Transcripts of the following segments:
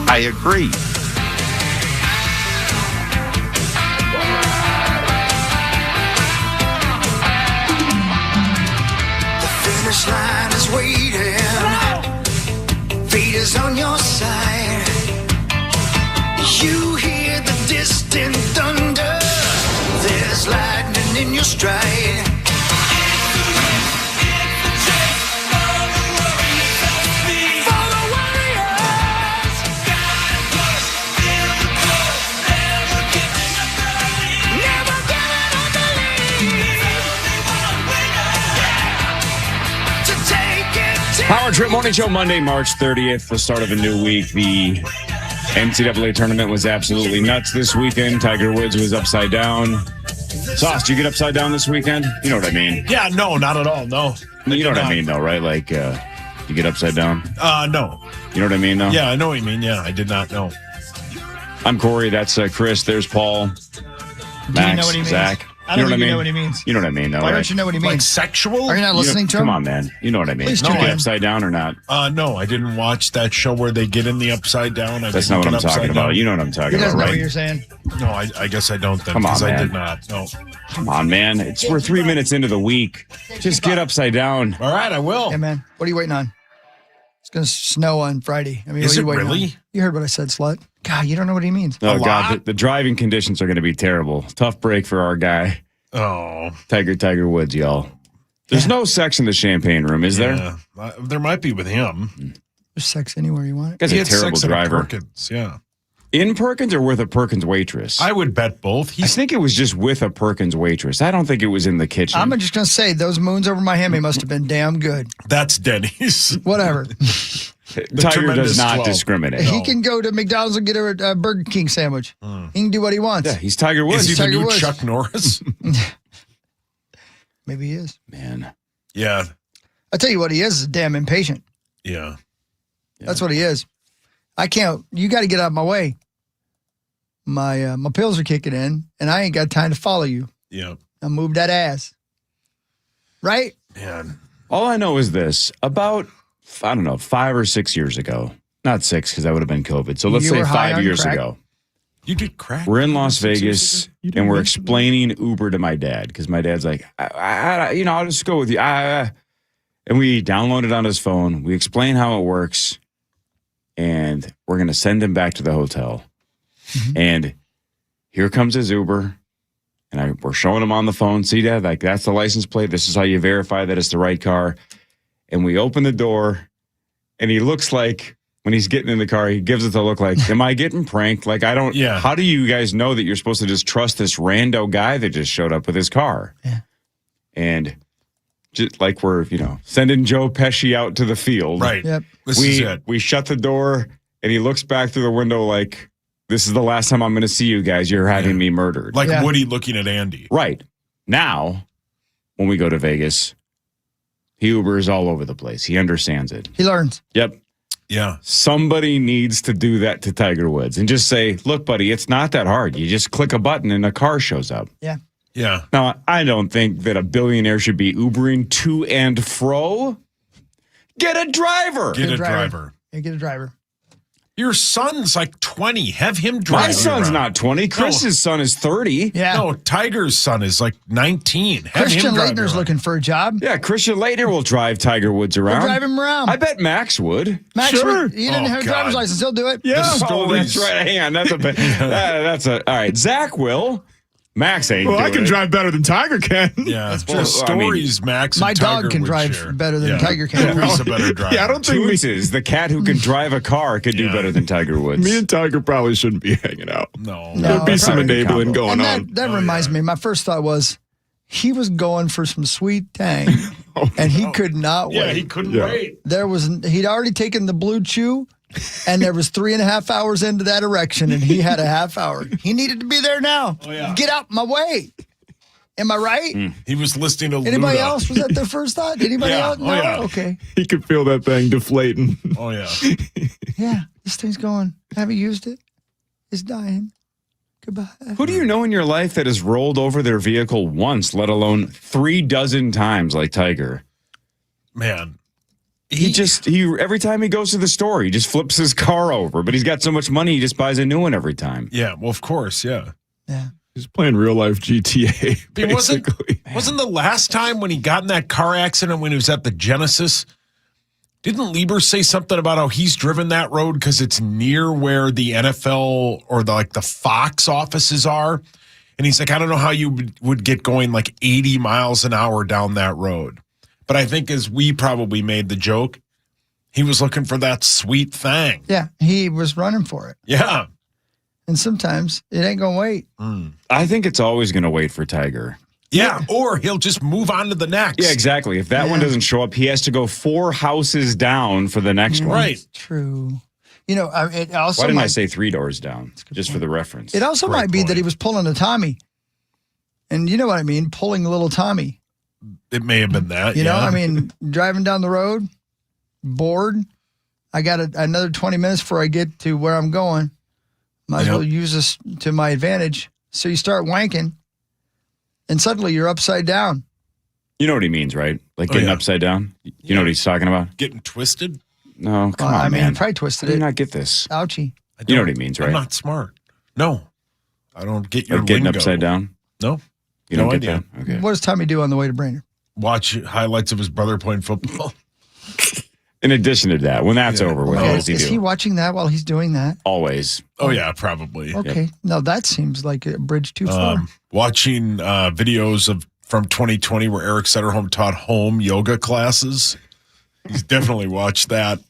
I agree. The finish line is waiting. Fate is on your side. You hear the distant thunder. There's lightning in your stride. Power Trip Morning Show, Monday, March 30th, the start of a new week. The NCAA tournament was absolutely nuts this weekend. Tiger Woods was upside down. Sauce, did you get upside down this weekend? You know what I mean? Yeah, no, not at all. No. You know what I mean, though, right? Like, you get upside down? No. You know what I mean, though? Yeah, I know what you mean. Yeah, I did not know. I'm Corey. That's Chris. There's Paul. Max, Do you know what he means? Zach. I don't think you know what he means. You know what I mean, though, Why right? don't you know what he means? Like sexual? Are you not listening to him? Come on, man. You know what I mean. Please Did you tune get in. upside down or not? No, I didn't watch that show where they get in the upside down. That's not what I'm talking about. You know what I'm talking He about, doesn't know right? what you're saying. No, I guess I don't then. Come on, because I man. did not. No. Come on, man. We're 3 minutes into the week. Just get upside down. All right, I will. Hey, man, what are you waiting on? It's going to snow on Friday. I mean, Is what are you it waiting really? on? You heard what I said, slut. God, you don't know what he means. Oh, A God. lot? The driving conditions are going to be terrible. Tough break for our guy, Oh. Tiger Woods, y'all. There's no sex in the champagne room, is there? Yeah. There might be with him. There's sex anywhere you want it. Guy's He a had terrible sex at a driver. Perkins, yeah. In Perkins or with a Perkins waitress? I would bet both. I He's think it was just with a Perkins waitress. I don't think it was in the kitchen. I'm just going to say, those moons over Miami must have been damn good. That's Denny's. Whatever. Tiger tremendous does not 12. discriminate. He can go to McDonald's and get a Burger King sandwich. He can do what he wants. Yeah, he's Tiger Woods. Is he the Tiger new Woods. Chuck Norris? Maybe he is. Man. Yeah. I tell you what he is damn impatient. Yeah. That's what he is. I can't. You got to get out of my way. My pills are kicking in, and I ain't got time to follow you. Yeah. Now move that ass. Right? Man. All I know is this. About, 5 or 6 years ago. Not 6, because that would have been COVID. So let's You say were high 5 on years crack? ago. You did crack. We're in Las 6 years Vegas, ago? You did and we're what? explaining Uber to my dad, because my dad's like, I'll just go with you. And we download it on his phone. We explain how it works, and we're going to send him back to the hotel. And here comes his Uber, and we're showing him on the phone. See, Dad, like, that's the license plate. This is how you verify that it's the right car. And we open the door, and he looks like, when he's getting in the car, he gives it the look like, am I getting pranked? Like, I don't, Yeah. How do you guys know that you're supposed to just trust this rando guy that just showed up with his car? Yeah. And just like we're, sending Joe Pesci out to the field. Right. Yep. This is it. We shut the door, and he looks back through the window like, this is the last time I'm going to see you guys. You're having me murdered. Like Yeah. Woody looking at Andy. Right. Now, when we go to Vegas, he Ubers all over the place. He understands it. He learns. Yep. Yeah. Somebody needs to do that to Tiger Woods and just say, look, buddy, it's not that hard. You just click a button and a car shows up. Yeah. Yeah. Now, I don't think that a billionaire should be Ubering to and fro. Get a driver. Get a driver. Yeah, get a driver. Your son's like 20. Have him drive. My you son's around. not 20. Chris's son is 30. Yeah. No, Tiger's son is like 19. Have Christian him drive you Leitner's around. looking for a job. Yeah, Christian Leitner will drive Tiger Woods We'll around. drive him around. I bet Max would. Max, Sure. he didn't Oh, have a driver's God. license. He'll do it. Yeah, The that's stories. right. Hang on, that's a. All right, Zach will. Max ain't. Well, I doing can it. drive better than Tiger can. Yeah. That's The true. stories Max and My Tiger dog can would drive share. better than Yeah. Tiger can. He's a better driver. Yeah, I don't think Toots is the cat who can drive a car could do Yeah. better than Tiger Woods. me and Tiger probably shouldn't be hanging out. No. No. There'd be some probably enabling combo. going And on. that reminds me, my first thought was he was going for some sweet tang, and he could not wait. Yeah, he couldn't Yeah. wait. He'd already taken the blue chew, and there was 3.5 hours into that erection, and he had a half hour. He needed to be there now. Oh, yeah. Get out my way. Am I right? He was listening to Anybody Luda. else? Was that their first thought? Anybody Yeah. else? Oh, No? yeah. Okay. He could feel that thing deflating. Oh, yeah. Yeah, this thing's going. Haven't used it. It's dying. Goodbye. Who do you know in your life that has rolled over their vehicle once, let alone 36 times like Tiger? Man. he every time he goes to the store, he just flips his car over. But he's got so much money, he just buys a new one every time. Yeah, well, of course, yeah. Yeah. He's playing real life GTA. Basically. Wasn't the last time when he got in that car accident when he was at the Genesis? Didn't Lieber say something about how he's driven that road because it's near where the NFL or the Fox offices are? And he's like, I don't know how you would get going like 80 miles an hour down that road. But I think as we probably made the joke, he was looking for that sweet thing. Yeah, he was running for it. Yeah. And sometimes it ain't going to wait. I think it's always going to wait for Tiger. Yeah, or he'll just move on to the next. Yeah, exactly. If that one doesn't show up, he has to go 4 houses down for the next one. Right. True. You know, it also Why didn't I say 3 doors down? Just for the reference. It also might be that he was pulling a Tommy. And you know what I mean? Pulling a little Tommy. It may have been that. You know, I mean, driving down the road, bored. I got another 20 minutes before I get to where I'm going. Might as well use this to my advantage. So you start wanking, and suddenly you're upside down. You know what he means, right? Like getting upside down? You know what he's talking about? Getting twisted? No, come on, man. He probably twisted How it. do you not get this? Ouchie. You know what he means, right? I'm not smart. No. I don't get your Like getting lingo. upside down? No. You don't No get idea. that? Okay. What does Tommy do on the way to Brainerd? Watch highlights of his brother playing football. In addition to that, when that's over, what does he Is do? he watching that while he's doing that? Always. Oh, yeah, probably. Okay. No, that seems like a bridge too far. Watching videos from 2020 where Eric Setterholm taught home yoga classes. He's definitely watched that.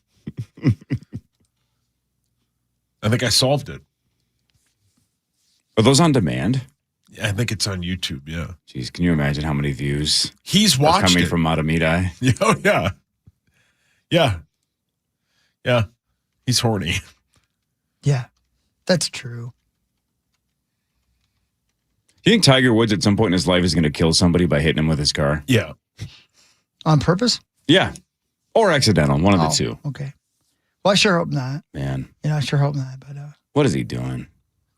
I think I solved it. Are those on demand? I think it's on YouTube, yeah. Jeez, can you imagine how many views He's are watched coming it. from Matamidi? Oh, yeah. Yeah. Yeah. He's horny. Yeah, that's true. Do you think Tiger Woods at some point in his life is going to kill somebody by hitting him with his car? Yeah. On purpose? Yeah. Or accidental, one of the two. Okay. Well, I sure hope not. Man, I sure hope not. But what is he doing?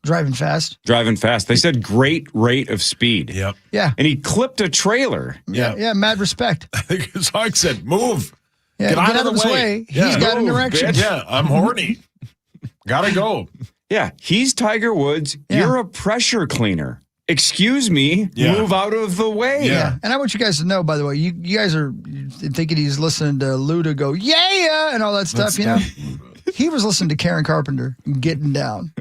driving fast. Driving fast. They said great rate of speed. Yep. Yeah. And he clipped a trailer. Yeah, mad respect. I think his dog said, move. Yeah, Get out of the his way. He's got a Move, direction. bitch. Yeah, I'm horny. Gotta go. Yeah, he's Tiger Woods. Yeah. You're a pressure cleaner. Excuse me, move out of the way. Yeah. And I want you guys to know, by the way, you guys are thinking he's listening to Luda go, yeah, and all that stuff, you know? He was listening to Karen Carpenter getting down.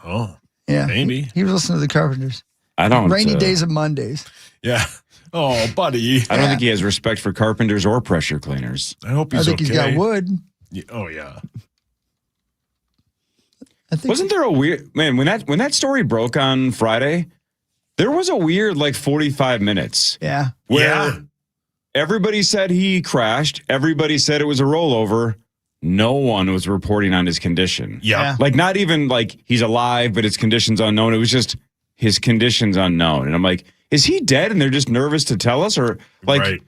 Oh, Yeah. maybe. He was listening to the Carpenters. I don't. Rainy days and Mondays. Yeah. Oh, buddy. I don't think he has respect for carpenters or pressure cleaners. I hope I he's think okay. he's got wood. Yeah. Oh, yeah. I think Wasn't there a weird man when that story broke on Friday? There was a weird 45 minutes. Yeah. Where everybody said he crashed. Everybody said it was a rollover. No one was reporting on his condition. Yeah. Not even he's alive, but his condition's unknown. It was just his condition's unknown. And I'm like, is he dead? And they're just nervous to tell us, or Right.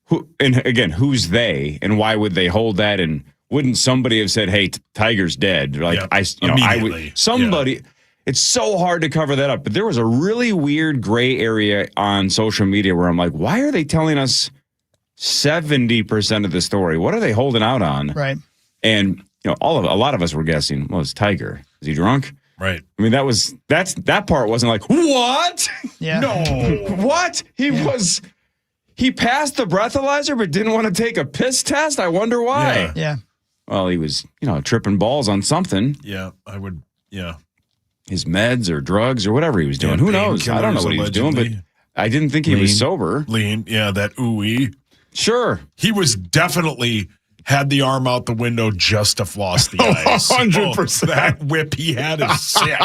who? And again, who's they? And why would they hold that? And wouldn't somebody have said, "Hey, Tiger's dead"? Yep. I Immediately. would. Somebody. It's so hard to cover that up. But there was a really weird gray area on social media where I'm like, why are they telling us 70% of the story? What are they holding out on? Right. And a lot of us were guessing, well, it's Tiger. Is he drunk? Right. I mean, that part wasn't like, what? Yeah. No. What? He passed the breathalyzer but didn't want to take a piss test? I wonder why. Yeah. Well, he was, tripping balls on something. Yeah. I would. Yeah. His meds or drugs or whatever he was doing. Yeah, Who knows? I don't know what he was doing, but allegedly. I didn't think he was sober. Lean. Yeah. That ooey. Sure. He was definitely had the arm out the window just to floss the eyes. 100%. That whip he had is sick.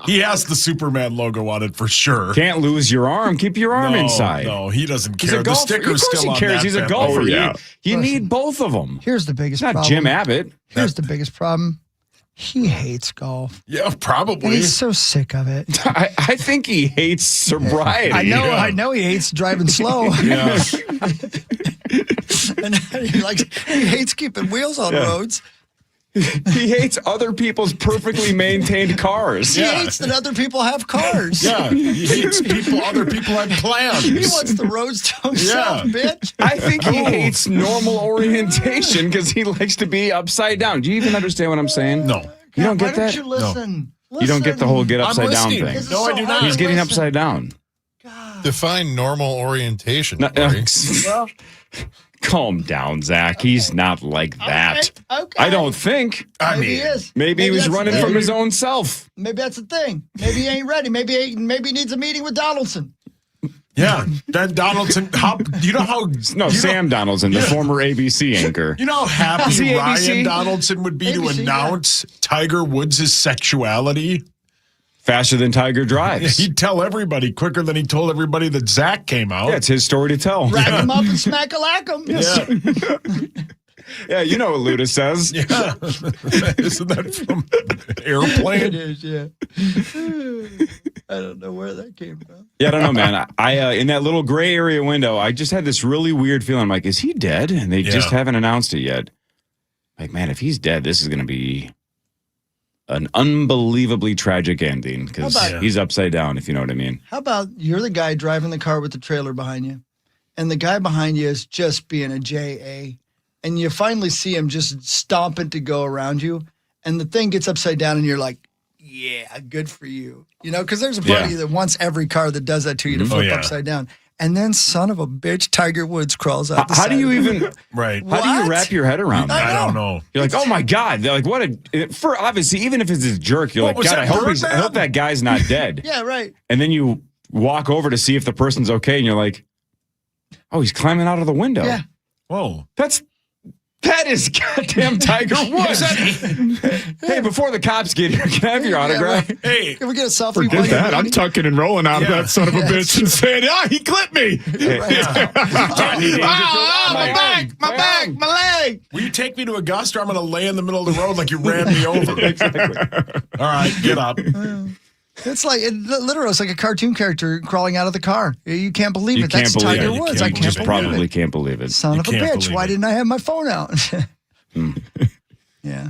He has the Superman logo on it for sure. Can't lose your arm. Keep your arm inside. No, he doesn't He's care. a The golfer. sticker's Of course still he on cares. that He's a bad golfer. boy. yeah. You need both of them. Here's the biggest It's not problem. Jim Abbott. Here's the biggest problem. He hates golf. Yeah, And probably. he's so sick of it. I think he hates sobriety. I know he hates driving slow. Yeah. And he hates keeping wheels on roads. He hates other people's perfectly maintained cars. He hates that other people have cars. Yeah, he hates other people have plans. He wants the roads to himself, bitch. I think he hates normal orientation because he likes to be upside down. Do you even understand what I'm saying? No. You don't Why get that? Don't you listen? You don't get the whole get I'm upside down listening. thing. This is No, I so do hard not. to He's getting listen. upside down. Define normal orientation. No, Corey. Well, calm down, Zach. He's not like that. Okay. I don't think. Maybe he is. Maybe he was that's running the from thing. his own self. Maybe that's the thing. Maybe he ain't ready. Maybe he needs a meeting with Donaldson. Yeah, Ben Donaldson. You know how? No, Sam Donaldson, the former ABC anchor. You know how Is he happy ABC? Ryan Donaldson would be to ABC, announce Tiger Woods' sexuality? Faster than Tiger drives. He'd tell everybody quicker than he told everybody that Zach came out. Yeah, it's his story to tell. Rack him up and smack a lack him. Yeah. Yeah, you know what Luda says. Yeah. Isn't that from Airplane? It is, yeah. I don't know where that came from. Yeah, I don't know, man. I in that little gray area window, I just had this really weird feeling. I'm like, is he dead? And they just haven't announced it yet. Like, man, if he's dead, this is going to be an unbelievably tragic ending because How about- he's upside down, if you know what I mean. How about you're the guy driving the car with the trailer behind you, and the guy behind you is just being a JA, and you finally see him just stomping to go around you, and the thing gets upside down, and you're like, yeah, good for you. You know, because there's a buddy that wants every car that does that to you to flip upside down. And then, son of a bitch, Tiger Woods crawls out. How do you even Right. How do you What? wrap your head around that? I don't know. You're like, oh my God. They're like, what a, for obviously, even if it's a jerk, you're like, was God, that I hope that guy's not dead. Yeah, right. And then you walk over to see if the person's okay, and you're like, oh, he's climbing out of the window. Yeah. Whoa. That is goddamn Tiger Woods. Hey, before the cops get here, can I have your autograph? Right. Hey, Can we get a selfie? Forget while you're that. I'm waiting? tucking and rolling out of that son of a bitch and saying, he clipped me. My back, my leg. will you take me to Augusta or I'm going to lay in the middle of the road like you ran me over? All right, get up. It's like literally, it's like a cartoon character crawling out of the car. You can't believe You it. That's can't believe Tiger it. Woods. I You can't just believe probably it. can't believe it. Son of a can't bitch! believe Why it. didn't I have my phone out? Yeah,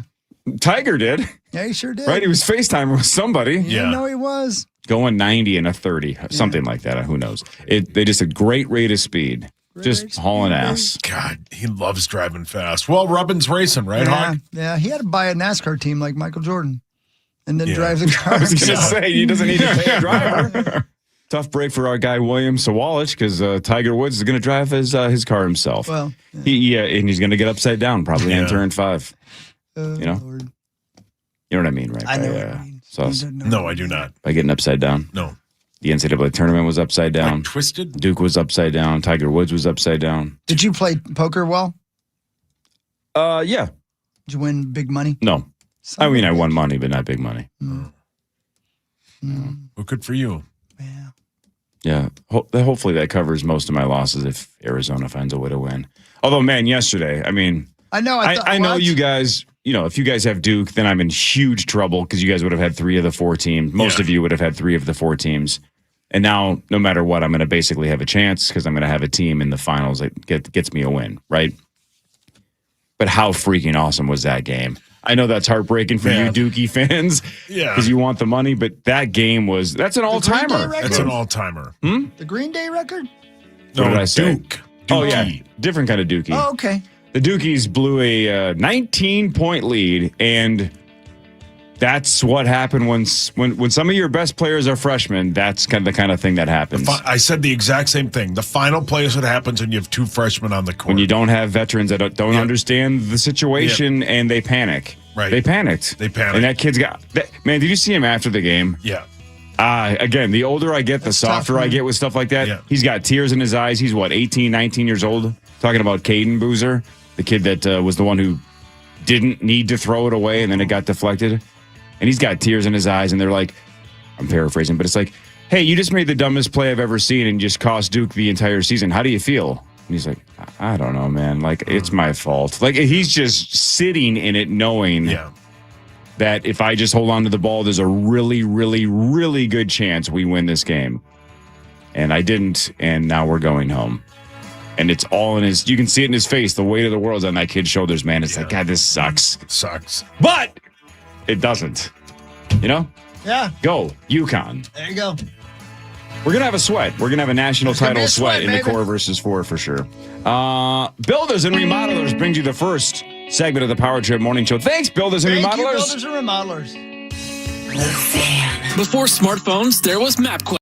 Tiger did, yeah, he sure did. right? He was FaceTiming with somebody. Yeah. I know he was. Going 90 and a 30, something like that. Who knows? They just a great rate of speed, just hauling ass. God, he loves driving fast. Well, Rubbin's racing, right, Yeah, Hawk? yeah. He had to buy a NASCAR team like Michael Jordan, and then Yeah. drive the car. I was gonna say he doesn't need to pay a driver. Tough break for our guy William Sawalich because Tiger Woods is going to drive his car himself. Well, and he's going to get upside down probably in turn 5. You know? Lord. You know what I mean, right? I know By, what I mean. So He doesn't know No, what I do not. by getting upside down. No. The NCAA tournament was upside down. Like twisted? Duke was upside down. Tiger Woods was upside down. Did you play poker well? Yeah. Did you win big money? No. Son I of mean, a I won bitch. money, but not big money. Well, good for you. Yeah. Yeah. Hopefully that covers most of my losses if Arizona finds a way to win. Although, man, yesterday, I mean, I know. I know you guys, if you guys have Duke, then I'm in huge trouble because you guys would have had 3 of the 4 teams. Most of you would have had 3 of the 4 teams. And now, no matter what, I'm going to basically have a chance because I'm going to have a team in the finals that gets me a win, right? But how freaking awesome was that game? I know that's heartbreaking for you Dookie fans because you want the money, but that game that's an all-timer. That's an all-timer. The Green Day record? What did I say? Duke. Oh, yeah. Dookie. Different kind of Dookie. Oh, okay. The Dukies blew a 19-point lead, and that's what happened when some of your best players are freshmen. That's the kind of thing that happens. I said the exact same thing. The final play is what happens when you have 2 freshmen on the court. When you don't have veterans that don't understand the situation and they panic. Right. They panicked. And that kid's man, did you see him after the game? Yeah. Again, the older I get, the softer tough, I man. get with stuff like that. Yeah. He's got tears in his eyes. He's 18, 19 years old. Talking about Caden Boozer, the kid that was the one who didn't need to throw it away and then it got deflected. And he's got tears in his eyes, and they're like, I'm paraphrasing, but it's like, hey, you just made the dumbest play I've ever seen and just cost Duke the entire season. How do you feel? And he's like, I don't know, man. Like, it's my fault. Like, he's just sitting in it knowing that if I just hold on to the ball, there's a really, really, really good chance we win this game. And I didn't, and now we're going home. And it's all in his, you can see it in his face. The weight of the world's on that kid's shoulders, man. It's like, God, this sucks. Sucks. But it doesn't. You know? Yeah. Go, UConn. There you go. We're going to have a sweat. We're going to have a national It's gonna be title a sweat, in the baby. core versus 4 for sure. Builders and Remodelers brings you the first segment of the Power Trip Morning Show. Thanks, Builders and Thank you, Remodelers. builders and remodelers. Before smartphones, there was MapQuest.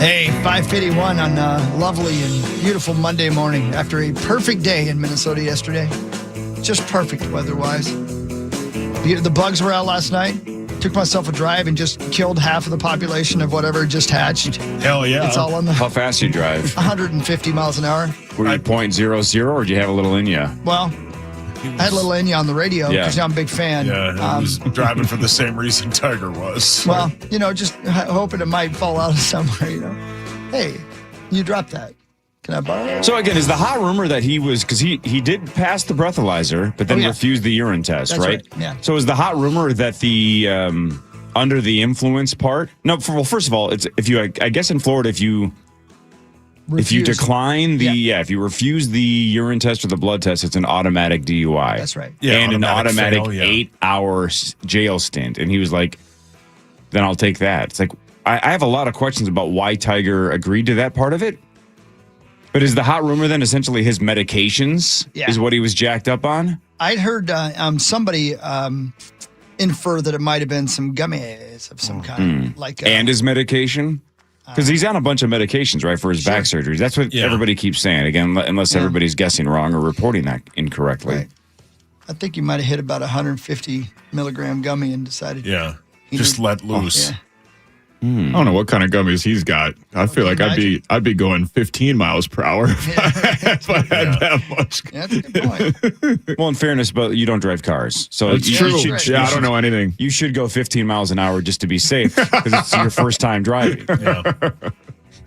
Hey, 5:51 on a lovely and beautiful Monday morning after a perfect day in Minnesota yesterday. Just perfect weather-wise. The bugs were out last night. took myself a drive and just killed half of the population of whatever just hatched. Hell yeah. It's all on the How fast you drive? 150 miles an hour. Were you .00 or did you have a little in you? Well, I had a little in you on the radio because I'm a big fan. Yeah, I was driving for the same reason Tiger was. Well, just hoping it might fall out of somewhere, Hey, you dropped that. Can I borrow it? So again, is the hot rumor that he was, because he did pass the breathalyzer, but then refused the urine test, That's right? Yeah. So is the hot rumor that the under the influence part? No, first of all, it's I guess in Florida, if you decline if you refuse the urine test or the blood test, it's an automatic DUI. That's right. Yeah, and an automatic fail, 8-hour jail stint. And he was like, then I'll take that. It's like, I have a lot of questions about why Tiger agreed to that part of it. But is the hot rumor then essentially his medications is what he was jacked up on? I'd heard somebody infer that it might have been some gummies of some kind. And his medication? Because he's on a bunch of medications, right, for his back surgeries. That's what everybody keeps saying, again, unless everybody's guessing wrong or reporting that incorrectly. Right. I think you might have hit about 150 milligram gummy and decided. Yeah. Just let loose. Yeah. I don't know what kind of gummies he's got. I feel like I'd be going 15 miles per hour if I had that much. Yeah, that's a good point. Well, in fairness, but you don't drive cars. So That's true. I don't know anything. You should go 15 miles an hour just to be safe because it's your first time driving. Yeah.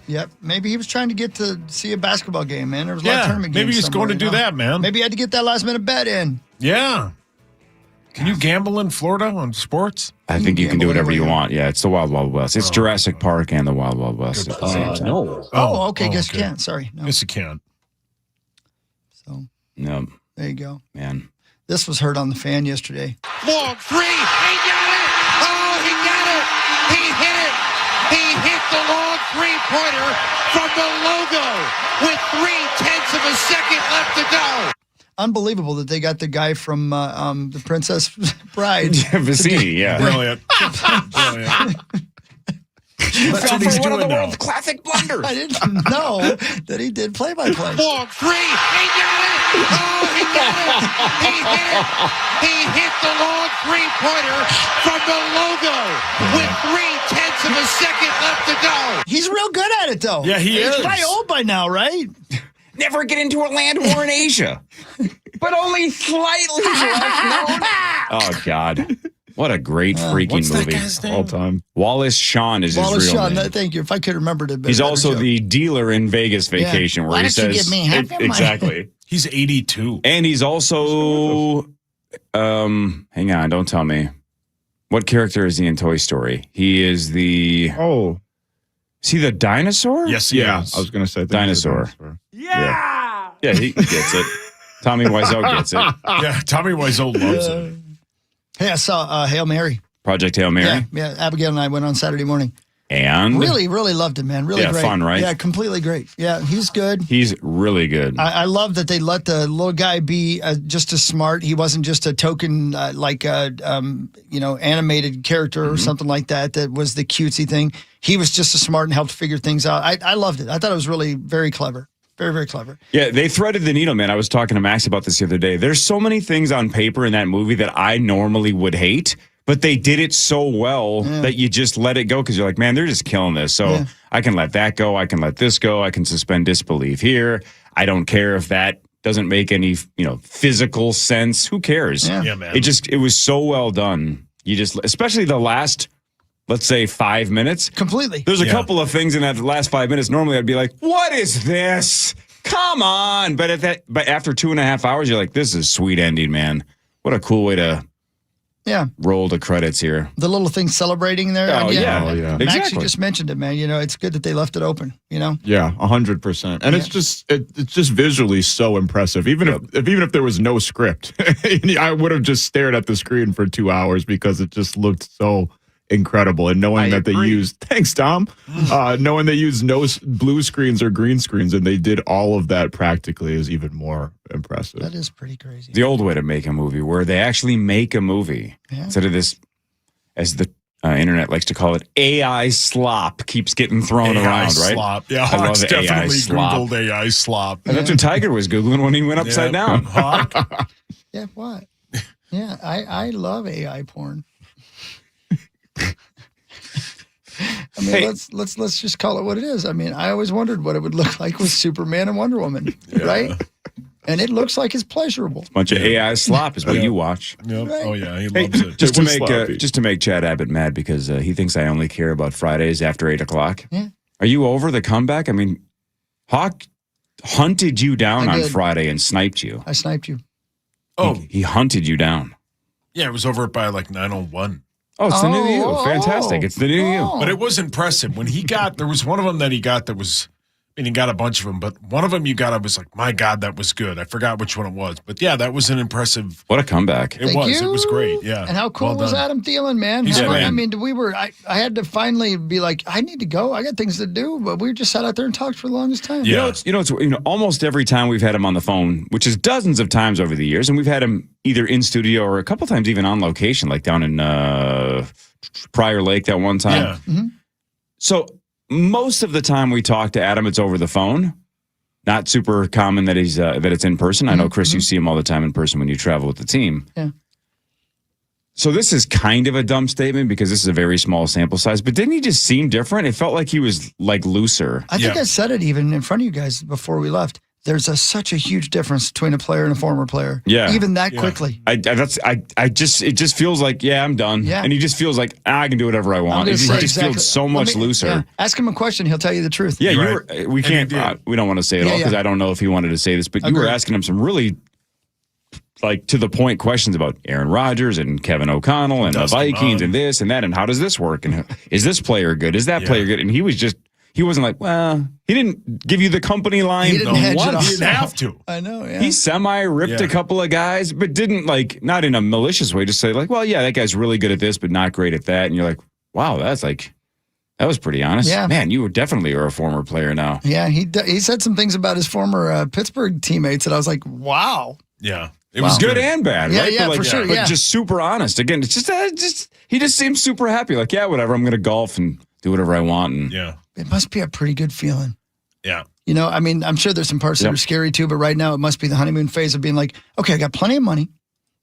Yep. Maybe he was trying to get to see a basketball game, man. There was a lot of tournament games. Maybe he's going to do that, man. Maybe he had to get that last minute bet in. Yeah. Can you gamble in Florida on sports? I think you can do whatever you want. Yeah, it's the Wild Wild West. It's Jurassic Park and the Wild Wild West at the same time. No. Oh, okay. Guess you can't. Sorry. No. Yes, you can. So No, there you go. man. This was heard on the fan yesterday. Long three. He got it. Oh, he got it. He hit it. He hit the long three-pointer from the logo with 0.3 of a second left to go. Unbelievable that they got the guy from the Princess Bride. Vicini, yeah. Brilliant. Brilliant. That's what he's doing now. Classic blunders. I didn't know that he did play-by-play. Long three. He got it. Oh, he got it. He hit it. He hit the long three-pointer from the logo with 0.3 of a second left to go. He's real good at it, though. Yeah, he is. He's probably old by now, right? Never get into a land war in Asia, but only slightly less known. Oh, God. What a great freaking What's that movie. guy's name? All time. Wallace Shawn is Wallace his real Shawn, name. thank you. If I could remember it. He's also the dealer in Vegas Vacation, where Why he don't you says give me half your money? exactly. He's 82. And he's also, hang on, don't tell me. What character is he in Toy Story? He is the. Oh, Is he the dinosaur? Yes, he yeah. is. I was going to say Dinosaur. Yeah, he gets it. Tommy Wiseau gets it. Yeah, Tommy Wiseau loves it. Hey, I saw Hail Mary. Project Hail Mary. Yeah, Abigail and I went on Saturday morning. And Really, really loved it, man. Really great. fun, right? Yeah, completely great. Yeah, he's good. he's really good. I love that they let the little guy be just as smart. He wasn't just a token, animated character or something like that. That was the cutesy thing. He was just as smart and helped figure things out. I loved it. I thought it was really very clever. Very, very clever. Yeah, they threaded the needle, man. I was talking to Max about this the other day. There's so many things on paper in that movie that I normally would hate, but they did it so well that you just let it go because you're like, man, they're just killing this. So I can let that go. I can let this go. I can suspend disbelief here. I don't care if that doesn't make any, physical sense. Who cares? Yeah. Yeah, man. It was so well done. You just, especially the last, let's say 5 minutes. Completely. There's a couple of things in that last 5 minutes. Normally I'd be like, what is this? Come on. But after 2.5 hours, you're like, this is a sweet ending, man. What a cool way to roll the credits here. The little thing celebrating there. Oh, yeah. Oh, yeah. Max, Exactly. you just mentioned it, man. It's good that they left it open, Yeah, 100%. And it's just visually so impressive. Even if there was no script, I would have just stared at the screen for 2 hours because it just looked so incredible. And knowing that they used, thanks, Tom, knowing they used no blue screens or green screens and they did all of that practically is even more impressive. That is pretty crazy. The old way to make a movie, where they actually make a movie instead of this, as the internet likes to call it, AI slop keeps getting thrown around, right? Slop. Yeah, I love Hawks AI definitely slop. Googled AI slop. And that's what Tiger was Googling when he went upside down. Hawk. Yeah, what? Yeah, I love AI porn. I mean, Hey. let's just call it what it is. I mean, I always wondered what it would look like with Superman and Wonder Woman, right? And it looks like it's pleasurable. Bunch of AI slop is what you watch. Yep. Right. Oh yeah, he Hey, loves it. just to It was make sloppy. just to make Chad Abbott mad because he thinks I only care about Fridays after 8:00. Yeah. Are you over the comeback? I mean, Hawk hunted you down I on did. Friday and sniped you. I sniped you. Oh He hunted you down. yeah, it was over by like 9:01. Oh, it's the new you. Oh, Fantastic. It's the new you. oh. But it was impressive when he got. There was one of them that he got that was. I mean, he got a bunch of them, but one of them you got. I was like, my God, that was good. I forgot which one it was, but yeah, that was an impressive. What a comeback. It was great. Yeah. And how cool Well was done. Adam Thielen, man? He's How- great. I mean, I had to finally be like, I need to go. I got things to do. But we just sat out there and talked for the longest time. Yeah. Almost every time we've had him on the phone, which is dozens of times over the years, and we've had him either in studio or a couple times even on location, like down in Prior Lake that one time. Yeah. So most of the time we talk to Adam, it's over the phone. Not super common that he's that it's in person. I know, Chris, you see him all the time in person when you travel with the team. Yeah. So this is kind of a dumb statement because this is a very small sample size. But didn't he just seem different? It felt like he was like looser. I think Yeah. I said it even in front of you guys before we left. There's such a huge difference between a player and a former player. Yeah. Even that Yeah. quickly. It just feels like I'm done. Yeah. And he just feels like I can do whatever I I'm want. gonna He say just exactly- feels so Let much me- looser. yeah. Ask him a question. He'll tell you the truth. Yeah, Right. we can't. And he did. We don't want to say it Yeah, all because yeah. I don't know if he wanted to say this, but you were Agreed. asking him some really like to the point questions about Aaron Rodgers and Kevin O'Connell and the Dustin Vikings Munn. and this and that and how does this work and is this player good? Is that Yeah. player good? And he wasn't like, well, he didn't give you the company line. He didn't hedge it once. off. He didn't have to. I know. Yeah. He semi-ripped Yeah. a couple of guys, but didn't like, not in a malicious way, just say like, well, yeah, that guy's really good at this, but not great at that. And you're like, wow, that was pretty honest. Yeah. Man, you definitely are a former player now. Yeah, he said some things about his former Pittsburgh teammates that I was like, wow. Yeah. It was Good and bad, Yeah, right? yeah, but for sure, But yeah. just super honest. Again, it's just he just seems super happy. Like, yeah, whatever. I'm going to golf and do whatever I want. And Yeah. It must be a pretty good feeling. Yeah. You know, I mean, I'm sure there's some parts that Yep. are scary too, but right now it must be the honeymoon phase of being like, okay, I got plenty of money.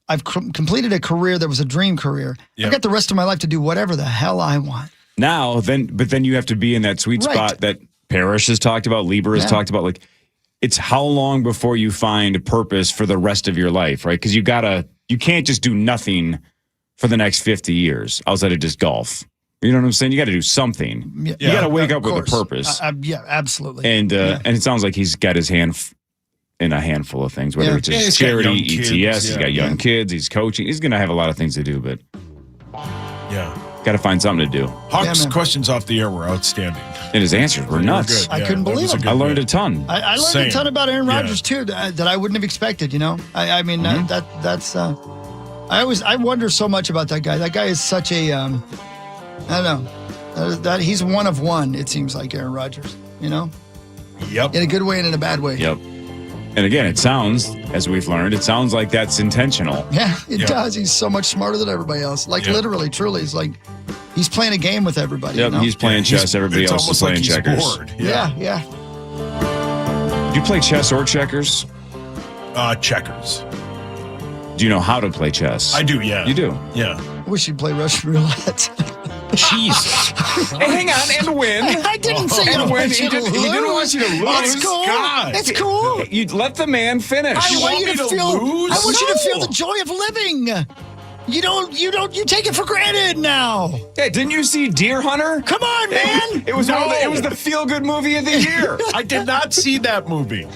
I've completed a career that was a dream career. Yep. I've got the rest of my life to do whatever the hell I want. now, then you have to be in that sweet Right. spot that Parrish has talked about, Lieber has Yeah. talked about. Like, it's how long before you find purpose for the rest of your life, right? Because you can't just do nothing for the next 50 years outside of just golf. You know what I'm saying? You got to do something. Yeah, You got to wake of up with a course. purpose. Yeah, absolutely. And it sounds like he's got his hand in a handful of things, whether Yeah. it's Yeah, his he's got charity, young kids, ETS, he's yeah. got young kids, he's coaching. He's going to have a lot of things to do, but Yeah. got to find something to do. Hawk's man. questions off the air were outstanding. And his answers were nuts. Good. I couldn't that believe was a him. good I learned a bit. ton. I learned Same. a ton about Aaron Yeah. Rodgers too that I wouldn't have expected. You know, I mean that's I wonder so much about that guy. That guy is such a I don't know that he's one of one. It seems like Aaron Rodgers. You know, Yep. in a good way and in a bad way. Yep. And again, it sounds, as we've learned, it sounds like that's intentional. Yeah, it Yeah. does. He's so much smarter than everybody else. Like Yeah. literally, truly, he's like he's playing a game with everybody. Yep, you know? he's playing chess. Everybody It's else is almost playing like he's checkers. bored. yeah. Do you play chess or checkers? Checkers. Do you know how to play chess? I do, yeah. You do? Yeah. I wish you'd play Russian roulette. Jesus. Hang on, and win. I didn't say And you when want he you to didn't- he didn't want you to lose. lose. It's cool. God. It's cool. You let the man finish. I want want you me to to feel. lose? I want you to feel No. the joy of living. You take it for granted now. Hey, didn't you see Deer Hunter? Come on, man. It was No. it was the feel-good movie of the year. I did not see that movie.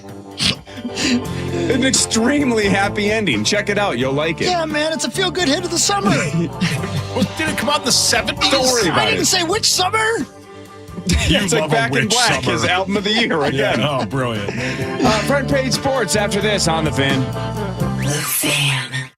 An extremely happy ending. Check it out. You'll like it. Yeah, man, it's a feel good hit of the summer. Did it come out in the 70s? Don't worry about I didn't it. say which summer. Yeah, it's like love a Back in witch Black, summer. his album of the year again. Yeah. Oh, brilliant. Front page sports after this on the Fan. The Fan.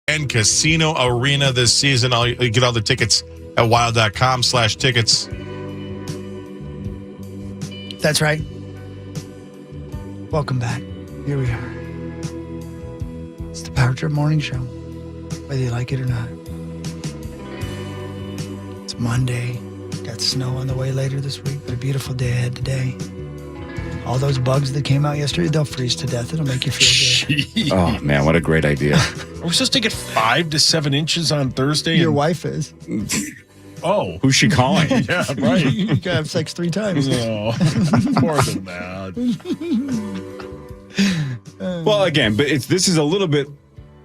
and Casino Arena this season. You get all the tickets at wild.com/tickets. That's right. Welcome back. Here we are. It's the Power Trip Morning Show, whether you like it or not. It's Monday. Got snow on the way later this week, but a beautiful day ahead today. All those bugs that came out yesterday, they'll freeze to death. It'll make you feel good. Jeez. Oh, man, what a great idea. Are we supposed to get 5 to 7 inches on Thursday? Your wife is. Oh. Who's she calling? Yeah, right. You gotta have sex 3 times. No, more than that. Well, again, but this is a little bit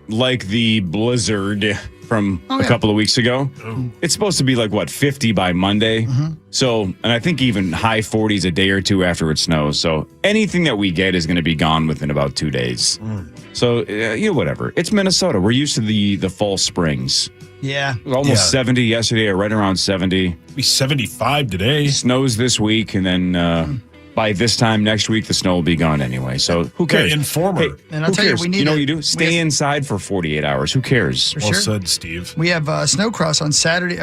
like the blizzard from a couple of weeks ago. Oh. It's supposed to be like, 50 by Monday? So, and I think even high 40s a day or two after it snows. So anything that we get is going to be gone within about 2 days. So, whatever. It's Minnesota. We're used to the fall springs. Yeah. It was almost 70 yesterday, or right around 70. It'll be 75 today. Snows this week, and then by this time next week, the snow will be gone anyway. So who cares? Informer. Hey, And I'll who tell you, cares? we need what to- you do? Stay inside for 48 hours. Who cares? For Well sure. said, Steve. We have snowcross on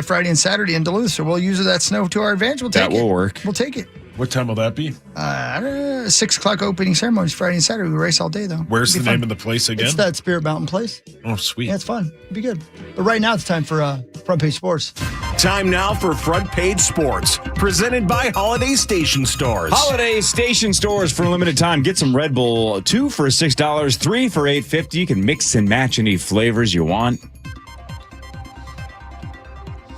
Friday and Saturday in Duluth, so we'll use that snow to our advantage. We'll take That it. will work. We'll take it. What time will that be? 6 o'clock opening ceremonies Friday and Saturday. We race all day, though. Where's the It'll be name fun. of the place again? It's that Spirit Mountain place. Oh, sweet. Yeah, it's fun. It'll be good. But right now, it's time for Front Page Sports. Time now for Front Page Sports, presented by Holiday Station Stores. Holiday Station Stores for a limited time. Get some Red Bull, 2 for $6, 3 for $8.50. You can mix and match any flavors you want.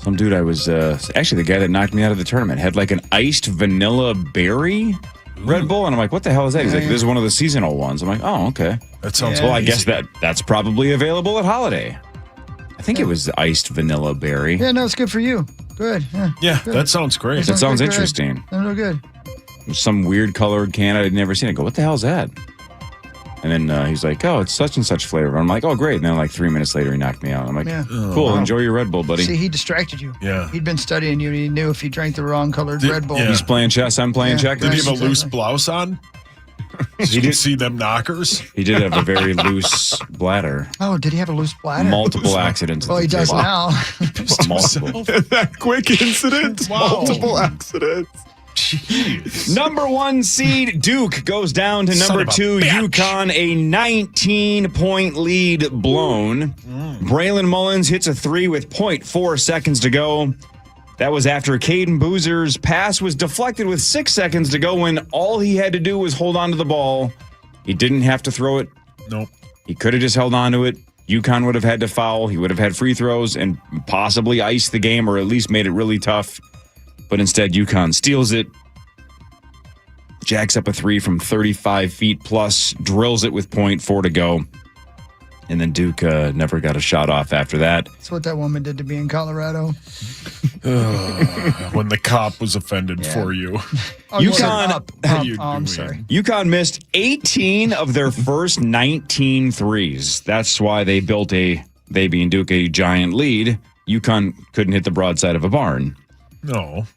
Some dude actually the guy that knocked me out of the tournament had like an iced vanilla berry Red Bull, and I'm like, what the hell is that? He's like, this is one of the seasonal ones. I'm like, oh, okay. That sounds Well, I amazing. guess that's probably available at Holiday. I think it was the iced vanilla berry. Yeah, no, it's good for you. Good. Yeah, good. that sounds great. That sounds good. interesting. Sounds real good. Some weird colored can I'd never seen. I go, what the hell is that? And then he's like, oh, it's such and such flavor. I'm like, oh, great. And then like 3 minutes later, he knocked me out. I'm like, Yeah. cool, wow. enjoy your Red Bull, buddy. See, he distracted you. Yeah. He'd been studying you, and he knew if he drank the wrong colored Red Bull. yeah. He's playing chess, I'm playing Yeah. checkers. Did he have a Exactly. loose blouse on? You can see them knockers. He did have a very loose bladder. Oh, did he have a loose bladder? Multiple accidents. Well, he does now. Multiple. That quick incident. Wow. Multiple accidents. Jeez. Number 1 seed Duke goes down to Son number of a 2 bitch. UConn, a 19-point lead blown. Braylon Mullins hits a 3 with 0.4 seconds to go. That was after Caden Boozer's pass was deflected with 6 seconds to go when all he had to do was hold on to the ball. He didn't have to throw it. Nope. He could have just held on to it. UConn would have had to foul. He would have had free throws and possibly iced the game or at least made it really tough. But instead, UConn steals it, jacks up a 3 from 35 feet plus, drills it with 0.4 to go. And then Duke never got a shot off after that. That's what that woman did to me in Colorado. When the cop was offended Yeah. for you. Oh, you said UConn- up. How you Oh, I'm doing? sorry. UConn missed 18 of their first 19 threes. That's why they being Duke, a giant lead. UConn couldn't hit the broadside of a barn. No.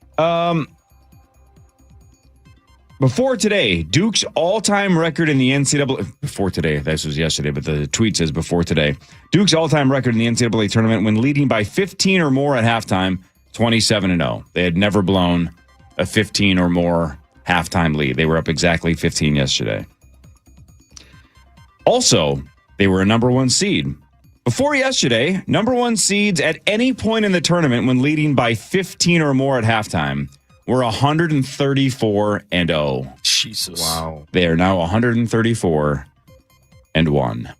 Before today, Duke's all-time record in the NCAA... Before today, this was yesterday, but the tweet says before today. Duke's all-time record in the NCAA tournament when leading by 15 or more at halftime, 27-0. They had never blown a 15 or more halftime lead. They were up exactly 15 yesterday. Also, they were a number 1 seed. Before yesterday, number 1 seeds at any point in the tournament when leading by 15 or more at halftime were 134-0. Jesus. Wow. They are now 134-1.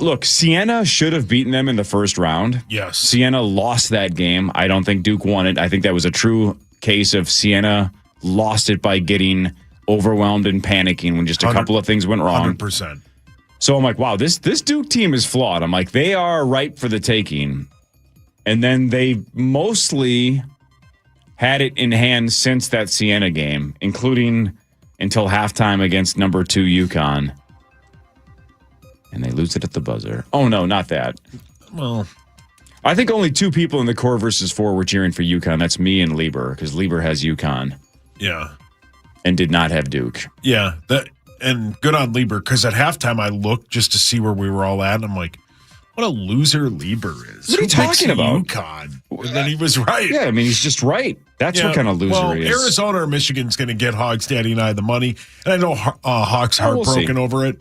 Look, Siena should have beaten them in the first round. Yes. Siena lost that game. I don't think Duke won it. I think that was a true case of Siena lost it by getting overwhelmed and panicking when just a couple of things went wrong. 100%. So I'm like, wow, this Duke team is flawed. I'm like, they are ripe for the taking. And then they mostly had it in hand since that Siena game, including until halftime against number 2 UConn. And they lose it at the buzzer. Oh, no, not that. Well, I think only 2 people in the core versus 4 were cheering for UConn. That's me and Lieber, because Lieber has UConn yeah. and did not have Duke. Yeah. And good on Lieber, because at halftime I looked just to see where we were all at, and I'm like, What a loser Lieber is. What are you talking about? UConn. And then he was right. Yeah, I mean, he's just right. That's what kind of loser he is. Arizona or Michigan's going to get Hogs Daddy and I the money. And I know Hawks heartbroken over it.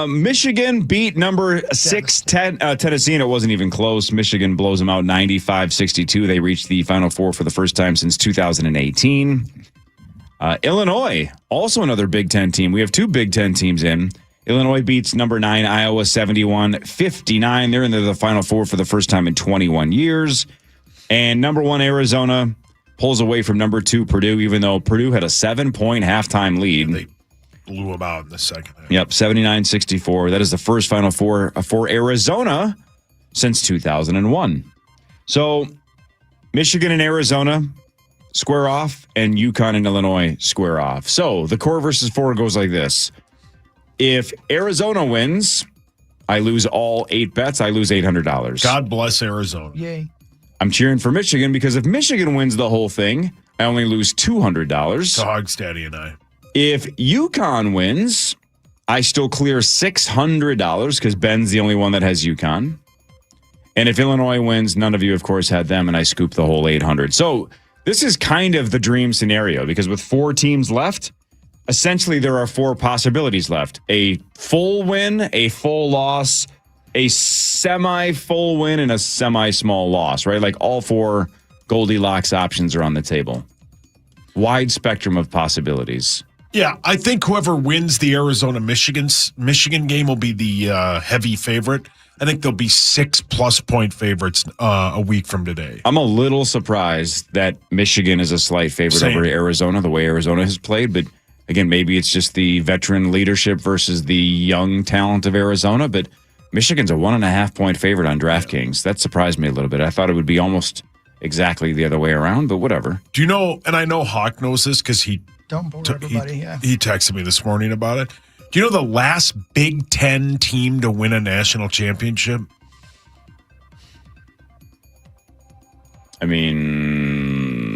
Michigan beat number 6 Tennessee, and it wasn't even close. Michigan blows them out 95-62. They reached the Final Four for the first time since 2018. Illinois, also another Big Ten team. We have 2 Big Ten teams in. Illinois beats number 9 Iowa 71-59. They're in the Final Four for the first time in 21 years. And number 1 Arizona pulls away from number 2 Purdue, even though Purdue had a 7-point halftime lead. They blew them out in the second half. Yep, 79-64. That is the first Final Four for Arizona since 2001. So Michigan and Arizona square off, and UConn and Illinois square off. So the core versus 4 goes like this. If Arizona wins, I lose all 8 bets. I lose $800. God bless Arizona. Yay. I'm cheering for Michigan because if Michigan wins the whole thing, I only lose $200. To Hogs Daddy and I. If UConn wins, I still clear $600 because Ben's the only one that has UConn. And if Illinois wins, none of you, of course, had them, and I scoop the whole $800. So this is kind of the dream scenario because with 4 teams left, essentially there are 4 possibilities left. A full win, a full loss, a semi-full win, and a semi-small loss, right? Like all 4 Goldilocks options are on the table. Wide spectrum of possibilities. Yeah, I think whoever wins the Arizona-Michigan game will be the heavy favorite. I think there'll be 6+ point favorites a week from today. I'm a little surprised that Michigan is a slight favorite over Arizona, the way Arizona has played. But again, maybe it's just the veteran leadership versus the young talent of Arizona. But Michigan's a 1.5 point favorite on DraftKings. That surprised me a little bit. I thought it would be almost exactly the other way around, but whatever. Do you know, and I know Hawk knows this because he texted me this morning about it. Do you know the last Big Ten team to win a national championship? I mean,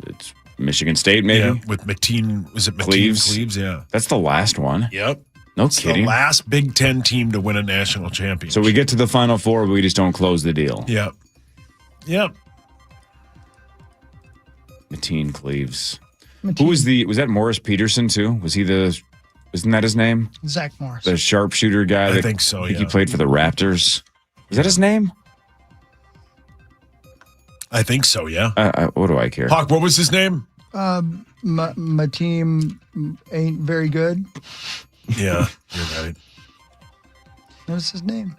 it's Michigan State, maybe? Yeah, with Mateen, was it Mateen Cleaves? Yeah. That's the last one. Yep. It's kidding. The last Big Ten team to win a national championship. So we get to the Final Four, but we just don't close the deal. Yep. Yep. Mateen Cleaves. Who was that Morris Peterson too? Wasn't that his name? Zach Morris. The sharpshooter guy. I think so, he played for the Raptors. Is that his name? I think so, yeah. What do I care? Hawk, what was his name? My team ain't very good. Yeah, you're right. What was his name?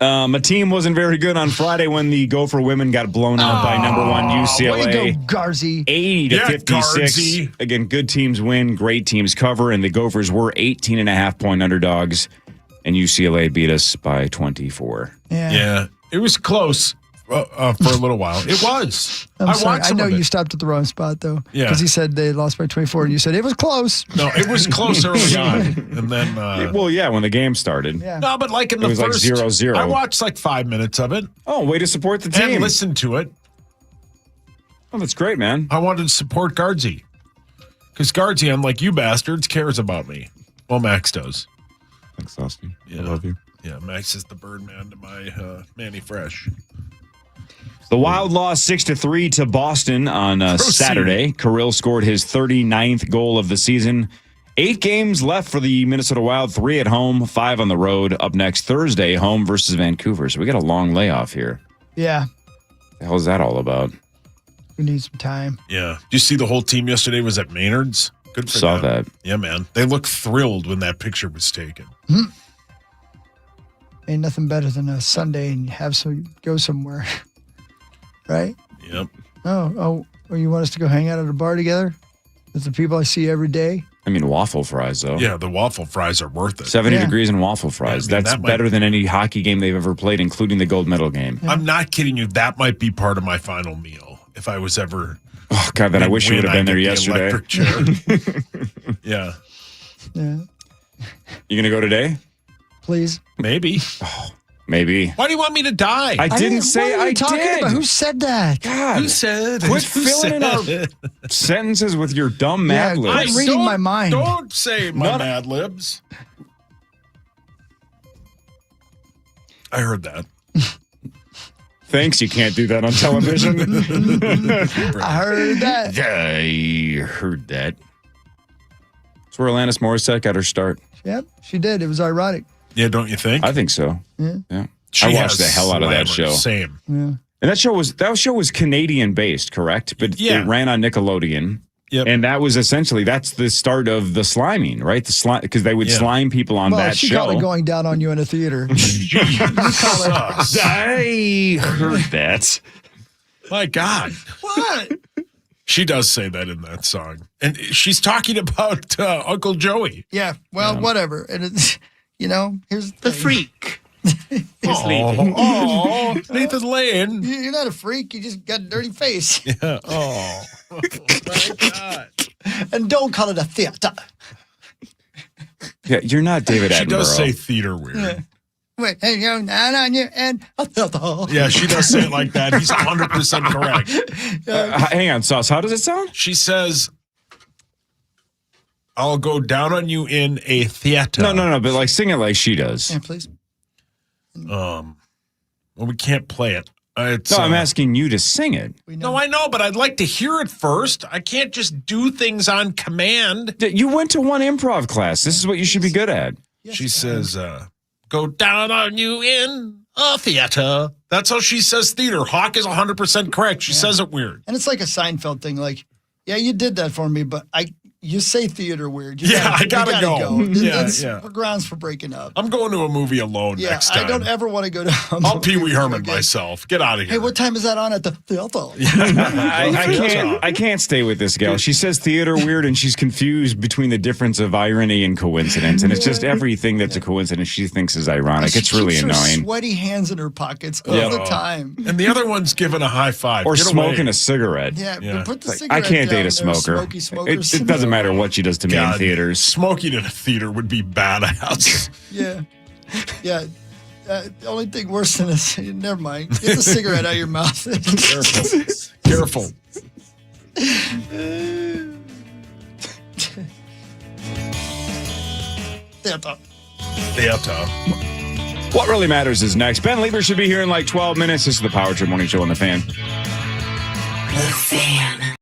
My team wasn't very good on Friday when the Gopher women got blown out by number 1 UCLA. Way to go, Garzi. 80-56. Garzi. Again, good teams win, great teams cover, and the Gophers were 18.5 point underdogs, and UCLA beat us by 24. Yeah. It was close for a little while. It was. I know you stopped at the wrong spot, though. Yeah. Because he said they lost by 24, and you said it was close. No, it was close early on. And then. when the game started. Yeah. No, but like in the first. It was like 0-0. I watched like 5 minutes of it. Oh, way to support the team. And listen to it. Oh, that's great, man. I wanted to support Guardsy. Because Guardsy, unlike you bastards, cares about me. Well, Max does. Thanks, Austin. Yeah. I love you. Yeah, Max is the Birdman to my Manny Fresh. The Wild lost 6-3 to Boston on Saturday. Kirill scored his 39th goal of the season. 8 games left for the Minnesota Wild, 3 at home, 5 on the road. Up next Thursday, home versus Vancouver. So we got a long layoff here. Yeah. What the hell is that all about? We need some time. Yeah. Did you see the whole team yesterday was at Maynard's? Good for Saw them. that. Yeah, man. They looked thrilled when that picture was taken. Ain't nothing better than a Sunday and go somewhere. Right? Yep. Oh, you want us to go hang out at a bar together with the people I see every day? I mean, waffle fries, though. Yeah, the waffle fries are worth it. 70 degrees and waffle fries. Yeah, I mean, that's better than any hockey game they've ever played, including the gold medal game. I'm not kidding you. That might be part of my final meal if I was ever. Oh, God, then I wish you would have been there yesterday. Electric chair. Yeah. Yeah. You going to go today? Please. Maybe. Maybe. Why do you want me to die? I didn't say I did. About? Who said that? God. Who said? Quit filling in our sentences with your dumb Mad Libs. quit reading my mind. Don't say my Mad Libs. I heard that. Thanks, you can't do that on television. I heard that. I heard that. That's where Alanis Morissette got her start. Yep, she did. It was ironic. Yeah, don't you think? I think so. Yeah. She I watched has the hell out of that slammers. show. Same. And that show was Canadian based, correct? But Yeah. it ran on Nickelodeon. Yep. And that was essentially that's the start of the sliming, right? The slime because they would slime people on Well, that she show. called it going down on you in a theater. I heard that. My God. What? She does say that in that song. And she's talking about Uncle Joey. Yeah, well, whatever. And it's, here's the freak. Oh, Nathan Lane. You're not a freak. You just got a dirty face. Yeah. Oh, my God. And don't call it a theater. Yeah, you're not David Attenborough. She does say theater weird. Yeah. Wait, hey, down on you and a theater. Yeah, she does say it like that. He's 100% correct. Hang on, Sauce. How does it sound? She says, I'll go down on you in a theater. No, but like sing it like she does. Yeah, please. Well, we can't play it. I'm asking you to sing it. No, I know, but I'd like to hear it first. I can't just do things on command. You went to one improv class. This is what you should be good at. Yes, She says, go down on you in a theater. That's how she says theater. Hawk is 100% correct. She says it weird. And it's like a Seinfeld thing. Like, yeah, you did that for me, but you say theater weird. I gotta go. That's Yeah. grounds for breaking up. I'm going to a movie alone next time. I don't ever want to go to a I'll movie Pee Wee Herman again. myself. Get out of here. Hey, what time is that on at the theater? I can't stay with this gal. She says theater weird, and she's confused between the difference of irony and coincidence. And it's just everything that's a coincidence she thinks is ironic. She It's really keeps her annoying. sweaty hands in her pockets all Yeah. the time. And the other one's giving a high five. Or Get smoking away. a cigarette. Yeah, Yeah. put the Like, cigarette I can't down date a there, smoker. smoky smokers. It doesn't matter what she does to me in God, theaters. Smoking in a theater would be badass. Yeah. The only thing worse than this, never mind. Get the cigarette out of your mouth. Careful. Theater. What really matters is next. Ben Lieber should be here in like 12 minutes. This is the Power Trip Morning Show on the Fan. The Fan.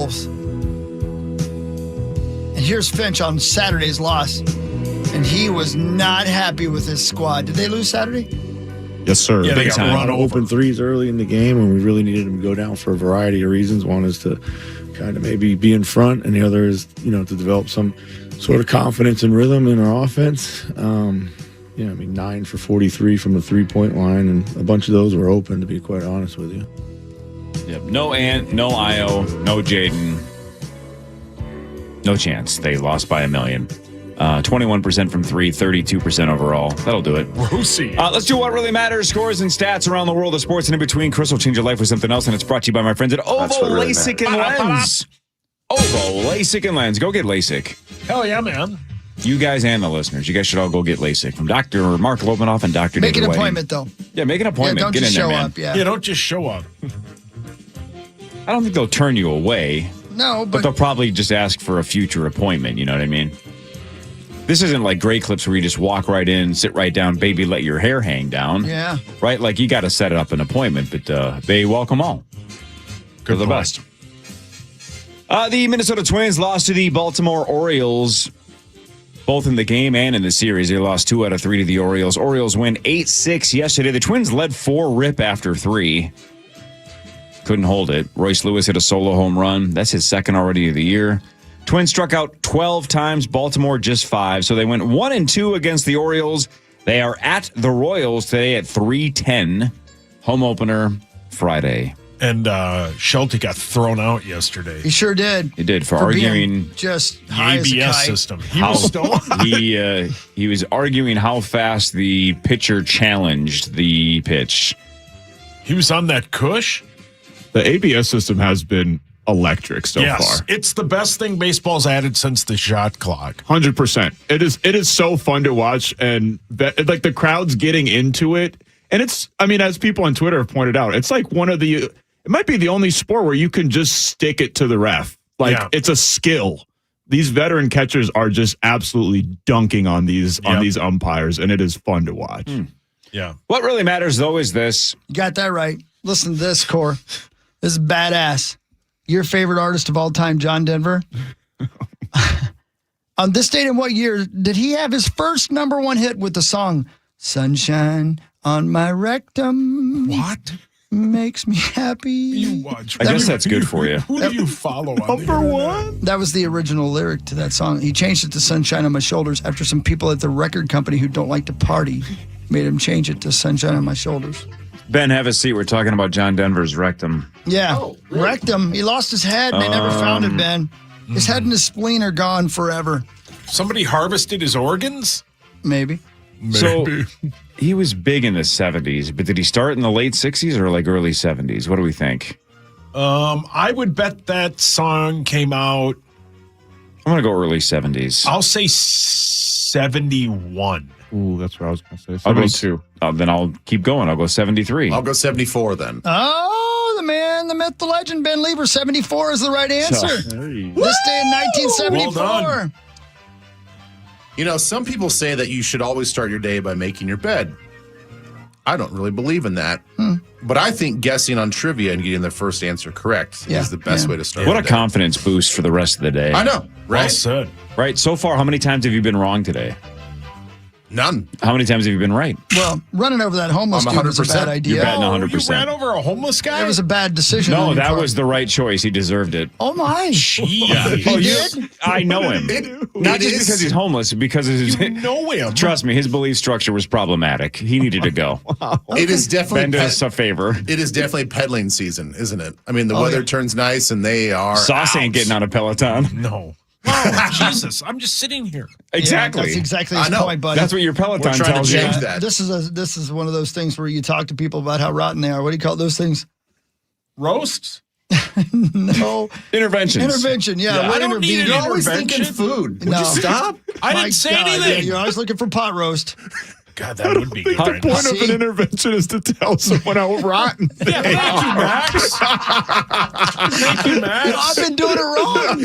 Timberwolves. And here's Finch on Saturday's loss. And he was not happy with his squad. Did they lose Saturday? Yes, sir. Yeah, they got run over. Open threes early in the game, and we really needed them to go down for a variety of reasons. One is to kind of maybe be in front, and the other is, to develop some sort of confidence and rhythm in our offense. 9 for 43 from the three-point line, and a bunch of those were open, to be quite honest with you. Yep. No Ant, no Io, no Jaden. No chance. They lost by 1 million. 21% from 3, 32% overall. That'll do it. Rosie. Let's do what really matters. Scores and stats around the world of sports and in between. Chris will change your life with something else, and it's brought to you by my friends at Ovo LASIK and Lens. Ovo LASIK and Lens. Go get LASIK. Hell yeah, man. You guys and the listeners, you guys should all go get LASIK from Dr. Mark Lobanoff and Dr. Make David an Whiting. appointment, though. Yeah, make an appointment. Don't Get just in there, show man. up. Yeah. Yeah, don't just show up. I don't think they'll turn you away, No, but they'll probably just ask for a future appointment. You know what I mean? This isn't like Great Clips where you just walk right in, sit right down, baby, let your hair hang down. Yeah. Right? Like you got to set up an appointment, but they welcome all. They're the best. The Minnesota Twins lost to the Baltimore Orioles, both in the game and in the series. They lost 2 out of 3 to the Orioles. Orioles win 8-6 yesterday. The Twins led 4-rip after 3. Couldn't hold it. Royce Lewis hit a solo home run. That's his second already of the year. Twins struck out 12 times. Baltimore just 5. So they went 1-2 against the Orioles. They are at the Royals today at 3:10. Home opener Friday. And Schulte got thrown out yesterday. He sure did. He did for being arguing just The high as a ABS kite. system. He was stoned. he was arguing how fast the pitcher challenged the pitch. He was on that cush. The ABS system has been electric so Yes, far. it's the best thing baseball's added since the shot clock. 100%. It is so fun to watch, and like the crowd's getting into it. And it's, as people on Twitter have pointed out, it's like it might be the only sport where you can just stick it to the ref. Like It's a skill. These veteran catchers are just absolutely dunking on these umpires, and it is fun to watch. Yeah. What really matters, though, is this. You got that right. Listen to this, Core. This is badass. Your favorite artist of all time, John Denver. On this date in what year did he have his first #1 hit with the song Sunshine on My Rectum? What? Makes me happy. You watch. I guess that's good for you. Who do you follow on the internet? That was the original lyric to that song. He changed it to Sunshine on My Shoulders after some people at the record company who don't like to party made him change it to Sunshine on My Shoulders. Ben, have a seat. We're talking about John Denver's rectum. Yeah. Rectum. He lost his head and they never found it, Ben. His head and his spleen are gone forever. Somebody harvested his organs? Maybe. So he was big in the 70s, but did he start in the late 60s or like early 70s? What do we think? I would bet that song came out. I'm going to go early 70s. I'll say 71. Ooh, that's what I was going to say. I'll go 72. Then I'll keep going. I'll go 73. I'll go 74 then. Oh, the man, the myth, the legend, Ben Lieber. 74 is the right answer. This day in 1974. Well done. Some people say that you should always start your day by making your bed. I don't really believe in that. But I think guessing on trivia and getting the first answer correct is the best way to start. What the a day. confidence boost for the rest of the day. I know, right? Well said. Right. So far, how many times have you been wrong today? None. How many times have you been right? Well, running over that homeless I'm dude was a 100%. bad idea. You're batting You 100%. ran over a homeless guy? It was a bad decision. on No, your that part. was the right choice. He deserved it. Oh, my. Jeez. Oh, did? I know him. Not just because he's homeless, because of his, You know him. trust me, his belief structure was problematic. He needed to go. It is definitely Bend us a favor. it is definitely peddling season, isn't it? The weather turns nice and they are Sauce ain't out. getting on a Peloton. No. Oh, Jesus. I'm just sitting here. Exactly. Yeah, that's exactly his I know. point, buddy. That's what your Peloton We're trying to tells you. change that. This is one of those things where you talk to people about how rotten they are. What do you call those things? Roasts? No. Interventions. Intervention. Yeah. I we're don't need intervening. an You're always intervention. thinking food. Would No. you stop? I My didn't say God, anything. yeah, you're always looking for pot roast. God, that would be good. The Right now. point of an intervention is to tell someone how rotten. Yeah, thank you, Max. Thank you, Max. I've been doing it wrong.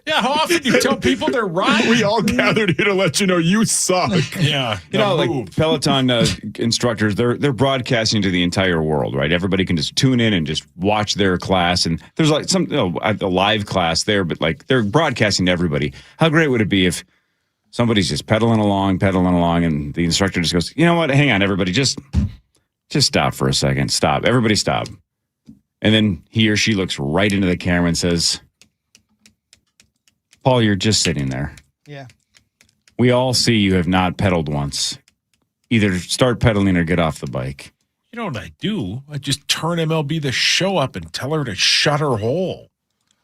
Yeah, how often do you tell people they're right? We all gathered here to let you know you suck. Yeah. You know, now like move. Peloton instructors, they're broadcasting to the entire world, right? Everybody can just tune in and just watch their class. And there's like some a live class there, but like they're broadcasting to everybody. How great would it be if somebody's just pedaling along, and the instructor just goes, you know what? Hang on, everybody, just stop for a second. Stop. Everybody stop. And then he or she looks right into the camera and says, Paul, you're just sitting there. Yeah. We all see you have not pedaled once. Either start pedaling or get off the bike. You know what I do? I just turn MLB The Show up and tell her to shut her hole.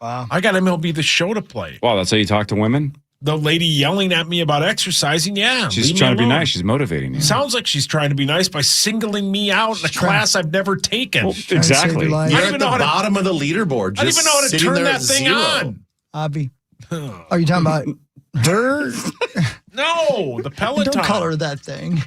Wow. I got MLB The Show to play. Wow, that's how you talk to women? The lady yelling at me about exercising, yeah. She's leave me trying to be alone. nice. She's motivating you. Sounds like she's trying to be nice by singling me out in a class I've never taken. Well, Trying to save exactly. your life. I You're don't at even the know how to- bottom of the leaderboard. I don't even know how to sitting turn there that at thing 0. on. Abby. Are you talking about her? No, the Peloton. Don't call her that thing.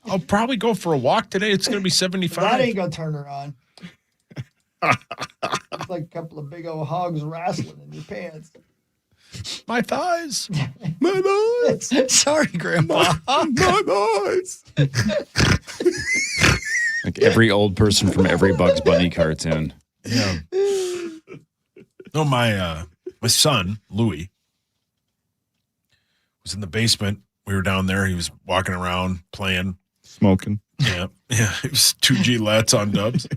I'll probably go for a walk today. It's going to be 75. That ain't going to turn her on. It's like a couple of big old hogs wrestling in your pants. My thighs. My eyes. Sorry, Grandpa. My eyes. Like every old person from every Bugs Bunny cartoon. Yeah. No, my son, Louis, was in the basement. We were down there. He was walking around playing. Smoking. Yeah. It was 2 Gilettes on dubs.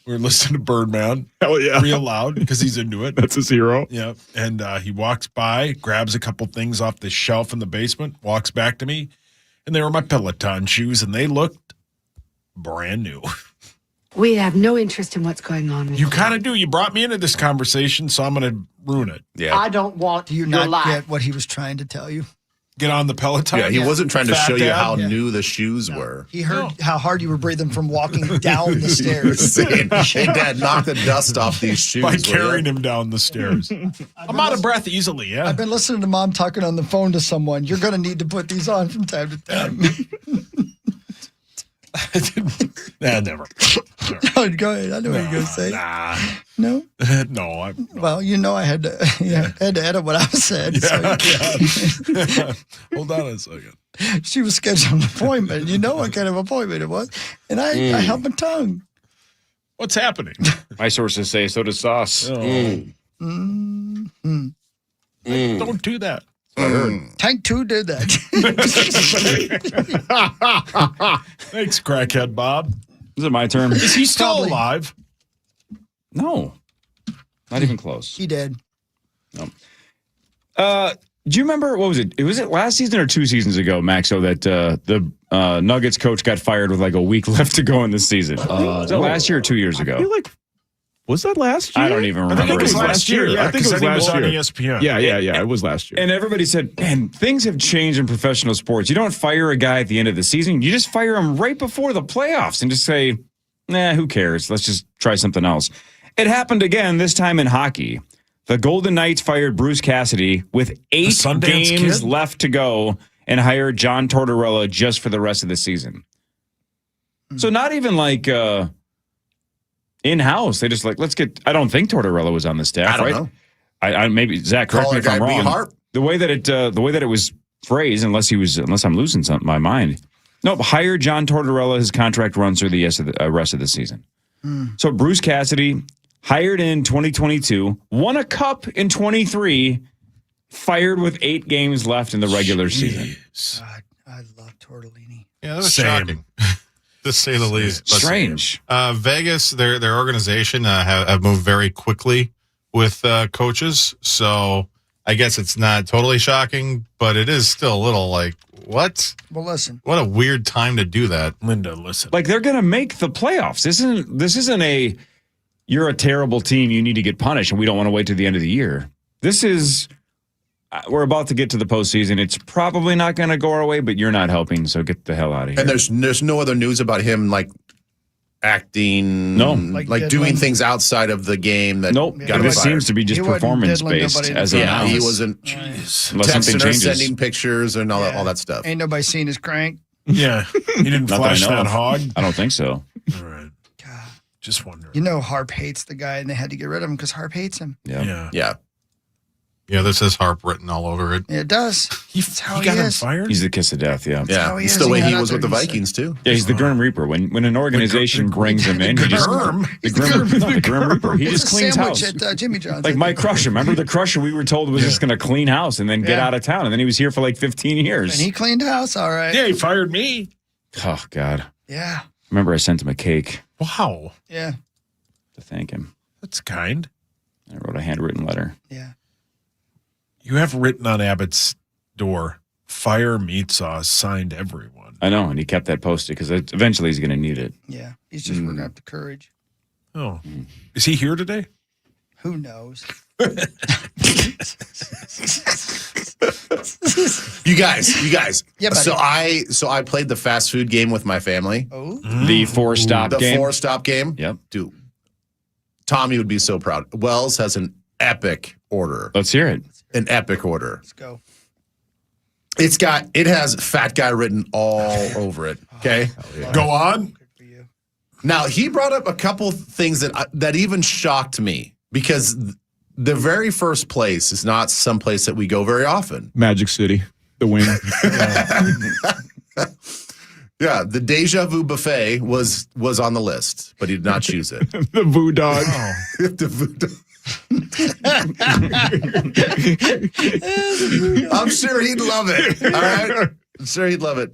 We were listening to Birdman Hell yeah. real loud because he's into it. That's his hero. Yeah. And he walks by, grabs a couple things off the shelf in the basement, walks back to me, and they were my Peloton shoes, and they looked brand new. We have no interest in what's going on. You kind of do. You brought me into this conversation, so I'm going to ruin it. Yeah. I don't want Do you not get what he was trying to tell you? Get on the Peloton. Yeah, he wasn't trying to Fat show you dad? how Yeah. new the shoes were. He heard how hard you were breathing from walking down the stairs. Saying, hey, Dad, knock the dust off these shoes. By will ya?" carrying him down the stairs. I'm out of breath easily, yeah. I've been listening to Mom talking on the phone to someone. You're going to need to put these on from time to time. Nah, never. Oh, go ahead. I know what you're going to say. Nah. No? No. Well, you know I had to edit what I said. Yeah. Hold on a second. She was scheduled an appointment. You know what kind of appointment it was. And I held my tongue. What's happening? My sources say so does Sauce. Mm-hmm. Don't do that. Tank 2 did that. Thanks, crackhead Bob. Is it my turn? Is he still Probably. alive? No. Not even close. He did. Do you remember, what was it? Was it last season or 2 seasons ago, Maxo, that the Nuggets coach got fired with like a week left to go in the season? Was it last year or 2 years ago? I feel like, was that last year? I don't even I remember. think it was anymore. last year. Yeah, I think it was last on year. ESPN. Yeah. It was last year. And everybody said, man, things have changed in professional sports. You don't fire a guy at the end of the season. You just fire him right before the playoffs and just say, nah, who cares? Let's just try something else. It happened again, this time in hockey. The Golden Knights fired Bruce Cassidy with 8 Sundance games Kid? left to go and hired John Tortorella just for the rest of the season. So not even like in-house. They just like, I don't think Tortorella was on the staff, I don't right? know. I maybe, Zach, correct me if I'm Caller guy B. wrong. Hart? The way that it was phrased, unless I'm losing something, my mind. Nope, hire John Tortorella. His contract runs through the rest of the season. So Bruce Cassidy, hired in 2022, won a cup in 23, fired with 8 games left in the regular season. God, I love tortellini. Yeah, that was Same. shocking, to say the least. But, Strange. Vegas, their organization have moved very quickly with coaches, so I guess it's not totally shocking, but it is still a little like, what? Well, listen. What a weird time to do that. Linda, listen. Like, they're going to make the playoffs. This isn't a, you're a terrible team, you need to get punished, and we don't want to wait to the end of the year. This is, we're about to get to the postseason. It's probably not going to go our way, but you're not helping, so get the hell out of here. And there's no other news about him like acting, No. like Like doing diddling. things outside of the game. That Nope. got him This fired. seems to be just He wasn't performance diddling based nobody in as the of Yeah, now. he wasn't Unless texting something or changes. sending pictures and all that stuff. Ain't nobody seen his crank. Yeah. You didn't Not that I flash know that of. hog? I don't think so. All right. God. Just wondering. You know Harp hates the guy, and they had to get rid of him because Harp hates him. Yeah. Yeah. Yeah. Yeah, this is Harp written all over it. Yeah, it does. That's how He got him is. fired? He's the kiss of death. Yeah. Yeah. how he It's is. the way He he got was out with the there and he Vikings, too. Yeah, he's the Grim Reaper. When an organization brings him in, he just the Grim Reaper. He It's just a cleans sandwich house. at Jimmy John's. Like Mike Crusher. Remember the Crusher? We were told was just going to clean house and then get Yeah. out of town, and then he was here for like 15 years. And he cleaned house, all right. Yeah, he fired me. Oh God! Yeah. Remember, I sent him a cake Wow. Yeah. to thank him. That's kind. I wrote a handwritten letter. Yeah. You have written on Abbott's door, fire meat sauce, signed everyone. I know, and he kept that posted because eventually he's going to need it. Yeah. He's just working up the courage. Oh. Is he here today? Who knows? You guys. Yeah, buddy. So I played the fast food game with my family. Oh. The 4-stop The game. 4-stop game. Yep. Dude, Tommy would be so proud. Wells has an epic order. Let's hear it. An epic order. Let's go. It has fat guy written all over it. Okay. Go on. Good for you. Now he brought up a couple things that even shocked me because the very first place is not some place that we go very often. Magic City, the wing. Yeah, the Deja Vu buffet was on the list, but he did not choose it. The Voo Dog. The Vu- I'm sure he'd love it. All right. I'm sure he'd love it.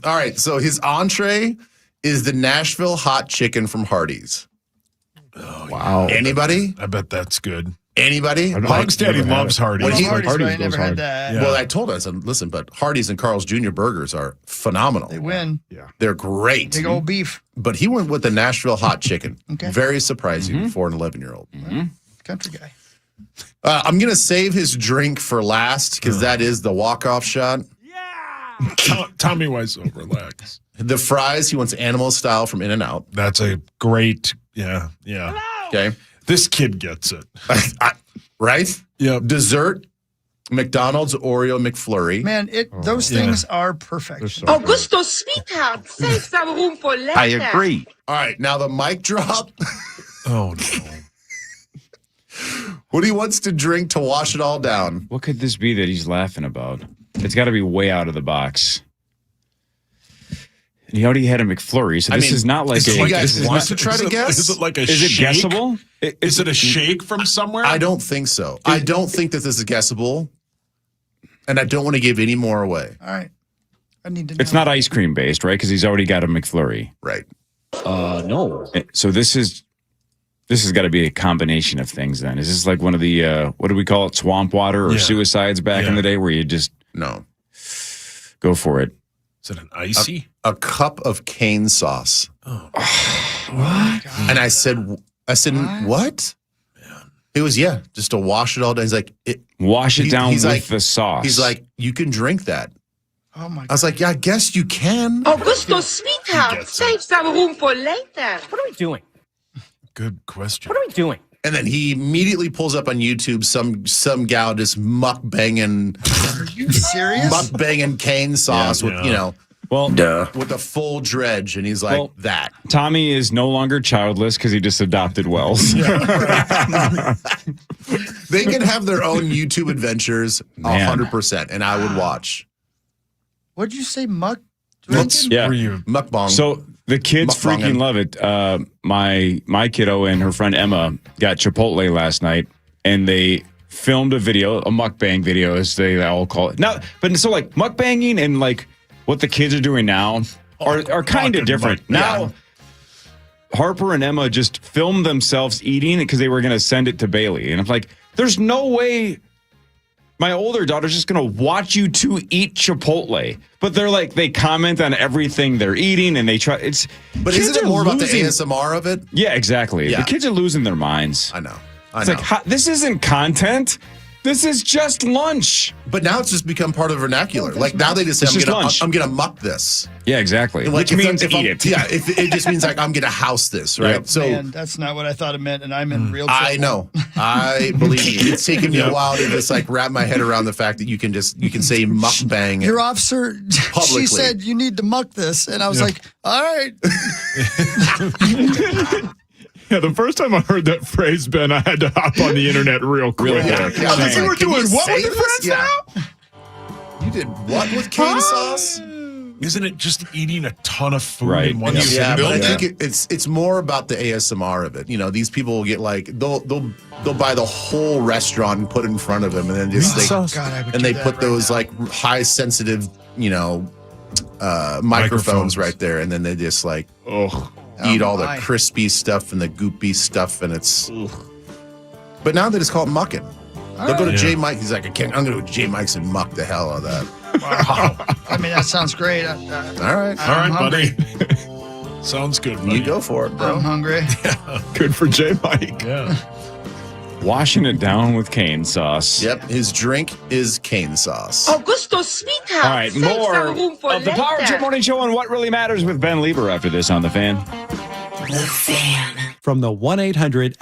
All right. So his entree is the Nashville hot chicken from Hardee's. Wow. Anybody? I bet that's good. Anybody? Hog's daddy never had loves it. Hardy. When he- Hardee's, Hardee's but I goes never hard. had that. Yeah. Well, I told him, I said, listen, but Hardee's and Carl's Jr. burgers are phenomenal. They win. They're great. Big old beef. But he went with the Nashville hot chicken. Okay. Very surprising for an 11-year-old. Country guy. I'm going to save his drink for last because that is the walk-off shot. Tommy Wiseau, relax. The fries, he wants animal style from In-N-Out. That's a great, yeah. Okay. This kid gets it. Right? Yep. Dessert, McDonald's Oreo McFlurry. Man, those things are perfect. Augusto, sweetheart, save some room for later. All right. Now the mic drop. Oh, no. What he wants to drink to wash it all down. What could this be that he's laughing about? It's got to be way out of the box. And he already had a McFlurry, so this is not like do a. you guys this is want not- to try to guess? Is it like a Is it shake? guessable? Is it a shake from somewhere? I don't think so. I don't think that this is guessable. And I don't want to give any more away. All right. I need to know. It's not ice cream based, right? Because he's already got a McFlurry. Right. No. So this has got to be a combination of things. Then is this like one of the what do we call it, swamp water or Yeah. suicides back in the day, where you just No. go for it? Is it an icy? A cup of cane sauce. Oh. What? And I said, what? It was, just to wash it all down. He's like, Wash it down he's with like- the sauce. He's like, you can drink that. Oh, my I God. was like, yeah, I guess you can. Augusto, sweetheart, save some room for later. What are we doing? Good question. What are we doing? And then he immediately pulls up on YouTube some gal just mukbanging Are you serious? cane sauce with, well, with a full dredge. And he's like, Well- that. Tommy is no longer childless because he just adopted Wells. They can have their own YouTube adventures 100%. And I would watch. What'd you say, muck? Yeah. Were you? Mukbang. So the kids Mukbanging. freaking love it. My kiddo and her friend Emma got Chipotle last night, and they filmed a video, a mukbang video, as they all call it. Now, but so like mukbanging and like what the kids are doing now are kind of fucking different. mukbang. Now, Harper and Emma just filmed themselves eating because they were going to send it to Bailey, and I'm like, there's no way. My older daughter's just going to watch you two eat Chipotle. But they're like, they comment on everything they're eating and they try. But kids isn't it are more about the losing- ASMR of it? Yeah, exactly. Yeah. The kids are losing their minds. I know. It's like, this isn't content. This is just lunch. But now it's just become part of vernacular. Like now they just say, I'm gonna muck this. Yeah, exactly. And Which means eat it. Yeah, if it just means like I'm gonna house this, right? Yep. So Man, that's not what I thought it meant, and I'm in real trouble. I know. I believe you. It's taken me a while to just like wrap my head around the fact that you can say mukbang. Your officer, publicly. she said you need to muck this, and I was like, all right. Yeah, the first time I heard that phrase, Ben, I had to hop on the internet real quick. You were doing what with your friends now? You did what with cane sauce? Isn't it just eating a ton of food Right. in one And you sitting? Yeah, but I build think it's more about the ASMR of it. You know, these people will get like they'll buy the whole restaurant and put it in front of them, and then just God, I would and do they that put right those now. like high sensitive, microphones right there, and then they just like eat all the my. crispy stuff and the goopy stuff, and it's. But now they just call it mucking. They'll go to J. Mike. He's like, I'm going to go to J. Mike's and muck the hell out of that. Wow. I mean, that sounds great. All right. All right, I'm buddy. Sounds good, buddy. You go for it, bro. I'm hungry. Good for J. Mike. Yeah. Washing it down with cane sauce. Yep, his drink is cane sauce. Augusto, sweetheart. All right, Save more some room for of the Power later. Trip Morning Show on What Really Matters with Ben Lieber after this on The Fan. From the 1-800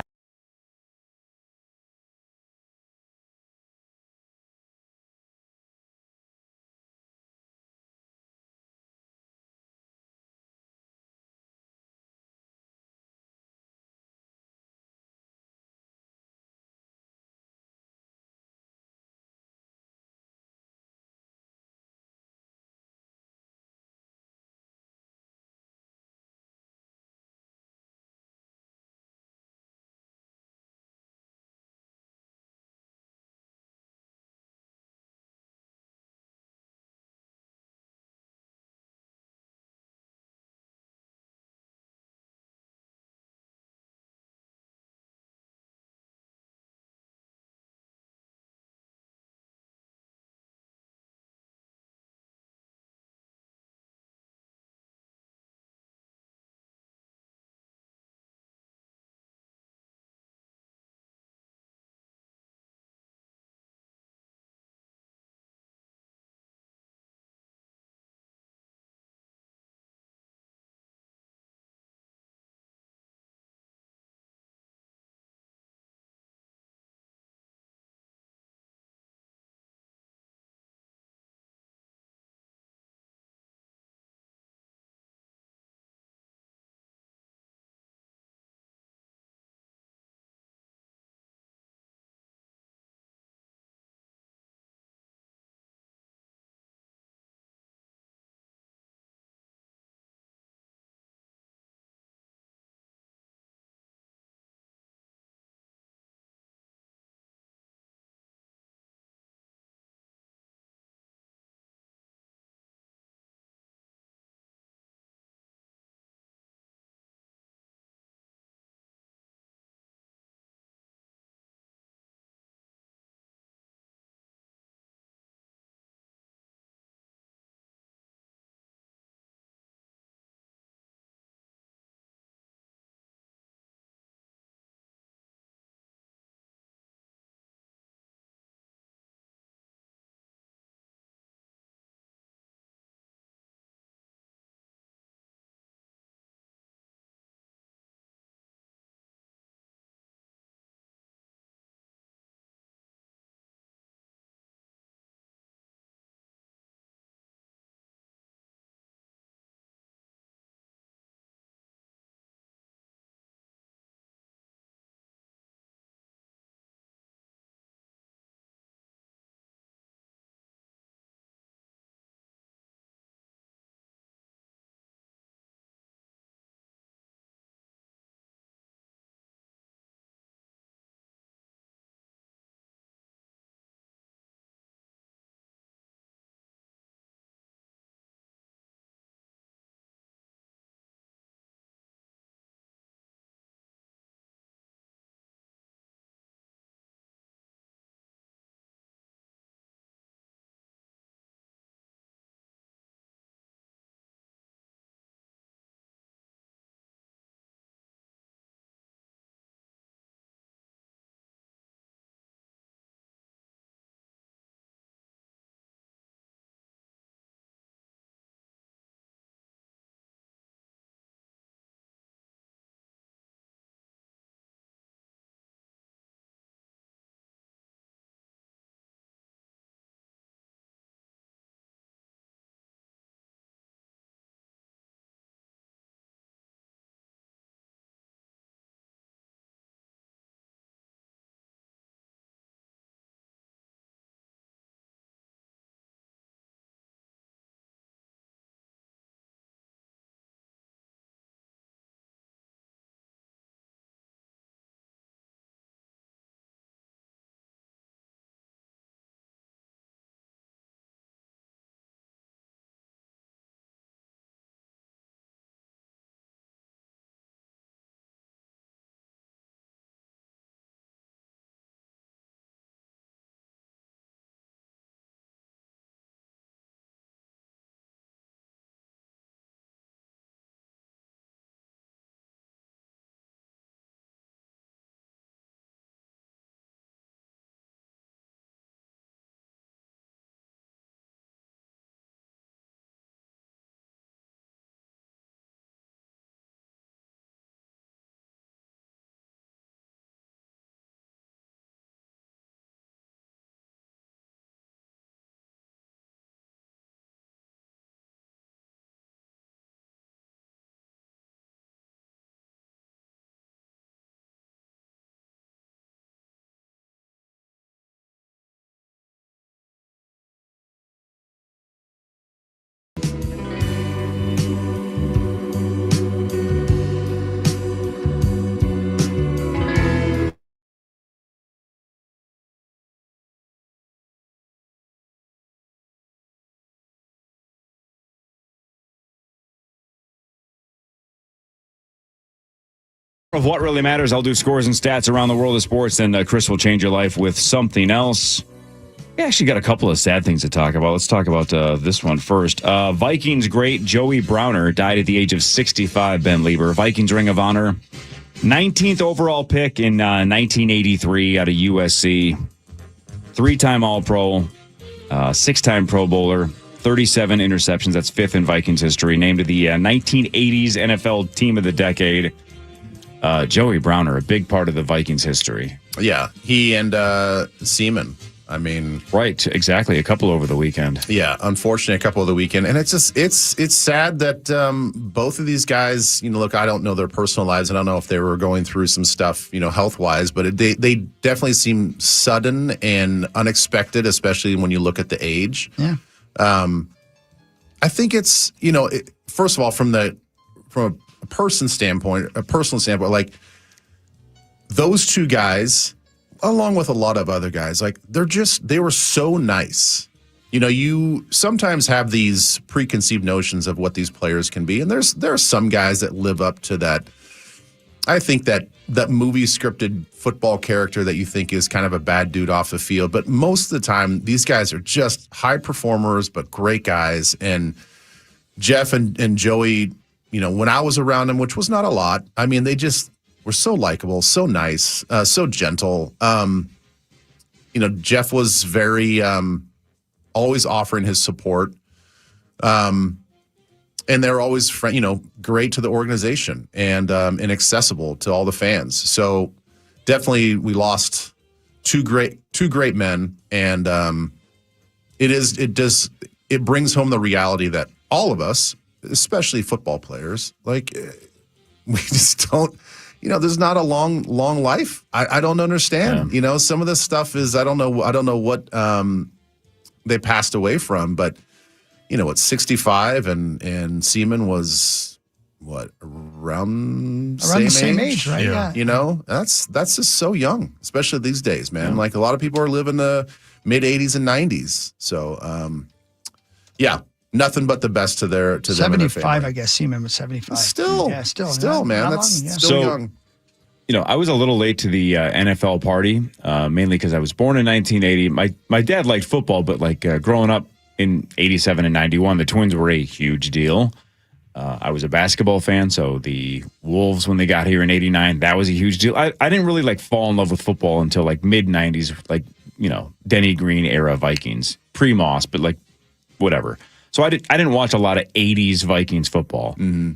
Of what really matters, I'll do scores and stats around the world of sports, then Chris will change your life with something else. We actually got a couple of sad things to talk about. Let's talk about this one first. Vikings great Joey Browner died at the age of 65, Ben Lieber. Vikings Ring of Honor, 19th overall pick in 1983 out of USC. 3-time All-Pro, 6-time Pro Bowler, 37 interceptions. That's 5th in Vikings history. Named to the 1980s NFL Team of the Decade. Joey Browner, a big part of the Vikings history. Yeah, he and Seaman. I mean, right, exactly. A couple over the weekend. Yeah, unfortunately, a couple over the weekend, and it's just it's sad that both of these guys. Look, I don't know their personal lives. I don't know if they were going through some stuff, health wise, but they definitely seem sudden and unexpected, especially when you look at the age. Yeah. I think it's first of all from a personal standpoint, like those two guys, along with a lot of other guys, like they were so nice. You sometimes have these preconceived notions of what these players can be, and there are some guys that live up to that. I think that movie scripted football character that you think is kind of a bad dude off the field, but most of the time these guys are just high performers, but great guys. And Jeff and Joey, when I was around them, which was not a lot, I mean, they just were so likable, so nice, so gentle. Jeff was very always offering his support, and they're always great to the organization and accessible to all the fans. So definitely, we lost two great men, and it brings home the reality that all of us, especially football players, like we just don't. There's not a long life. I don't understand. Yeah. Some of this stuff is I don't know what they passed away from, but it's 65 and Seaman was what around the same age, right? Yeah. That's just so young, especially these days, man. Yeah. Like a lot of people are living the mid 80s and 90s. So nothing but the best to them. 75, I guess. Seaman was 75. Still, man. That's still young. I was a little late to the NFL party, mainly because I was born in 1980. My dad liked football, but growing up in 87 and 91, the Twins were a huge deal. I was a basketball fan, so the Wolves, when they got here in 89, that was a huge deal. I didn't really fall in love with football until mid 90s, Denny Green era Vikings, pre-Moss, but whatever. So I didn't watch a lot of 80s Vikings football. Mm-hmm.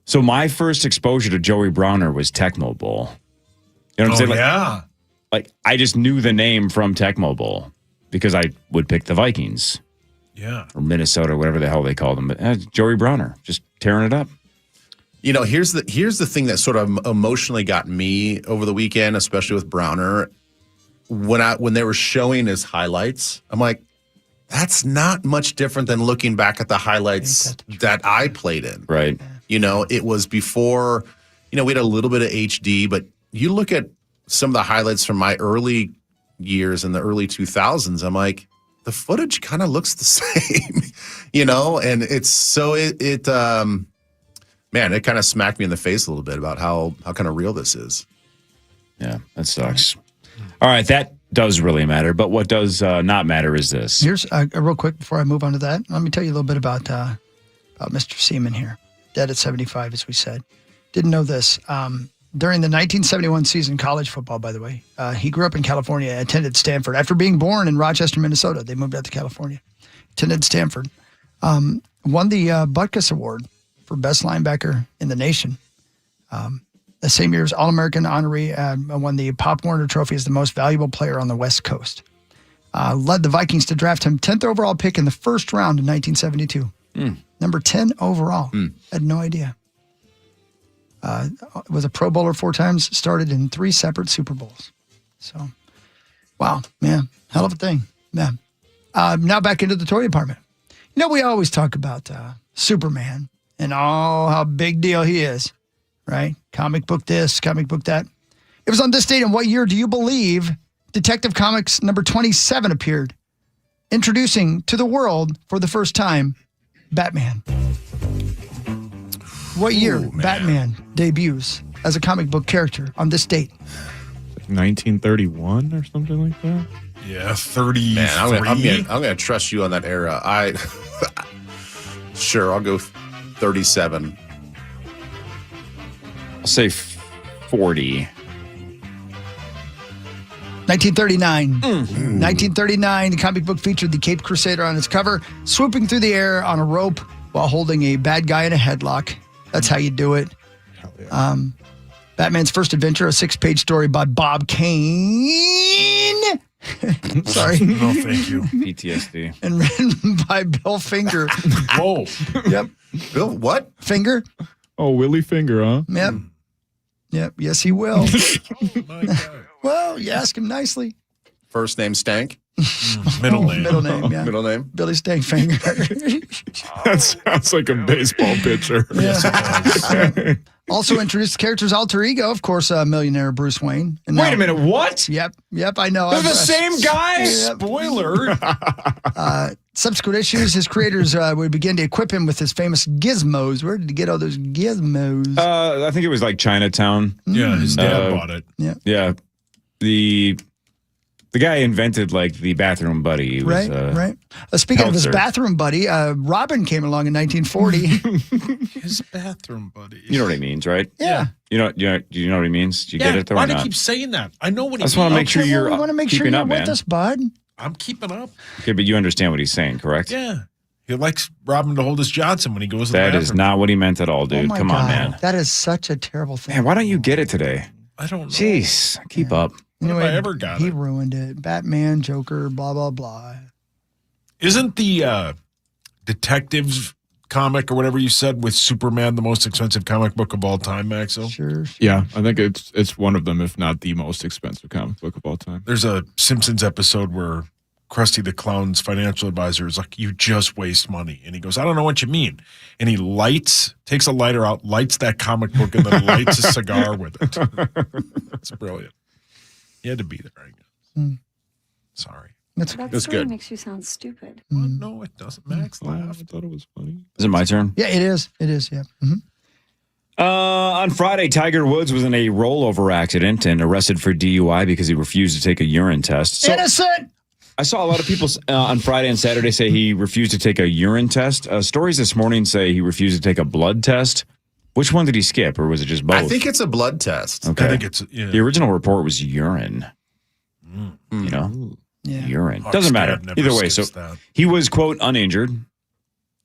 So my first exposure to Joey Browner was Tecmo Bowl. You know what I'm saying? Yeah. I just knew the name from Tecmo Bowl because I would pick the Vikings. Yeah. Or Minnesota, whatever the hell they called them. But Joey Browner, just tearing it up. Here's the thing that sort of emotionally got me over the weekend, especially with Browner. When they were showing his highlights, I'm like, that's not much different than looking back at the highlights that I played in. Right. It was before, we had a little bit of HD, but you look at some of the highlights from my early years in the early 2000s, I'm like, the footage kind of looks the same, and it's so it man, it kind of smacked me in the face a little bit about how kind of real this is. Yeah, that sucks. All right, that does really matter, but what does not matter is this. Here's real quick before I move on to that. Let me tell you a little bit about Mr. Seaman here. Dead at 75, as we said. Didn't know this. During the 1971 season, college football, by the way, he grew up in California, attended Stanford. After being born in Rochester, Minnesota, they moved out to California. Attended Stanford. Won the Butkus Award for best linebacker in the nation. The same year as All-American honoree, won the Pop Warner Trophy as the most valuable player on the West Coast. Led the Vikings to draft him 10th overall pick in the first round in 1972. Number 10 overall. Had no idea. Was a Pro Bowler 4 times, started in 3 separate Super Bowls. So, wow, man, hell of a thing. Yeah. Now back into the toy department. We always talk about Superman and how big deal he is, right? Comic book this, comic book that. It was on this date, and what year do you believe Detective Comics number 27 appeared? Introducing to the world for the first time, Batman. What year Batman debuts as a comic book character on this date? 1931 or something like that. Yeah, 30. Man, I'm gonna trust you on that era. Sure, I'll go 37. I'll say 40. 1939. 1939, the comic book featured the Caped Crusader on its cover, swooping through the air on a rope while holding a bad guy in a headlock. That's how you do it. Batman's First Adventure, a 6-page story by Bob Kane. Sorry. No, thank you. PTSD. And written by Bill Finger. Whoa. Yep. Bill, what? Finger. Oh, Willie Finger, huh? Yep. Yep. Yes, he will. Oh, my God. Well, you ask him nicely. First name Stank. Middle name. Middle name, yeah. Middle name. Billy Stankfinger. That sounds like a baseball pitcher. Yeah. Also introduced the character's alter ego, of course, millionaire Bruce Wayne. And Wait a minute, what? Yep, I know. They're the same guy? Yep. Spoiler. Subsequent issues, his creators would begin to equip him with his famous gizmos. Where did he get all those gizmos? I think it was like Chinatown. Yeah, his dad bought it. Yeah. The guy invented like the bathroom buddy. He was, Right. Speaking of his Peltzer. bathroom buddy, Robin came along in 1940. His bathroom buddy. You know what he means, right? Yeah. Do you know what he means? Do you get it though Why or do you not? keep saying that? I know what he I just means. want to make sure you're we want to make sure keeping you're up, with man. us, bud. I'm keeping up. Okay, but you understand what he's saying, correct? Yeah. He likes Robin to hold his Johnson when he goes to the That bathroom. is not what he meant at all, dude. Oh my Come God. on, man. That is such a terrible thing. Man, why don't you get it today? I don't know. Jeez, keep up. When have I ever got he it? ruined it. Batman, Joker, blah, blah, blah. Isn't the detectives comic or whatever you said with Superman the most expensive comic book of all time, Maxo? Sure. Yeah, I think it's one of them, if not the most expensive comic book of all time. There's a Simpsons episode where Krusty the Clown's financial advisor is like, you just waste money. And he goes, I don't know what you mean. And he takes a lighter out, lights that comic book, and then lights a cigar with it. It's brilliant. He had to be there, I guess. Sorry. That's good. Makes you sound stupid. Well, no, it doesn't. Max I laughed. thought it was funny. Is it my turn? Yeah, it is. It is, yeah. On Friday, Tiger Woods was in a rollover accident and arrested for DUI because he refused to take a urine test. So Innocent! I saw a lot of people on Friday and Saturday say he refused to take a urine test. Stories this morning say he refused to take a blood test. Which one did he skip, or was it just both? I think it's a blood test. Okay. I think it's, yeah. The original report was urine. You know? Yeah. Urine. Hawk's Doesn't matter. dad never Either way, so skips that. he was, quote, uninjured,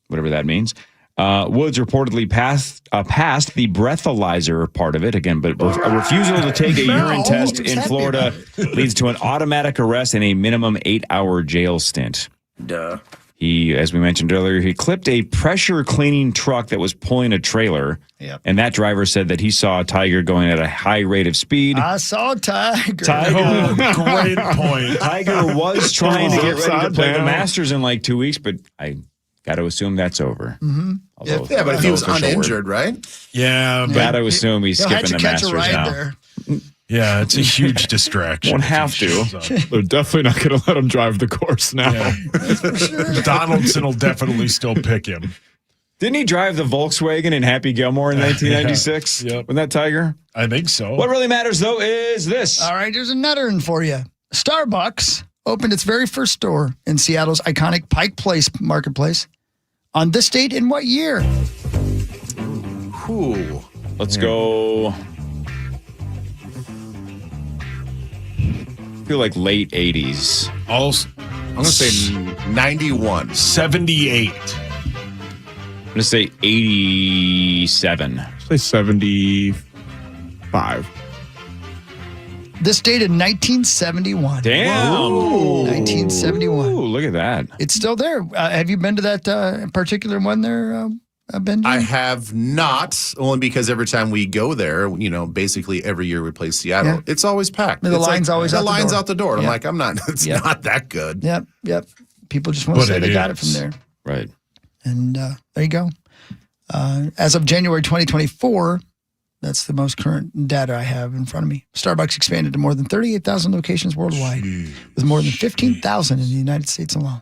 whatever that means. Woods reportedly passed the breathalyzer part of it again, but a refusal to take a urine test in Florida leads to an automatic arrest and a minimum 8-hour jail stint. Duh. He, as we mentioned earlier, he clipped a pressure cleaning truck that was pulling a trailer. Yep. And that driver said that he saw Tiger going at a high rate of speed. I saw Tiger. Oh, great point. Tiger was trying to get ready to Upside play the down. Masters in like 2 weeks, but I got to assume that's over. Mm-hmm. Although, Yeah, but if he no was official word. uninjured, right? Yeah, but Got to assume he's He'll skipping have the to catch a Masters ride now. there. yeah, it's a huge distraction. Won't if he have to. shows up. They're definitely not going to let him drive the course now. Yeah. Donaldson will definitely still pick him. Didn't he drive the Volkswagen in Happy Gilmore in 1996? Yep. Wasn't that Tiger? I think so. What really matters, though, is this. All right, there's another one for you. Starbucks opened its very first store in Seattle's iconic Pike Place marketplace. On this date, in what year? Ooh. Let's go. I feel like late 80s. I'm going to say 91. 78. I'm going to say 87. Say 75. This date in 1971. Damn. Whoa. 1971. Ooh, look at that. It's still there. Have you been to that particular one there, Benjamin? I have not, only because every time we go there, basically every year we play Seattle, Yeah. it's always packed. The It's line's always the out the line's door. out the door. And Yeah. I'm like, I'm not. It's Yeah. not that good. Yep. People just want to But say it they got it is. from there. Right. And there you go. As of January 2024, that's the most current data I have in front of me. Starbucks expanded to more than 38,000 locations worldwide, with more than 15,000 in the United States alone.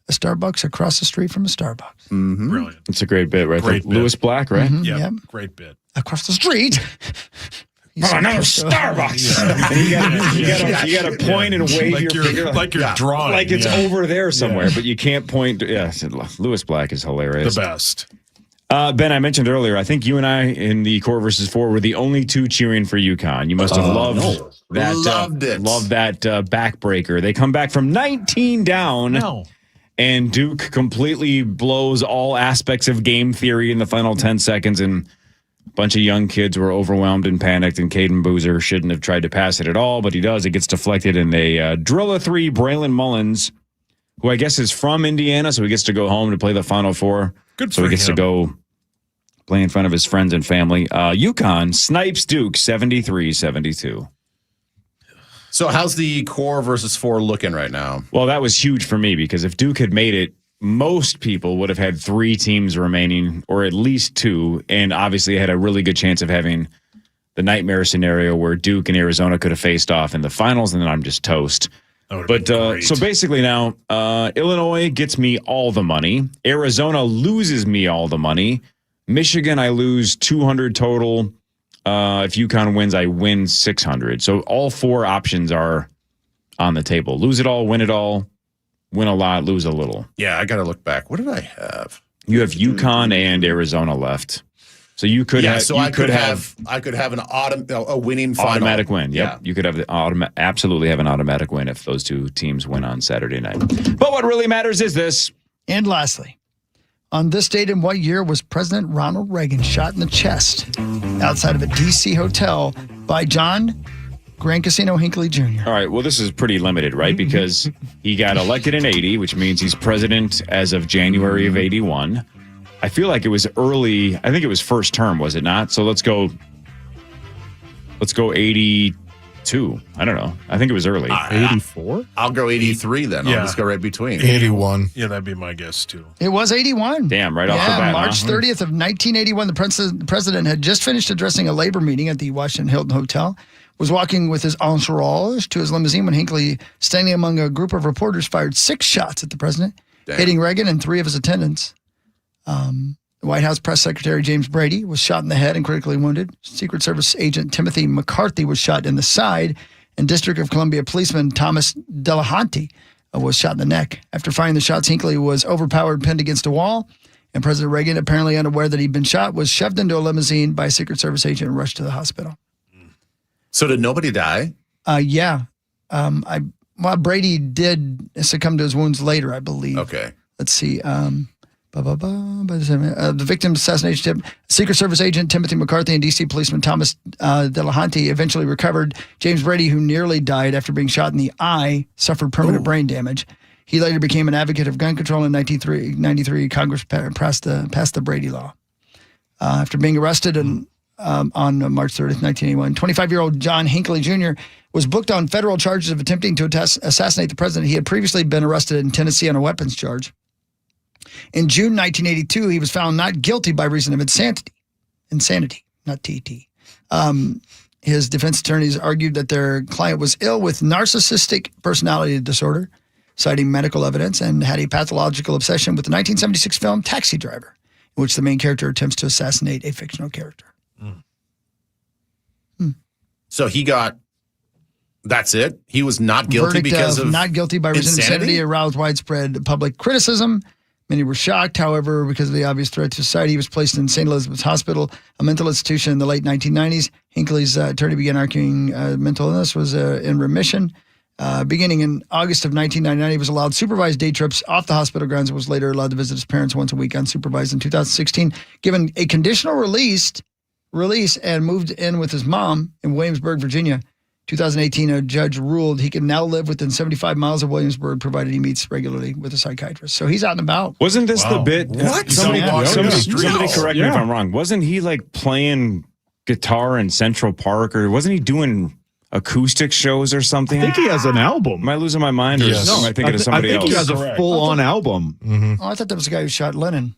A Starbucks across the street from a Starbucks. Mm-hmm. Brilliant. It's a great bit, right? Great bit. Lewis Black, right? Mhm, Yeah, yep. great bit. Across the street. Another Starbucks. And you got to point and wave Like your finger. like you're drawing. Like it's yeah. over there somewhere, but you can't point. Lewis Black is hilarious. The best. Ben, I mentioned earlier, I think you and I in the Core versus 4 were the only two cheering for UConn. You must have loved that. Loved it. Loved that backbreaker. They come back from 19 down. And Duke completely blows all aspects of game theory in the final 10 seconds. And a bunch of young kids were overwhelmed and panicked. And Caden Boozer shouldn't have tried to pass it at all, but he does. It gets deflected. And they drill a three. Braylon Mullins, who I guess is from Indiana, so he gets to go home to play the Final Four. Good for So he gets him. to go play in front of his friends and family. UConn snipes Duke 73-72. So how's the core versus 4 looking right now? Well, that was huge for me because if Duke had made it, most people would have had 3 teams remaining, or at least 2, and obviously had a really good chance of having the nightmare scenario where Duke and Arizona could have faced off in the finals, and then I'm just toast. But so basically now, Illinois gets me all the money. Arizona loses me all the money. Michigan, I lose 200 total. If UConn wins, I win 600. So all 4 options are on the table. Lose it all, win a lot, lose a little. Yeah, I got to look back. What did I have? You have UConn and Arizona left. So you could have. So I could have a winning final. Automatic win. Yep. Yeah. You could have absolutely have an automatic win if those 2 teams win on Saturday night. But what really matters is this. And lastly, on this date in what year was President Ronald Reagan shot in the chest outside of a D.C. hotel by John Grand Casino Hinckley Jr.? All right. Well, this is pretty limited, right? Because he got elected in 80, which means he's president as of January of 81. I feel like it was early. I think it was first term, was it not? So let's go 82. I don't know. I think it was early. 84? I'll go 83 then. Yeah. I'll just go right between. 81. Yeah, that'd be my guess too. It was 81. Damn, right off the bat. March huh? 30th of 1981, the president had just finished addressing a labor meeting at the Washington Hilton Hotel, was walking with his entourage to his limousine when Hinckley, standing among a group of reporters, fired 6 shots at the president, hitting Reagan and 3 of his attendants. The White House Press Secretary James Brady was shot in the head and critically wounded. Secret Service agent Timothy McCarthy was shot in the side, and District of Columbia policeman Thomas Delahanty was shot in the neck. After firing the shots, Hinckley was overpowered, pinned against a wall, and President Reagan, apparently unaware that he'd been shot, was shoved into a limousine by a Secret Service agent and rushed to the hospital. So did nobody die? Yeah. Brady did succumb to his wounds later, I believe. Okay. Let's see. The victim's assassination tip. Secret Service agent Timothy McCarthy and D.C. policeman Thomas Delahanty eventually recovered. James Brady, who nearly died after being shot in the eye, suffered permanent brain damage. He later became an advocate of gun control. In 1993, Congress passed the Brady Law. After being arrested on March 30th, 1981, 25-year-old John Hinckley Jr. was booked on federal charges of attempting to assassinate the president. He had previously been arrested in Tennessee on a weapons charge. In June 1982, he was found not guilty by reason of insanity, not TT. His defense attorneys argued that their client was ill with narcissistic personality disorder, citing medical evidence, and had a pathological obsession with the 1976 film Taxi Driver, in which the main character attempts to assassinate a fictional character. So he got, that's it? He was not guilty Verdict because of not guilty by reason of insanity aroused widespread public criticism. Many were shocked, however, because of the obvious threat to society. He was placed in St. Elizabeth's Hospital, a mental institution in the late 1990s. Hinckley's attorney began arguing mental illness was in remission. Beginning in August of 1999, he was allowed supervised day trips off the hospital grounds and was later allowed to visit his parents once a week unsupervised. In 2016, given a conditional release and moved in with his mom in Williamsburg, Virginia. 2018, a judge ruled he can now live within 75 miles of Williamsburg, provided he meets regularly with a psychiatrist. So he's out and about. Wasn't this the bit? What? Somebody correct me if Yeah. I'm wrong. Wasn't he like playing guitar in Central Park, or wasn't he doing acoustic shows or something? I think he has an album. Am I losing my mind, or Yes. am I thinking of somebody I think else? he has a full-on album. Oh, I thought that was the guy who shot Lennon.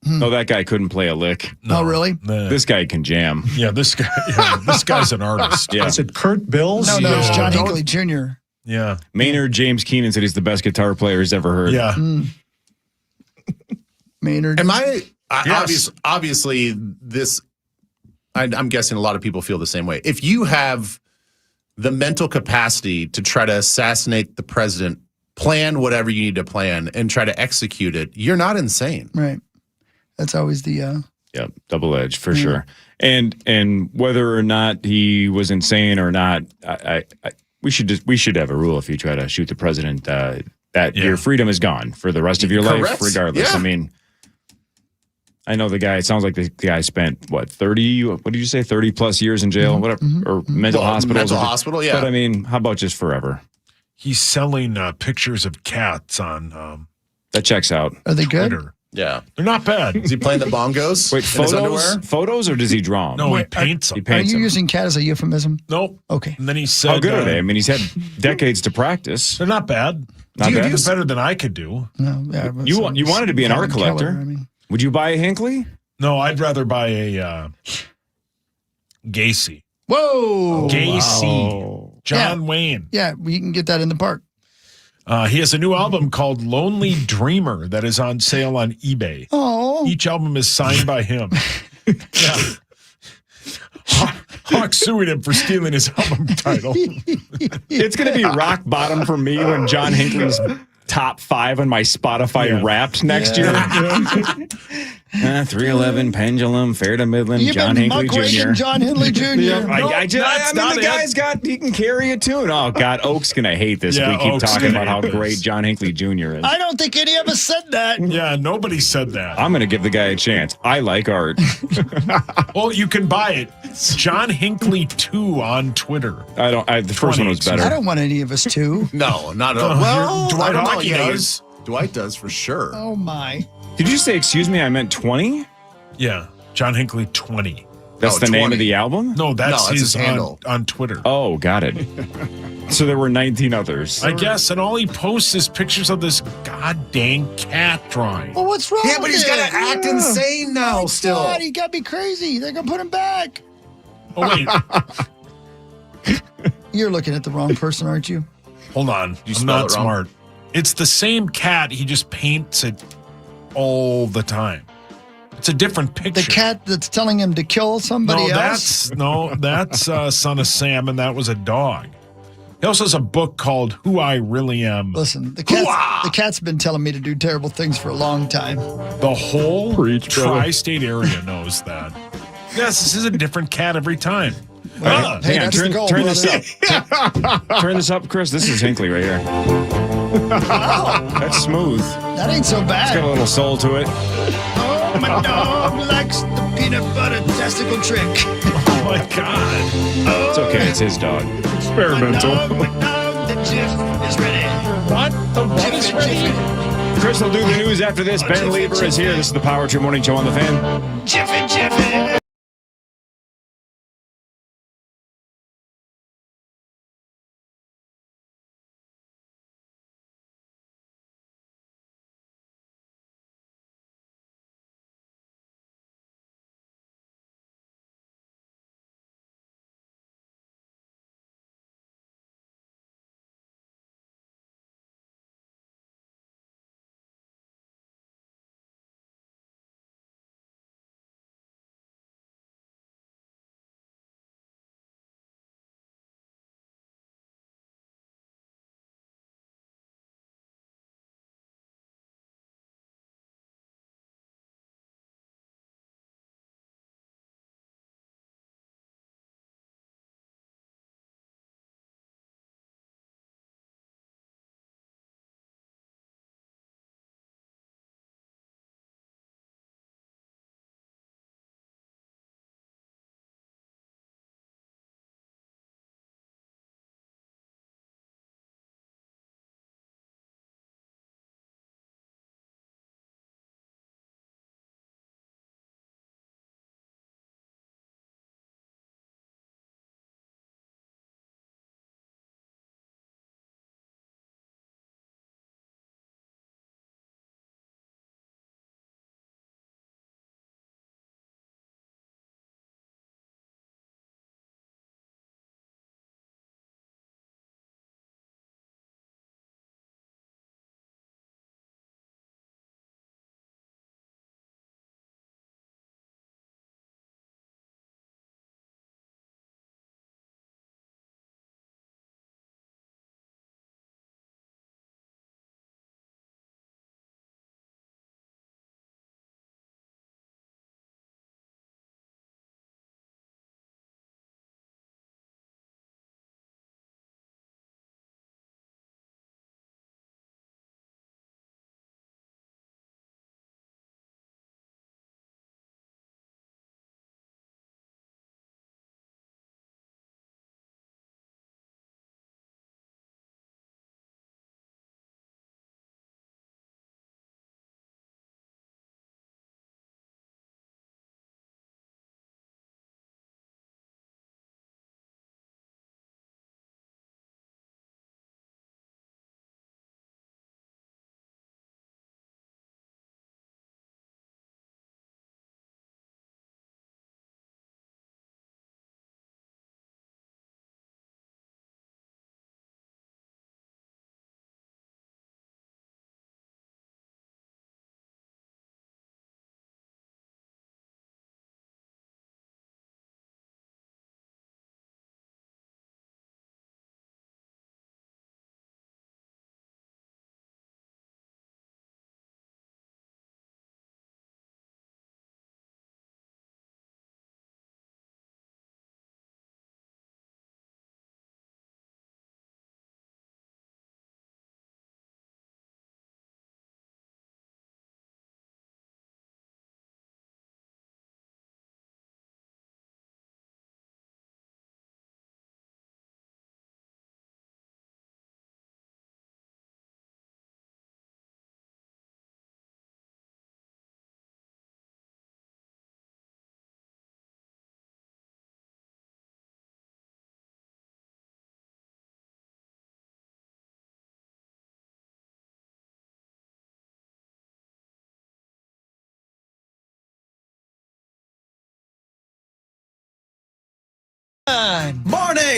No, that guy couldn't play a lick. Oh, really? Nah. This guy can jam. Yeah, this guy. Yeah, this guy's an artist. Yeah. Is it Kurt Bills? No, it's John Hinckley Jr. Yeah. Maynard James Keenan said he's the best guitar player he's ever heard. Yeah. Maynard. Am I Yes. obviously this? I'm guessing a lot of people feel the same way. If you have the mental capacity to try to assassinate the president, plan whatever you need to plan, and try to execute it, you're not insane. Right. That's always the. Yep, double edged for sure. And whether or not he was insane or not, we should have a rule if you try to shoot the president that your freedom is gone for the rest of your life, regardless. Yeah. I mean, I know the guy. It sounds like the guy spent 30? What did you say? 30 plus years in jail, whatever, or mental hospitals. Mental hospital, yeah. But I mean, how about just forever? He's selling pictures of cats on That checks out. Are they good? Twitter. Yeah. They're not bad. Is he playing the bongos? Wait, in his underwear? photos, or does he draw them? No, he paints them. He Are paints you them. using cat as a euphemism? Nope. Okay. And then he said, How good are they? I mean, he's had decades to practice. They're not bad. Not bad. They're better than I could do. No. Yeah, You wanted to be an art collector. Keller, I mean. Would you buy a Hinckley? No, I'd rather buy a Gacy. Whoa. Gacy. John Wayne. Yeah, you can get that in the park. He has a new album called Lonely Dreamer that is on sale on eBay. Oh. Each album is signed by him. Yeah. Hawk suing him for stealing his album title. It's going to be rock bottom for me when John Hinckley's top 5 on my Spotify Wrapped next year. 311, Pendulum, Fair to Midland, You've John been Hinckley muckraking Jr. John Hinckley Jr. I mean, the guy's he can carry a tune. Oh, God, Oak's going to hate this. Yeah, We keep Oak's talking gonna about how hate great this. John Hinckley Jr. is. I don't think any of us said that. Yeah, nobody said that. I'm going to give the guy a chance. I like art. Well, you can buy it. It's John Hinckley 2 on Twitter. The first one was better. I don't want any of us to. No, not at all. Well, Dwight I don't know. Hockey Yeah, does. Dwight does for sure. Oh, my. Did you say, excuse me, I meant 20? Yeah, John Hinckley 20. That's the name of the album? No, that's his his handle. on Twitter. Oh, got it. So there were 19 others. I guess, and all he posts is pictures of this god dang cat drawing. Well, what's wrong Yeah, but with he's got it? to act insane now still. God, he got me crazy. They're going to put him back. Oh, wait. You're looking at the wrong person, aren't you? Hold on. You I'm spell not it wrong? smart. It's the same cat. He just paints it all the time. It's a different picture. The cat that's telling him to kill somebody else? That's Son of Sam, and that was a dog. He also has a book called Who I Really Am. Listen, the cat's been telling me to do terrible things for a long time. The whole Preach, brother. tri-state area knows that. Yes, this is a different cat every time. Hey, Hang on, that's the goal, turn this brother. up. Turn this up, Chris. This is Hinckley right here. That's smooth. That ain't so It's got a bad. little soul to it. Oh, my dog likes the peanut butter testicle trick. Oh my God. It's okay. It's his dog. Experimental. My dog, the Jiff is ready. What? The what is ready? Chris will do the news after this. Ben Lieber is here. This is the Power Trip Morning Show on the Fan. Jiffy.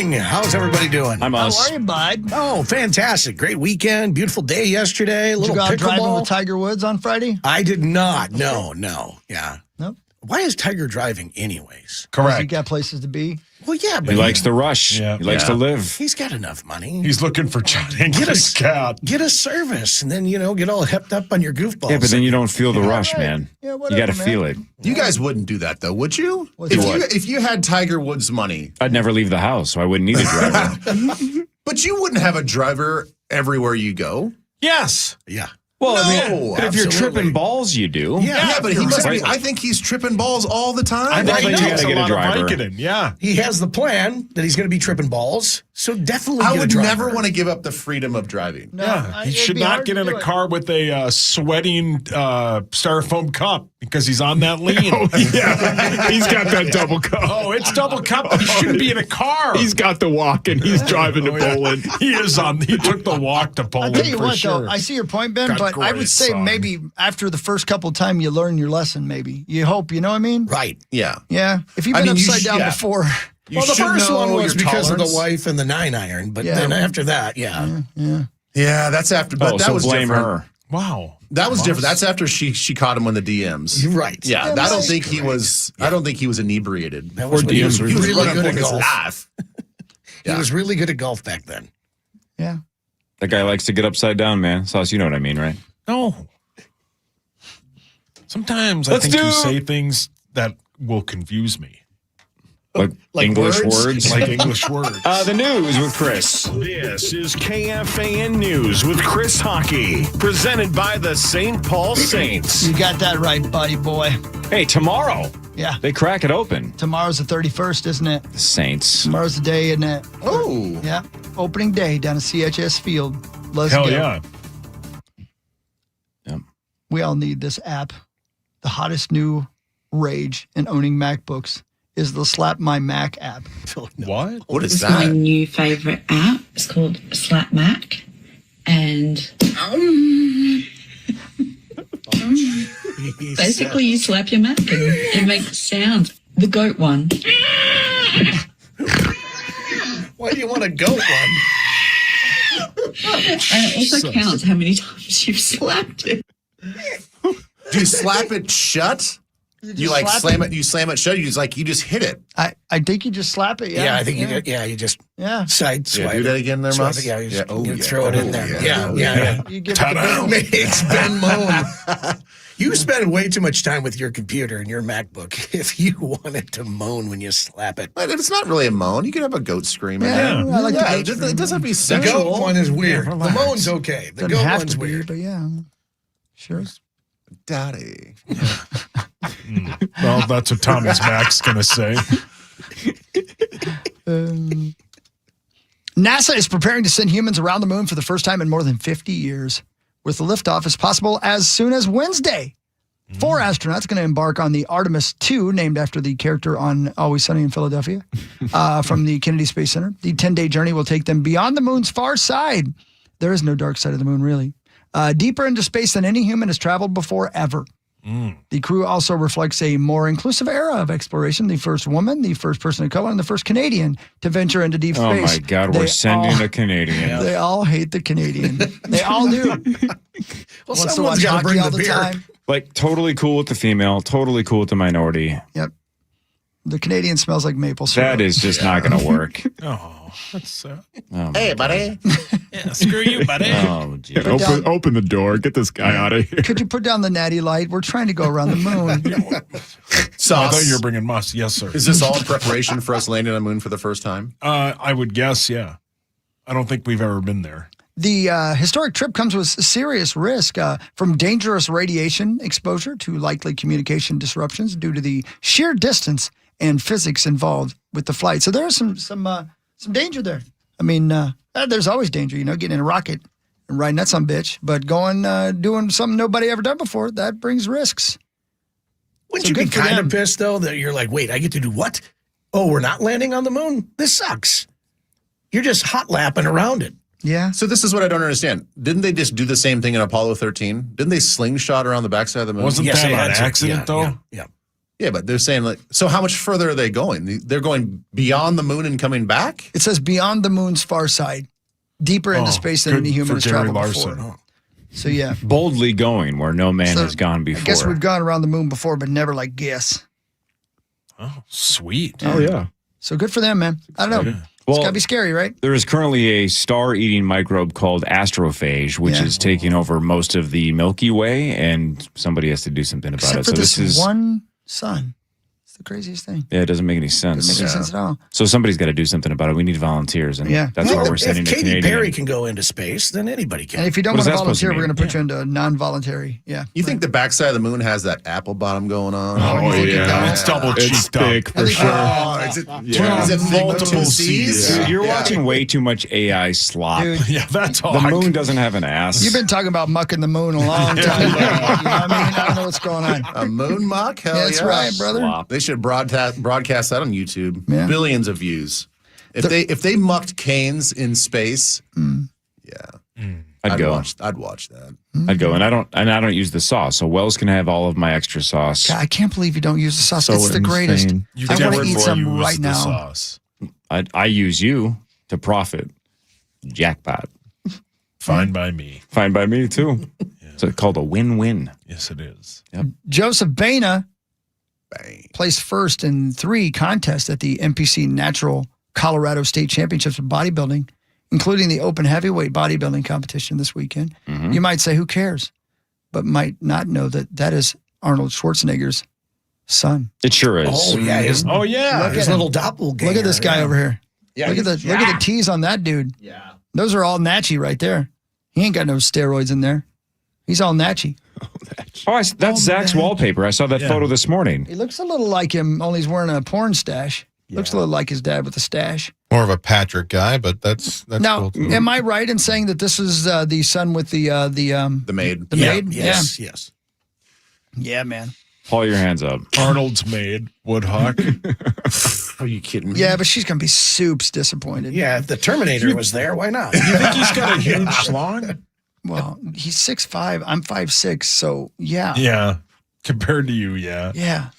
morning. How's everybody doing? I'm How us. are you, bud? Oh, fantastic. Great weekend. Beautiful day yesterday. Did you Little go out driving pickleball. with Tiger Woods on Friday? I did not. No. Yeah. Nope. Why is Tiger driving anyways? Correct. You got places to be. Well, yeah, but He likes the rush. Yeah. He likes to live. he's got enough money. He's looking for John Hinckley's cat. Get a service and then, get all hepped up on your goofballs. Yeah, but then you don't feel the rush, man. Yeah, You whatever, got to man. feel it. You guys wouldn't do that though, would you? What's that? If you had Tiger Woods money, I'd never leave the house, so I wouldn't need a driver. but you wouldn't have a driver everywhere you go. Yes. Yeah. Well, No, I mean, but if you're absolutely. tripping balls, you do. Yeah, but he must be. right. I think he's tripping balls all the time. I think think he you takes gotta a get a lot of driver. Vicodin. Yeah. He has the plan that he's going to be tripping balls. So definitely I get a would driver. never want to give up the freedom of driving. No, Yeah. He it'd should be not hard get to in do a it. car with a sweating styrofoam cup because he's on that lean. Yeah, he's got that double cup. Oh, it's double cup. He shouldn't be in a car. He's got the walk and he's driving to Poland. He took the walk to I'll Poland tell you for what, sure. though. I see your point, Ben, Got but I great would say song. maybe after the first couple of times you learn your lesson, maybe. You hope, you know what I mean? Right. Yeah. Yeah. If you've I been mean, you upside down yeah. before. You Well, the should first know one was your because of the tolerance. wife and the 9-iron, but Yeah. then after that, yeah. Yeah, that's after. But Oh, that so was blame different. her. Wow. That was different. That's after she caught him on the DMs. You're right. Yeah, Yeah, I don't that's think he was. I don't think he was inebriated. That was when he was He was really running good for at his golf. life. He was really good at golf back then. Yeah. That guy likes to get upside down, man. Sauce, you know what I mean, right? No. Sometimes Let's I think do- you say things that will confuse me. Like English words? words. Like English words. The news with Chris. This is KFAN News with Chris Hockey, presented by the St. Paul Saints. You got that right, buddy boy. Hey, tomorrow Yeah. they crack it open. Tomorrow's the 31st, isn't it? The Saints. Tomorrow's the day, isn't it? Oh, Yeah. Opening day down at CHS Field. Let's Hell go. yeah. Yep. We all need this app. The hottest new rage in owning MacBooks is the Slap My Mac app. What? what is It's my that? new favorite app. It's called Slap Mac. And basically you slap your Mac and it makes sounds. The goat one. Why do you want a goat one? And it also counts how many times you've slapped it. Do you slap it shut? You like slap slam it. You slam it shut. You just hit it. I think you just slap it. Yeah. Yeah, I think you just Yeah. side Yeah, swipe. do that again there, Swipe Mus? it, yeah, you, just, Yeah. Oh, you yeah. throw it in Oh, there. yeah. Yeah. You give it the bill. Makes Ben moan. You spend way too much time with your computer and your MacBook if you want it to moan when you slap it. But it's not really a moan. You can have a goat scream. Yeah, I like the goat it doesn't have to be The sexual. goat one is weird. Yeah, The relax. moan's okay. The Doesn't goat have one's to be, weird. but yeah. Sure. Daddy. Well, that's what Thomas Mac's going to say. NASA is preparing to send humans around the moon for the first time in more than 50 years, with the liftoff as possible as soon as Wednesday. 4 astronauts going to embark on the Artemis 2, named after the character on Always Sunny in Philadelphia, from the Kennedy Space Center. The 10-day journey will take them beyond the moon's far side. There is no dark side of the moon, really. Deeper into space than any human has traveled before ever. The crew also reflects a more inclusive era of exploration. The first woman, the first person of color, and the first Canadian to venture into deep Oh space. my God, we're They sending all- a Canadian. They all hate the Canadian. They all do. Well, Wants to someone's watch got to hockey bring all the the beer. time. Like totally cool with the female, totally cool with the minority. Yep. The Canadian smells like maple syrup. That is just not going to work. Oh, that's Oh, Hey, buddy. yeah, screw you, buddy. oh geez. Open the door. Get this guy out of here. Could you put down the natty light? We're trying to go around the moon. So I thought you were bringing Mus. Yes, sir. is this all in preparation for us landing on the moon for the first time? I would guess, yeah. I don't think we've ever been there. The historic trip comes with serious risk from dangerous radiation exposure to likely communication disruptions due to the sheer distance and physics involved with the flight. So there is some danger there. I mean, there's always danger, getting in a rocket and riding that some bitch. But going, doing something nobody ever done before, that brings risks. Wouldn't So you be good for kind them. of pissed, though, that you're like, wait, I get to do what? Oh, we're not landing on the moon? This sucks. You're just hot lapping around it. Yeah. So this is what I don't understand. Didn't they just do the same thing in Apollo 13? Didn't they slingshot around the backside of the moon? Wasn't Yes, that they an had to. accident, Yeah, though? Yeah. Yeah, but they're saying like, so how much further are they going? They're going beyond the moon and coming back? It says beyond the moon's far side, deeper into space than any human has traveled before. So yeah, boldly going where no man has gone before. I guess we've gone around the moon before, but never like guess. Oh, sweet. Oh yeah. So good for them, man. I don't know. It's got to be scary, right? There is currently a star-eating microbe called astrophage, which is taking over most of the Milky Way, and somebody has to do something about Except it. for So this this is one sun. It's the craziest thing. Yeah, it doesn't make any sense. Doesn't make any sense at all. So somebody's got to do something about it. We need volunteers, and that's why we're sending if a Katy Canadian. Perry can go into space, then anybody can. And if you don't What want is to that supposed to volunteer, we're mean? going to put you into a non-voluntary. Yeah. You think the backside of the moon has that apple bottom going on? Oh, yeah. It's double It's cheeked up. thick for sure. Oh, is it thick multiple C's? Dude, you're watching way too much AI slop. Dude, Yeah, that's all. The moon doesn't have an ass. you've been talking about mucking the moon a long time. You know what I mean? I don't know what's going on. A moon muck? Hell That's yeah. right, brother. Slop. They should broadcast that on YouTube. Yeah. Billions of views. If they mucked canes in space, I'd go. I'd watch that. I'd go, and I don't use the sauce, so Wells can have all of my extra sauce. God, I can't believe you don't use the sauce. So It's the greatest. insane. You I want never to eat some use right the now. sauce. I use you to profit. Jackpot. Fine by me. Fine by me too. It's called a win-win. Yes, it is. Joseph Baina placed first in 3 contests at the NPC Natural Colorado State Championships of Bodybuilding, including the open heavyweight bodybuilding competition this weekend. Mm-hmm. You might say, who cares? But might not know that is Arnold Schwarzenegger's son. It sure is. Oh, yeah. His little doppelganger. Look at this guy over here. Yeah, look at the T's on that dude. Yeah. Those are all natchy right there. He ain't got no steroids in there. He's all natchy. Oh, that's Zach's wallpaper. I saw that photo this morning. He looks a little like him, only he's wearing a porn stash. Looks a little like his dad with a stash. More of a Patrick guy, but that's Now, cool too. am I right in saying that this is the son with the maid? The maid? Yes. Yeah, man. Haul your hands up. Arnold's maid, Woodhuck. Are you kidding me? Yeah, but she's gonna be soups disappointed. Yeah, if the Terminator was there, why not? You think he's got a huge schlong? Well, he's 6'5", I'm 5'6", so yeah. Yeah. Compared to you, yeah. Yeah.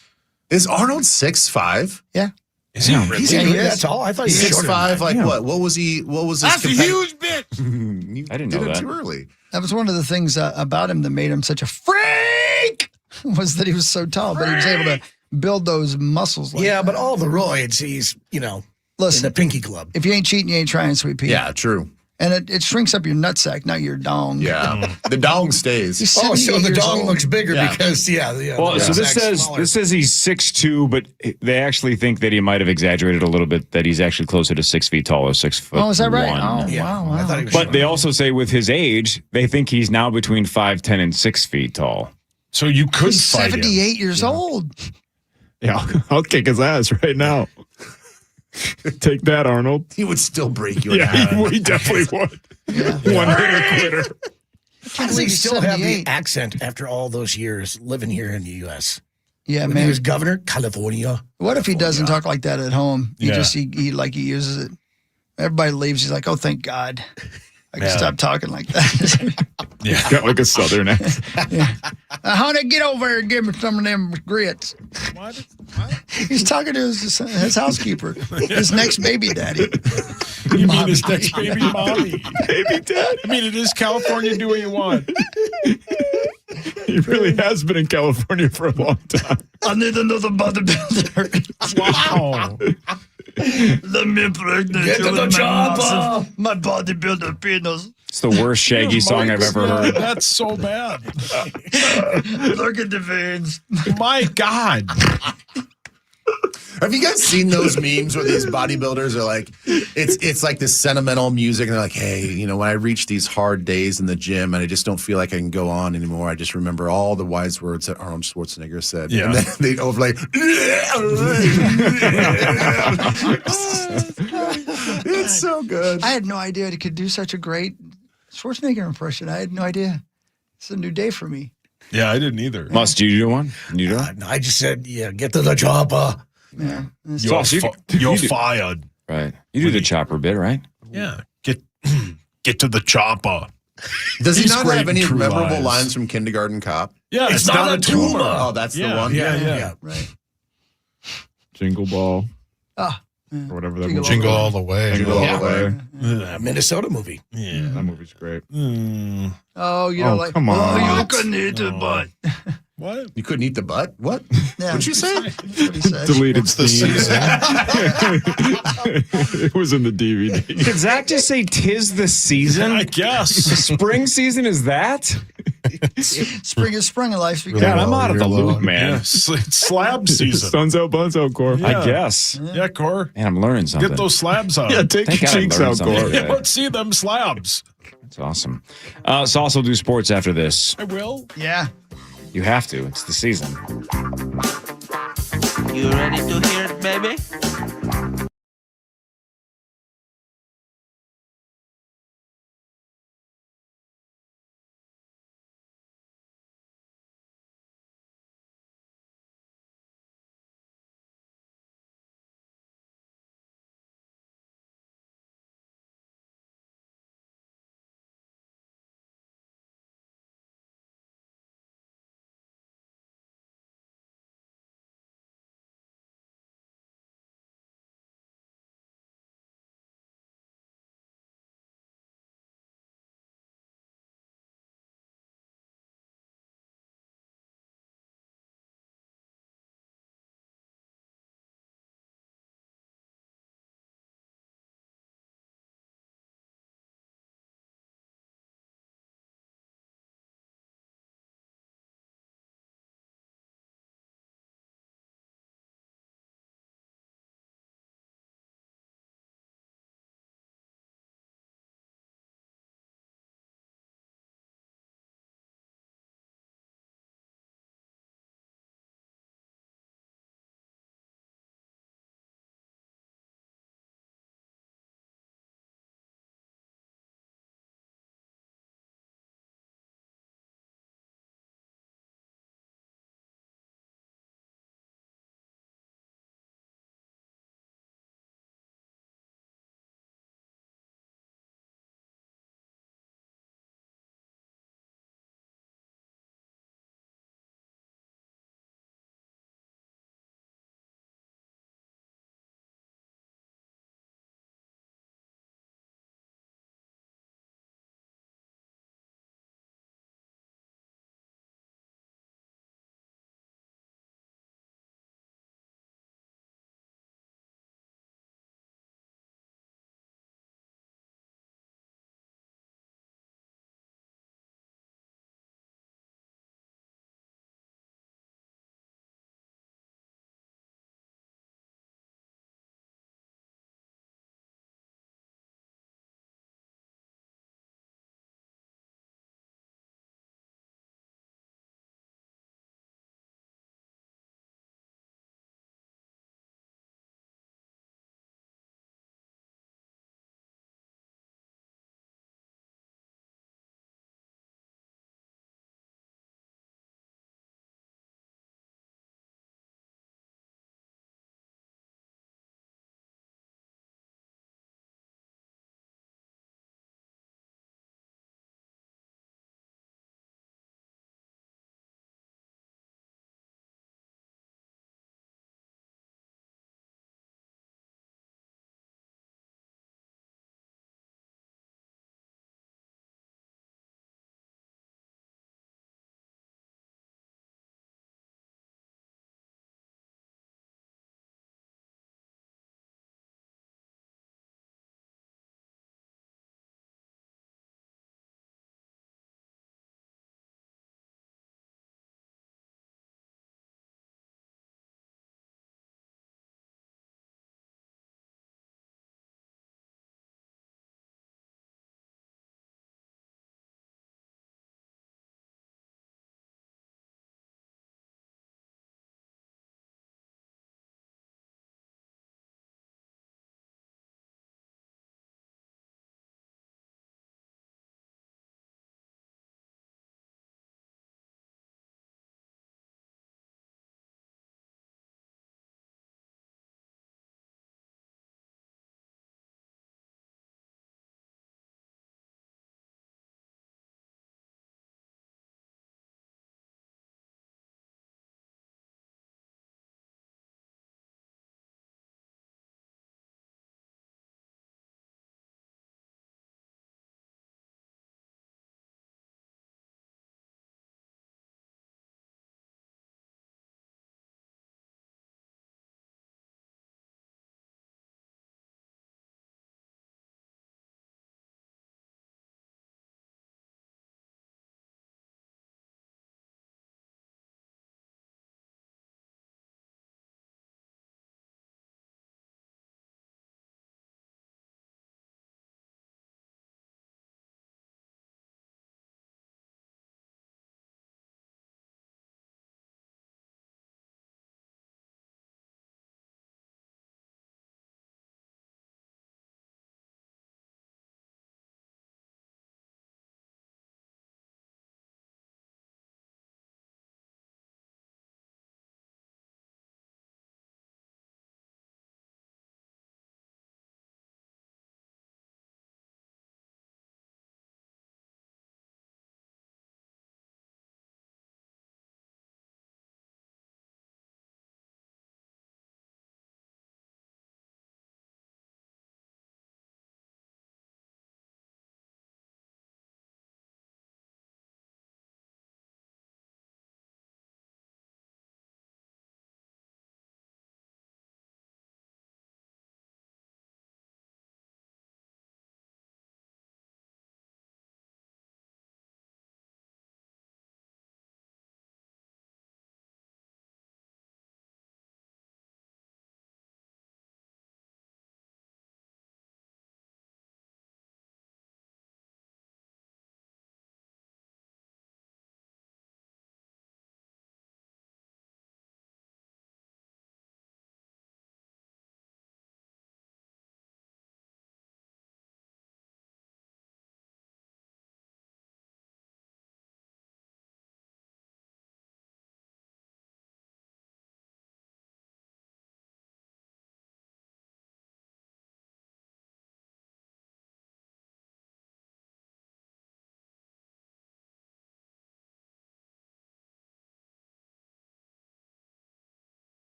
Is Arnold 6'5"? Yeah. Is he really? He's really that tall? I thought he was shorter than 6'5", that. like what? What was he? What was his? That's a huge bitch. You I didn't did know it that. too early. That was one of the things about him that made him such a freak, was that he was so tall, but he was able to build those muscles. Like Yeah, that. but all the roids, he's, in the Listen, pinky club. if you ain't cheating, you ain't trying, sweet pea. Yeah, true. And it shrinks up your nutsack, not your dong. Yeah, the dong stays. He's Oh, so 78 the years dong old. looks bigger Yeah. because, Well, so this sack's says smaller. he's 6'2", but they actually think that he might have exaggerated a little bit, that he's actually closer to 6 feet tall or 6 foot. Oh, is that right? 1. Oh, Yeah, wow. I thought he was But short. they also say with his age, they think he's now between 5'10" and 6 feet tall. So you could He's fight him. 78 years old. Yeah, I'll kick his ass right now. Take that, Arnold. He would still break you. in Yeah, half. he definitely would. Yeah. One hitter quitter. How does he he's still have the 78. accent after all those years living here in the U.S.? Yeah, When man. he was governor, California. What if he doesn't talk like that at home? He Yeah. just he uses it. Everybody leaves. He's like, oh, thank God, I can Yeah. stop talking like that. Got like a southern accent. Honey, get over here and give me some of them grits. What? He's talking to his housekeeper, his next baby daddy. You mean his next baby mommy? Baby dad. I mean, it is California. Do what you want. He really has been in California for a long time. I need another bodybuilder. Wow. Let me pregnant. Get to the chopper. My bodybuilder penis. It's the worst Shaggy song I've ever heard. That's so bad. Look at the veins. My God. Have you guys seen those memes where these bodybuilders are like, it's like this sentimental music, and they're like, hey, when I reach these hard days in the gym and I just don't feel like I can go on anymore, I just remember all the wise words that Arnold Schwarzenegger said. Yeah. And then they overlay. It's so good. I had no idea he could do such a great Schwarzenegger impression. I had no idea. It's a new day for me. Yeah, I didn't either. Must you do one? You do it? No, I just said, get to the chopper. Yeah. You're, So you're you do- fired. Right. You do the chopper bit, right? Yeah. Get to the chopper. Does he He's not great have in any True memorable Lies. lines from Kindergarten Cop? Yeah, It's not a tumor. Oh, that's the one? Yeah. Right. Jingle Ball Ah, or whatever that Jingle movie Jingle is. all the way. Jingle all Yeah. the way. Minnesota movie. Yeah. That movie's great. oh, you don't Oh, like. come Oh, on. you couldn't eat the butt. What? You couldn't eat the butt? What? Yeah. What'd you say? That's what he said. Deleted It's the scene. season. It was in the DVD. Did Zach just say 'tis the season? I guess. Spring season is that? Spring is spring in life. Really God, I'm low, out of the you're loop, low. man. Yes, it's slab season. Sun's out, buns out, Core. I guess. Yeah, Core. Man, I'm learning something. Get those slabs out. Yeah, take Thank your God I cheeks learned out, something Core. today. Let's see them slabs. That's awesome. Let's also do sports after this. I will. Yeah. You have to. It's the season. You ready to hear it, baby?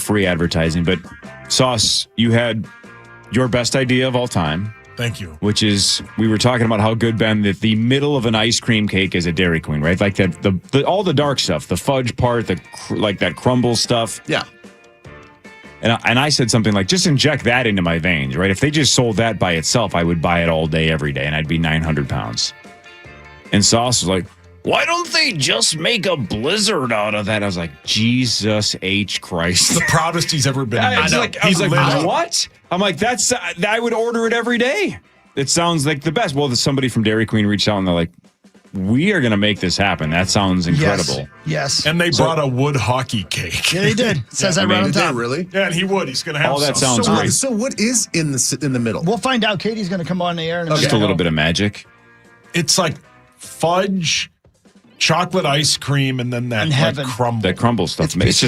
free advertising, but Sauce, you had your best idea of all time. Thank you. Which is, we were talking about how good, Ben, that the middle of an ice cream cake is a Dairy Queen, right? Like that, the all the dark stuff, the fudge part, like that crumble stuff. Yeah. And I said something like, just inject that into my veins, right? If they just sold that by itself, I would buy it all day, every day, and I'd be 900 pounds. And Sauce was like, why don't they just make a blizzard out of that? I was like, Jesus H. Christ. The proudest he's ever been. He's like, what? I'm like, I would order it every day. It sounds like the best. Well, somebody from Dairy Queen reached out and they're like, we are going to make this happen. That sounds incredible. Yes. And they brought a wood hockey cake. Yeah, they did. It says that right on top. Really? Yeah, and he would. He's going to have all that some. sounds great. So what is in the middle? We'll find out. Katie's going to come on the air. Just a little bit of magic. It's like fudge, chocolate ice cream, and then that crumble. That crumble stuff. It's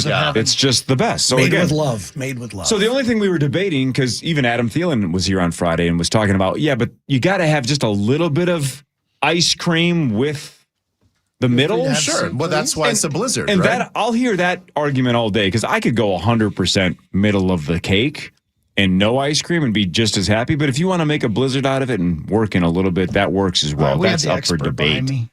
just the best. So Made again, with love. Made with love. So the only thing we were debating, because even Adam Thielen was here on Friday and was talking about, but you got to have just a little bit of ice cream with the middle. Sure. Well, that's why it's a blizzard. And right? that I'll hear that argument all day, because I could go 100% middle of the cake and no ice cream and be just as happy. But if you want to make a blizzard out of it and work in a little bit, that works as well. We That's have the up for expert behind debate. me.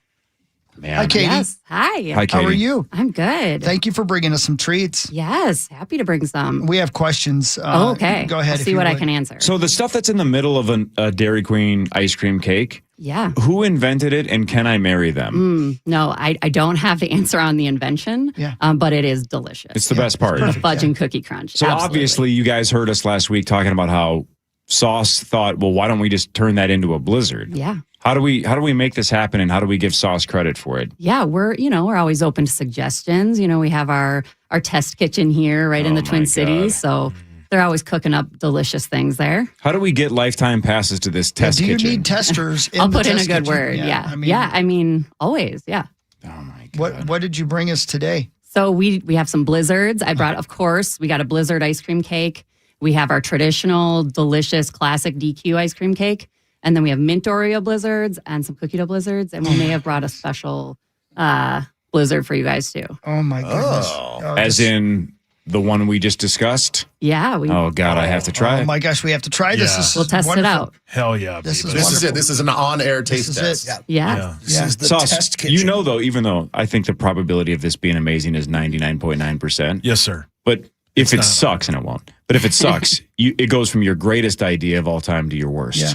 Man. Hi, Katie. Yes. Hi. Hi, Katie. How are you? I'm good. Thank you for bringing us some treats. Yes. Happy to bring some. We have questions. Okay. Go ahead. I'll see what I can answer. So the stuff that's in the middle of a Dairy Queen ice cream cake, Yeah. who invented it and can I marry them? No, I don't have the answer on the invention, but it is delicious. It's the best part. The fudge and cookie crunch. So Absolutely. obviously you guys heard us last week talking about how Sauce thought, well, why don't we just turn that into a blizzard? Yeah. How do we make this happen, and how do we give Sauce credit for it? Yeah, we're always open to suggestions. We have our test kitchen here right in the Twin Cities, so they're always cooking up delicious things there. How do we get lifetime passes to this test do you kitchen? need testers? I'll the put in a test good kitchen? word. Yeah. I mean, Always. Yeah. Oh my God. what did you bring us today? So we have some blizzards. I brought, of course, we got a blizzard ice cream cake. We have our traditional, delicious, classic DQ ice cream cake. And then we have mint Oreo blizzards and some cookie dough blizzards. And we may have brought a special blizzard for you guys too. Oh my goodness! As in the one we just discussed? Yeah. Oh God, I have to try Oh it. my gosh, we have to try this. Yeah. This is We'll test wonderful. it out. Hell yeah. This is This is it. wonderful. This is an on-air taste is test. it. Yeah. This is the Sauce, test kitchen. even though I think the probability of this being amazing is 99.9%. Yes, sir. But if it sucks, and it won't, but if it sucks, it goes from your greatest idea of all time to your worst. Yeah.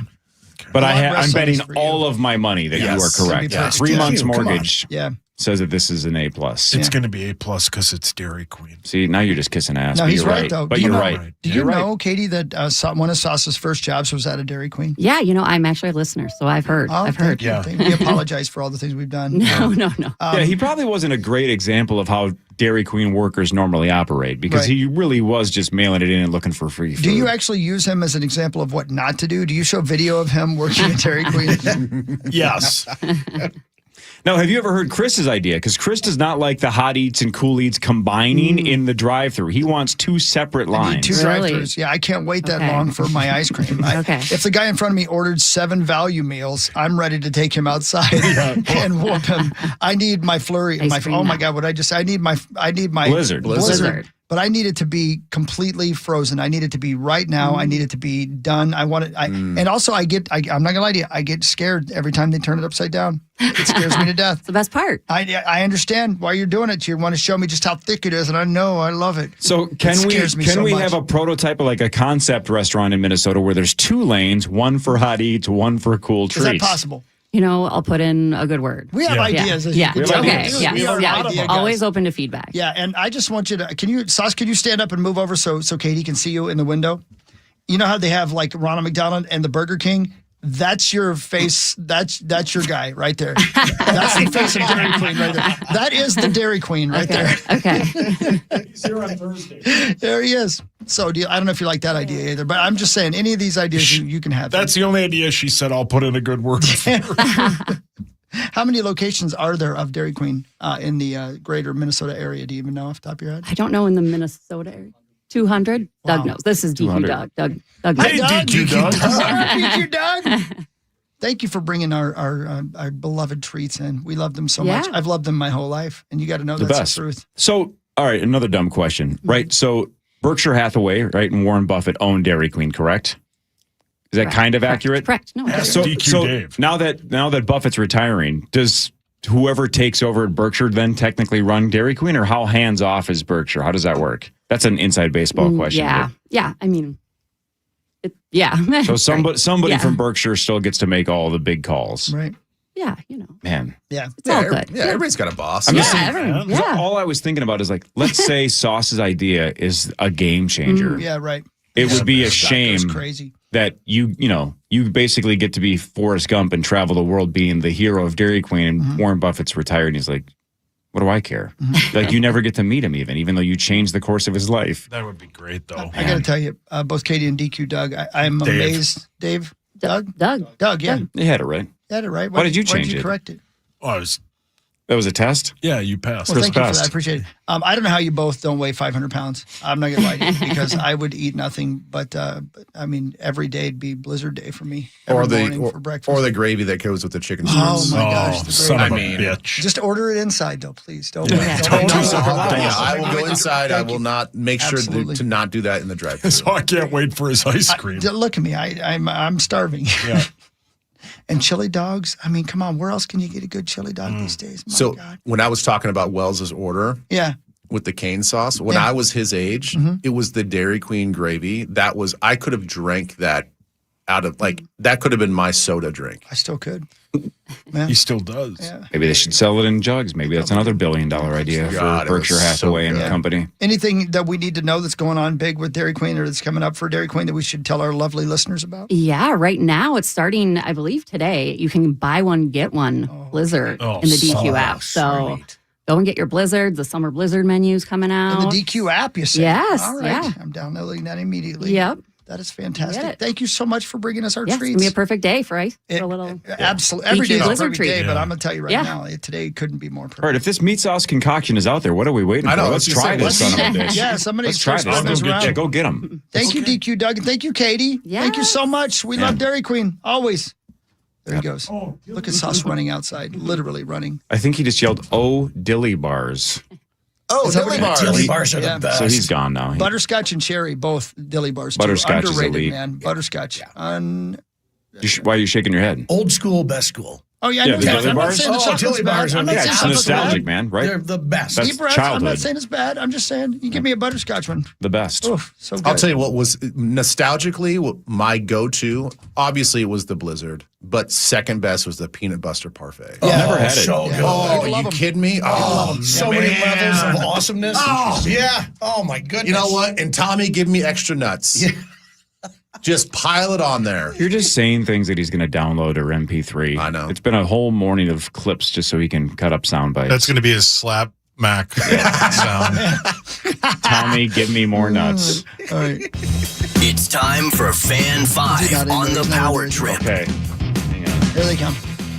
But Well, I'm wrestling betting is for you. all of my money that you are correct. Yeah. 3 months Come on. mortgage Yeah. says that this is an A+. It's going to be A+ because it's Dairy Queen. See, now you're just kissing ass. No, but he's you're right, though. But Do you you're know- right. Do you You're right. know, Katie, that one of Sauce's first jobs was at a Dairy Queen? Yeah. I'm actually a listener, so I've heard. Oh, I've heard. thank you. We apologize for all the things we've done. No. Yeah, he probably wasn't a great example of how Dairy Queen workers normally operate, because Right. he really was just mailing it in and looking for free food. Do you actually use him as an example of what not to do? Do you show video of him working at Dairy Queen? Yes. Now, have you ever heard Chris's idea? Because Chris does not like the hot eats and cool eats combining in the drive-thru. He wants two separate I lines. need two Really? drive-thrus. Yeah, I can't wait that Okay. long for my ice cream. Okay. If the guy in front of me ordered 7 value meals, I'm ready to take him outside and whoop him. I need my flurry. Ice cream Oh my now. God! What I just? I need my Blizzard. Blizzard. But I need it to be completely frozen. I need it to be right now. I need it to be done. I want it. And also, I'm not gonna lie to you. I get scared every time they turn it upside down. It scares me to death. It's the best part. I understand why you're doing it. You want to show me just how thick it is, and I know I love it. So can It we scares me so much. have a prototype of like a concept restaurant in Minnesota where there's 2 lanes, one for hot eats, one for cool treats? Is that possible? I'll put in a good word. We have ideas. as Yeah. you can We have tell. ideas. Okay. We are Yeah. idea guys. Always open to feedback. Yeah, and I just want you to. Sauce, can you stand up and move over so Katie can see you in the window? You know how they have like Ronald McDonald and the Burger King? That's your face. That's your guy right there. That's the face of Dairy Queen right there. That is the Dairy Queen right there. Okay. He's here on Thursday. There he is. So I don't know if you like that idea either, but I'm just saying any of these ideas you can have. That's the only idea she said. I'll put in a good word. How many locations are there of Dairy Queen in the greater Minnesota area? Do you even know off the top of your head? I don't know in the Minnesota area. 200? Wow. Doug knows. This is DQ 200. Doug. Doug Hey, knows. DQ Doug. Thank you, Doug. Thank you for bringing our beloved treats in. We love them so much. Yeah. I've loved them my whole life, and you got to know The that's best. the truth. So, all right, another dumb question, right? So Berkshire Hathaway, right, and Warren Buffett own Dairy Queen, correct? Is that kind of accurate? Correct. No. Ask DQ Dave. now that Buffett's retiring, does whoever takes over at Berkshire then technically run Dairy Queen, or how hands off is Berkshire? How does that work? That's an inside baseball question. Yeah. Yeah. I mean, yeah. So somebody Yeah. from Berkshire still gets to make all the big calls. Right. Yeah. Man. Yeah. It's all good. Yeah, everybody's got a boss. I'm just Yeah, saying, everyone- yeah. all I was thinking about is like, let's say Sauce's idea is a game changer. Yeah, right. It would be a That shame goes crazy. that you basically get to be Forrest Gump and travel the world being the hero of Dairy Queen, and Warren Buffett's retired and he's like, what do I care? Like, you never get to meet him even though you changed the course of his life. That would be great, though. I got to tell you, both Katie and DQ Doug, I'm Dave. amazed. Dave? Doug, yeah. You had it right. You had it right. Why did you Why change did you it? correct it? Oh, That was a test? yeah, you passed. Well, thank you for best. that. I appreciate it. I don't know how you both don't weigh 500 pounds. I'm not going to lie to you because I would eat nothing. But I mean, every day would be blizzard day for me. Every morning for breakfast. or the gravy that goes with the chicken Oh strips. my gosh, the son of a gravy. bitch. Just order it inside, though, please. Don't. Yeah. Don't No, do I will go inside. I Thank will you. not make sure Absolutely. to not do that in the drive-thru. So I can't wait for his ice cream. Look at me. I'm starving. Yeah. And chili dogs. I mean, come on. Where else can you get a good chili dog these days? My So God. when I was talking about Wells's order Yeah. with the cane sauce, when Yeah. I was his age, it was the Dairy Queen gravy. I could have drank that out of that could have been my soda drink. I still could. He still does. Yeah. Maybe they should sell it in jugs. Maybe that's another $1 billion idea God, for it was Berkshire so Hathaway and good. company. Anything that we need to know that's going on big with Dairy Queen or that's coming up for Dairy Queen that we should tell our lovely listeners about? Yeah, right now it's starting, I believe today, you can buy one, get one blizzard Oh, in the DQ so app. So go and get your blizzards. The summer blizzard menu's coming out. In the DQ app, you say? Yes, All right. yeah. I'm downloading that immediately. Yep. That is Get fantastic. it. Thank you so much for bringing us our Yeah, it's treats. going to be a perfect day for a little. Absolutely. Every day is a blizzard perfect treat. day, but Yeah. I'm going to tell you right Yeah. now, today couldn't be more perfect. All right, if this meat sauce concoction is out there, what are we waiting I know, for? I Let's was gonna try say, this son of a bitch. Yeah, somebody Let's try starts this. throwing those around. Go get them. Thank you, DQ Doug, and thank you, Katie. Thank you so much. We love Dairy Queen, always. There he goes. Look at Sauce running outside, literally running. I think he just yelled, "Oh, dilly bars." Oh, Is that dilly what bars. Dilly bars are Yeah. the best. So he's gone now. Butterscotch and cherry, both dilly bars. Too. Butterscotch is Underrated, elite. man. Butterscotch. Why are you shaking your head? Old school, best school. Oh, yeah, I Yeah, know the that. dilly I'm not bars? saying the Oh, chocolate's dilly bars bad. are I'm not Yeah, saying it's chocolate's nostalgic, bad. man, right? They're the best. That's Deep breaths. I'm not childhood. saying it's bad. I'm just saying you give me a butterscotch one. The best. Oof, so good. I'll tell you what was nostalgically my go-to. Obviously, it was the Blizzard, but second best was the peanut butter parfait. Yeah. Never had it. So good. Oh, I are love you 'em. kidding me? Oh, So many levels of awesomeness. Oh, yeah. Oh, my goodness. you know what? And Tommy, give me extra nuts. Just pile it on there. You're just saying things that he's going to download or MP3. I know. It's been a whole morning of clips just so he can cut up sound bites. That's going to be his slap Mac sound. Tommy, give me more nuts. All right. It's time for Fan 5 on the Power Trip. Okay. Hang on. Here they come.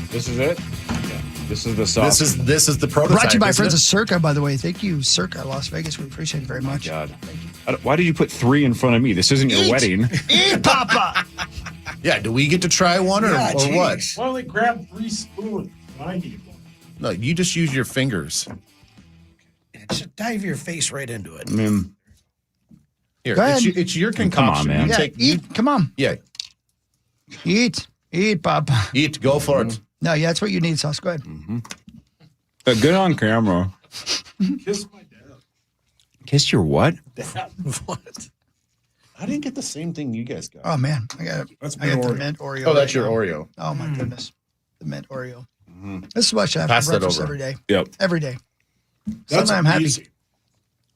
This is it? Yeah. This is the sauce. This is the prototype. Brought to you by isn't friends it? of Circa, by the way. Thank you, Circa, Las Vegas. We appreciate it very much. God. Why did you put 3 in front of me? This isn't your Eat. wedding. Eat, Papa. Yeah, do we get to try one or what? Why don't they grab 3 spoons? I need one. No, you just use your fingers. Just dive your face right into it. I mean, Here, Go ahead. it's your Come on, concoction. man. You Yeah, take, eat. Come on. yeah, Eat. Eat, Papa. eat. Go for it. No, yeah, that's what you need, Sauce. Go ahead. good on camera. Kiss my dad. Kiss your what? What? I didn't get the same thing you guys got. Oh, man. I got That's the Oreo. mint Oreo. Oh, that's right your now. Oreo. Oh, my goodness. The mint Oreo. This is what I have Pass for that breakfast over. every day. Yep. Every day. That's Suddenly I'm happy. easy.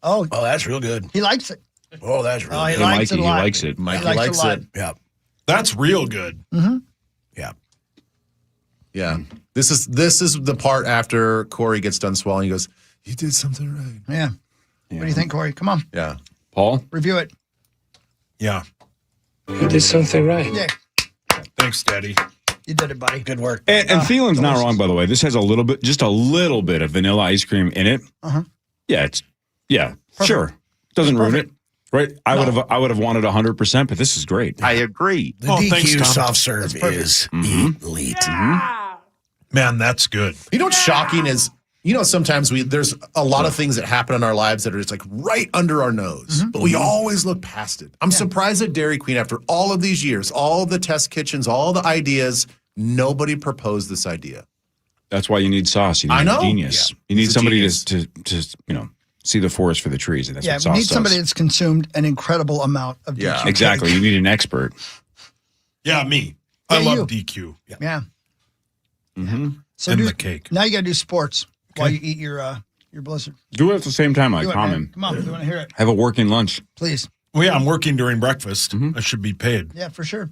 Oh, Oh, that's real good. he likes it. Oh, that's real Oh, he good. likes Mikey, it a he lot. likes it. Mikey likes likes it a lot. it. Yeah. That's real good. Yeah. Yeah. This is the part after Corey gets done swallowing. He goes, "You did something right." Yeah. What do you think, Corey? Come on. Yeah. Paul? Review it. Yeah. You did something right. Yeah. Thanks, Daddy. You did it, buddy. Good work. And Thielen's not wrong, by the way. This has just a little bit of vanilla ice cream in it. Uh-huh. Yeah, sure. Doesn't ruin it, right? I would have wanted 100%, but this is great. I agree. The DQ soft serve is elite. Man, that's good. You know what's shocking is sometimes there's a lot of things that happen in our lives that are just like right under our nose, but we always look past it. I'm surprised at Dairy Queen after all of these years, all of the test kitchens, all the ideas, nobody proposed this idea. That's why you need sauce. You need a genius. Yeah. You need somebody to see the forest for the trees, and that's what sauce we need somebody does. that's consumed an incredible amount of DQ. Exactly. cake. You need an expert. Yeah, me. I love DQ. Yeah. Mm-hmm. So And the cake. Now you got to do sports while you eat your Blizzard. Do it at the same time, like Do it, common. man. Come on, we want to hear it. Have a working lunch. Please. Well, yeah, I'm working during breakfast. I should be paid. Yeah, for sure.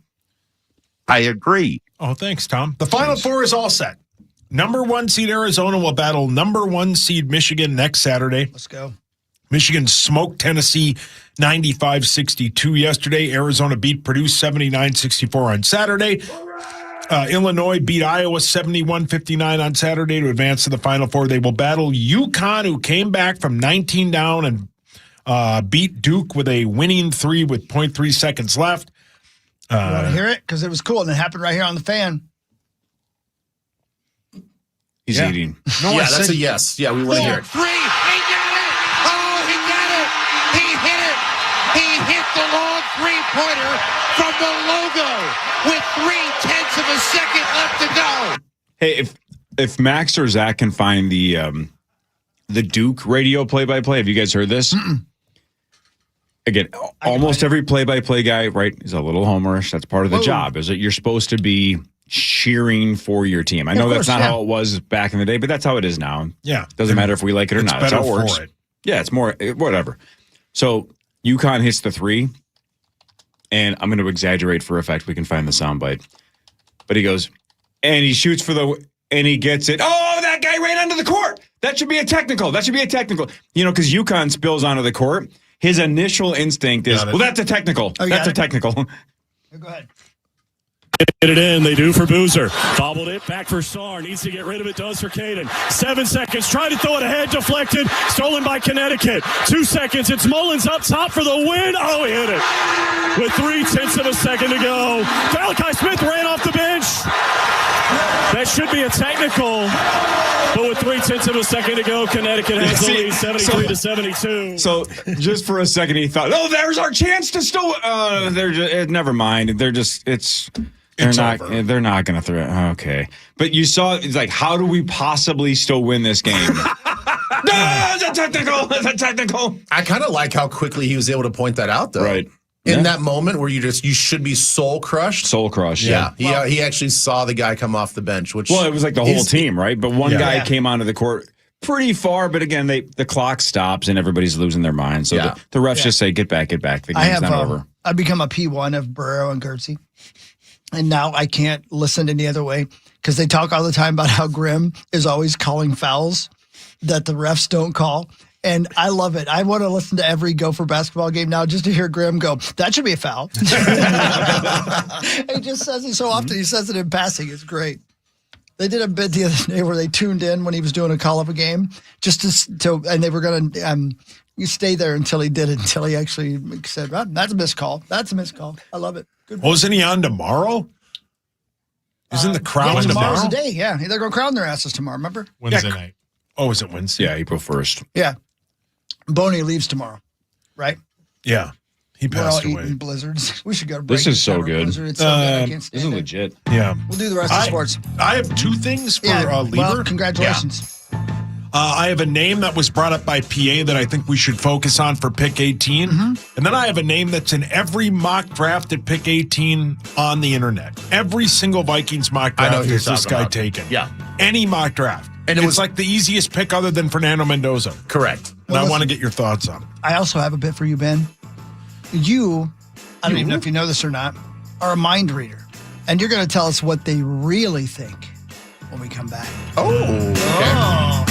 I agree. Oh, thanks, Tom. The Final Four is all set. Number 1 seed Arizona will battle number 1 seed Michigan next Saturday. Let's go. Michigan smoked Tennessee 95-62 yesterday. Arizona beat Purdue 79-64 on Saturday. Illinois beat Iowa 71-59 on Saturday to advance to the Final Four. They will battle UConn, who came back from 19 down and beat Duke with a winning 3 with 0.3 seconds left. You want to hear it? Because it was cool, and it happened right here on the fan. He's eating. No, that's a yes. Yeah, we want to hear it. 3, he got it! Oh, he got it! He hit it! He hit the long three-pointer from the logo with 0.3 of a second left to go. Hey, if Max or Zach can find the Duke radio play-by-play, have you guys heard this? Again, almost every play-by-play guy, right, is a little homerish. That's part of the job, is that you're supposed to be cheering for your team. I know that's not how it was back in the day, but that's how it is now. Yeah. Doesn't matter if we like it or not. That's how it works. For it. Yeah, it's more, whatever. So UConn hits the 3, and I'm going to exaggerate for effect. We can find the soundbite. But he goes, and he shoots and he gets it. Oh, that guy ran onto the court. That should be a technical. Because UConn spills onto the court. His initial instinct is, well, that's a technical. That's a technical. Go ahead. Get it in. They do for Boozer. Bobbled it. Back for Sarr. Needs to get rid of it. Does for Caden. 7 seconds. Trying to throw it ahead. Deflected. Stolen by Connecticut. 2 seconds. It's Mullins up top for the win. Oh, he hit it. With 0.3 of a second to go. Malachi Smith ran off the bench. That should be a technical. But with 0.3 of a second to go, Connecticut has the lead 73-72. So just for a second, he thought, oh, there's our chance to still. Never mind. They're not going to throw it. Okay. But you saw, it's like, how do we possibly still win this game? It's a technical. It's a technical. I kind of like how quickly he was able to point that out, though. Right. In that moment where you should be soul crushed. Soul crushed. Yeah. He actually saw the guy come off the bench, which. Well, it was like the whole team, right? But one guy came onto the court pretty far, but again, the clock stops and everybody's losing their mind. So the refs just say, get back. The game's not over. I've become a P1 of Burrow and Gertzy. And now I can't listen any other way because they talk all the time about how Grimm is always calling fouls that the refs don't call. And I love it. I want to listen to every Gopher basketball game now just to hear Grimm go, that should be a foul. He just says it so often. He says it in passing. It's great. They did a bit the other day where they tuned in when he was doing a call of a game just to and they were going to stay there until he did it, until he actually said, well, that's a missed call. That's a missed call. I love it. Good. Well, isn't he on tomorrow? Isn't the crown tomorrow? Tomorrow's the day, yeah. They're going to crown their asses tomorrow, remember? Wednesday night. Oh, is it Wednesday? Yeah, April 1st. Yeah. Boney leaves tomorrow, right? Yeah. He passed We're all away. eating blizzards. We should go to break. This is so good. Blizzard. It's so good. I can't This stand is it. legit. Yeah. We'll do the rest of sports. I have 2 things for Lieber. Well, congratulations. I have a name that was brought up by PA that I think we should focus on for pick 18. And then I have a name that's in every mock draft at pick 18 on the internet. Every single Vikings mock I know draft who is you're this talking guy about. taken. Yeah. Any mock draft. And it was like the easiest pick other than Fernando Mendoza. Correct. And I want to get your thoughts on it. I also have a bit for you, Ben. You, I don't even know if you know this or not, are a mind reader. And you're going to tell us what they really think when we come back. Oh, okay.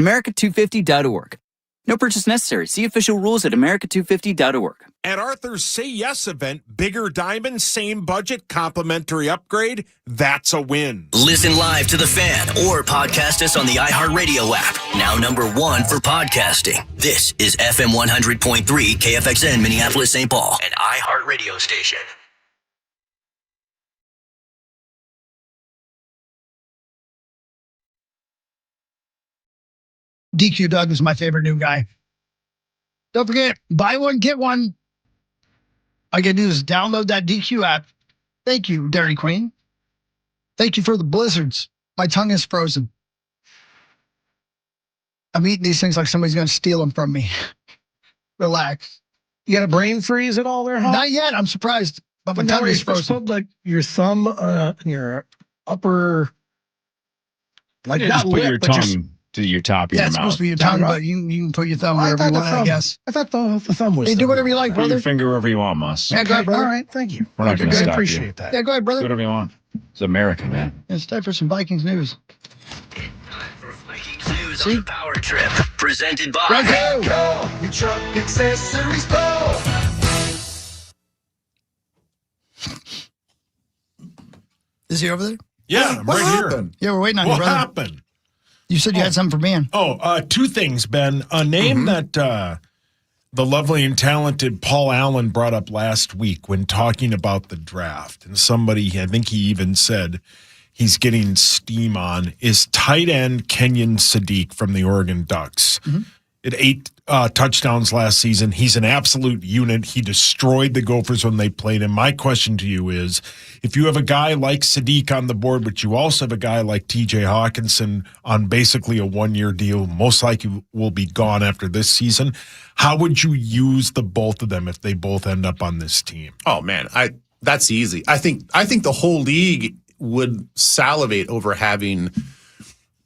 America250.org. No purchase necessary. See official rules at America250.org. At Arthur's Say Yes event, bigger diamond, same budget, complimentary upgrade. That's a win. Listen live to The Fan or podcast us on the iHeartRadio app. Now #1 for podcasting. This is FM 100.3 KFXN Minneapolis, St. Paul, an iHeartRadio station. DQ Doug is my favorite new guy. Don't forget, buy one, get one. All you gotta do is download that DQ app. Thank you, Dairy Queen. Thank you for the blizzards. My tongue is frozen. I'm eating these things like somebody's gonna steal them from me. Relax. You got a brain freeze at all there, huh? Not yet. I'm surprised. But my tongue is frozen. Put like your thumb in your upper, like Yeah, not just put lip, your but tongue to your top of Yeah, your it's mouth. supposed to be your tongue, but you can put your thumb wherever you want, I guess. I thought the thumb was. Hey, do whatever you like, Put brother. your finger wherever you want, Moss. Yeah, go ahead, brother. All right, thank you. We're not going to I stop appreciate you. that. Yeah, go ahead, Do brother. whatever you want. It's America, man. It's time for some Vikings news. Vikings news on the Power Trip, presented by Your truck accessories pro. Is he over there? Yeah, I'm right here. Yeah, we're waiting on you, What brother. happened? You said you had something for Ben. Two things, Ben. A name that the lovely and talented Paul Allen brought up last week when talking about the draft. And somebody, I think he even said he's getting steam on, is tight end Kenyon Sadiq from the Oregon Ducks. At 8 touchdowns last season. He's an absolute unit. He destroyed the Gophers when they played him. My question to you is, if you have a guy like Sadiq on the board, but you also have a guy like TJ Hawkinson on basically a one-year deal, most likely will be gone after this season, how would you use the both of them if they both end up on this team? Oh man, that's easy. I think the whole league would salivate over having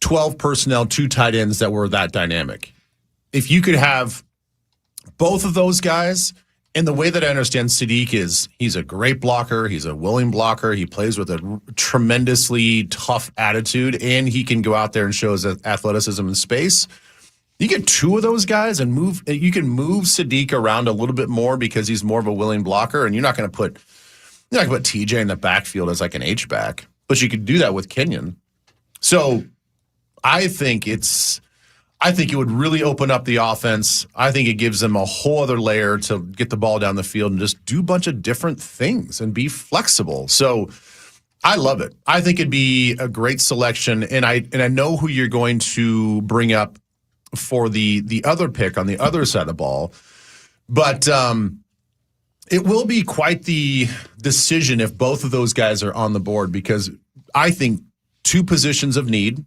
12 personnel, 2 tight ends that were that dynamic. If you could have both of those guys, and the way that I understand Sadiq is he's a great blocker, he's a willing blocker, he plays with a tremendously tough attitude, and he can go out there and show his athleticism in space. You get 2 of those guys and you can move Sadiq around a little bit more because he's more of a willing blocker, and you're not going to put TJ in the backfield as like an H-back, but you could do that with Kenyon. So I think it would really open up the offense. I think it gives them a whole other layer to get the ball down the field and just do a bunch of different things and be flexible. So I love it. I think it'd be a great selection, and I know who you're going to bring up for the other pick on the other side of the ball. But it will be quite the decision if both of those guys are on the board, because I think 2 positions of need.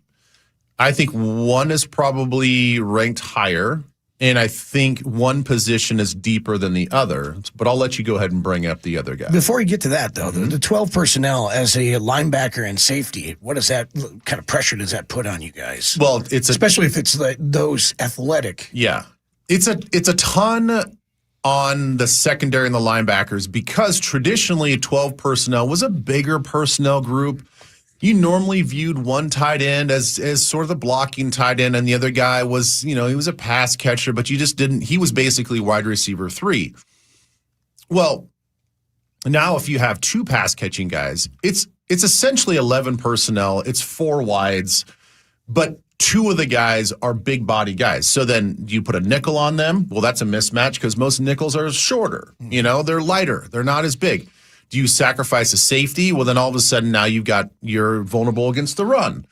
I think one is probably ranked higher, and I think one position is deeper than the other. But I'll let you go ahead and bring up the other guy. Before you get to that, though, the 12 personnel as a linebacker and safety, what kind of pressure does that put on you guys? Well, especially if it's those athletic. Yeah, it's a ton on the secondary and the linebackers, because traditionally 12 personnel was a bigger personnel group. You normally viewed one tight end as sort of the blocking tight end, and the other guy was, he was a pass catcher, but you just didn't. He was basically wide receiver 3. Well, now if you have 2 pass catching guys, it's essentially 11 personnel. It's 4 wides, but 2 of the guys are big body guys. So then do you put a nickel on them? Well, that's a mismatch because most nickels are shorter. They're lighter. They're not as big. Do you sacrifice a safety? Well, then all of a sudden now you're vulnerable against the run.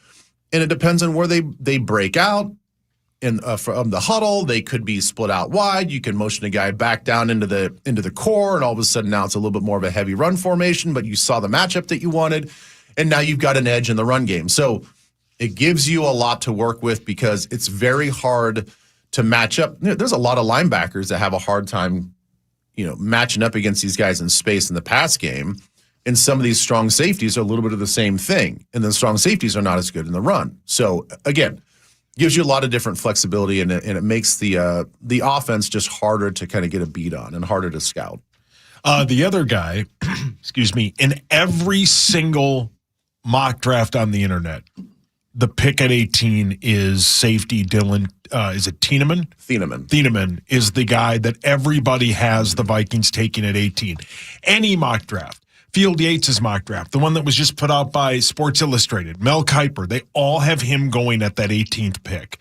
And it depends on where they break out from the huddle. They could be split out wide. You can motion a guy back down into the core, and all of a sudden now it's a little bit more of a heavy run formation, but you saw the matchup that you wanted, and now you've got an edge in the run game. So it gives you a lot to work with because it's very hard to match up. There's a lot of linebackers that have a hard time matching up against these guys in space in the pass game. And some of these strong safeties are a little bit of the same thing. And the strong safeties are not as good in the run. So again, gives you a lot of different flexibility, and it makes the offense just harder to kind of get a beat on and harder to scout. The other guy, excuse me, in every single mock draft on the internet, the pick at 18 is safety Dylan. Is it Thieneman? Thieneman is the guy that everybody has the Vikings taking at 18. Any mock draft. Field Yates' mock draft, the one that was just put out by Sports Illustrated, Mel Kiper, they all have him going at that 18th pick.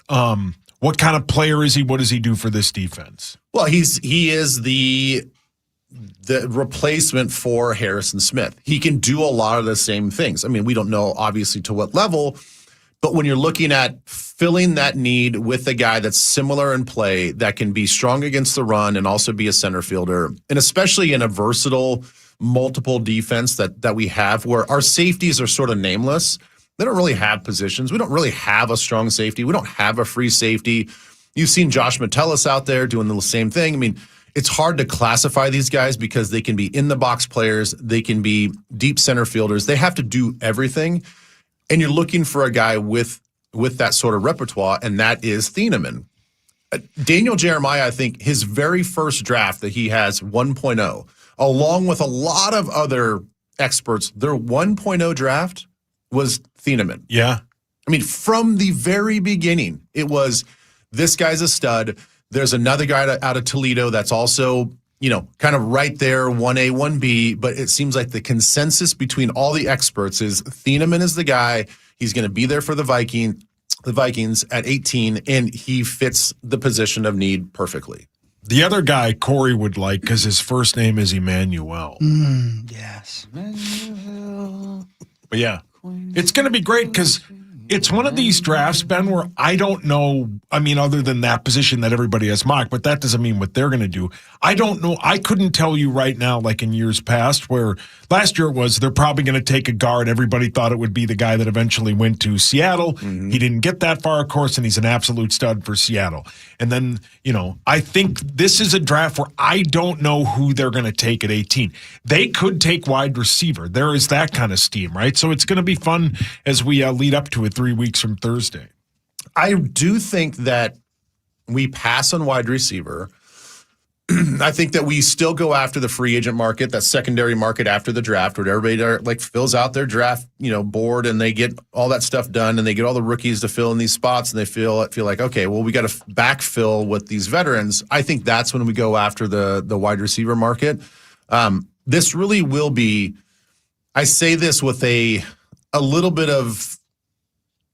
What kind of player is he? What does he do for this defense? Well, he is the replacement for Harrison Smith. He can do a lot of the same things. I mean, we don't know obviously to what level, but when you're looking at filling that need with a guy that's similar in play, that can be strong against the run and also be a center fielder, and especially in a versatile multiple defense that we have where our safeties are sort of nameless. They don't really have positions. We don't really have a strong safety. We don't have a free safety. You've seen Josh Metellus out there doing the same thing. I mean, it's hard to classify these guys because they can be in the box players. They can be deep center fielders. They have to do everything. And you're looking for a guy with that sort of repertoire, and that is Thieneman. Daniel Jeremiah, I think his very first draft that he has 1.0, along with a lot of other experts, their 1.0 draft was Thieneman. Yeah. I mean, from the very beginning, it was this guy's a stud. There's another guy out of Toledo that's also, kind of right there, 1A, 1B, but it seems like the consensus between all the experts is Thieneman is the guy. He's going to be there for the Vikings at 18, and he fits the position of need perfectly. The other guy Corey would like because his first name is Emmanuel. Yes. But yeah, it's going to be great because it's one of these drafts, Ben, where I don't know. I mean, other than that position that everybody has mocked, but that doesn't mean what they're going to do. I don't know. I couldn't tell you right now, like in years past, where last year it was they're probably going to take a guard. Everybody thought it would be the guy that eventually went to Seattle. Mm-hmm. He didn't get that far, of course, and he's an absolute stud for Seattle. And then, I think this is a draft where I don't know who they're going to take at 18. They could take wide receiver. There is that kind of steam, right? So it's going to be fun as we lead up to it 3 weeks from Thursday. I do think that we pass on wide receiver. I think that we still go after the free agent market, that secondary market after the draft, where everybody fills out their draft, board, and they get all that stuff done, and they get all the rookies to fill in these spots, and they feel like, okay, well, we got to backfill with these veterans. I think that's when we go after the wide receiver market. This really will be. I say this with a little bit of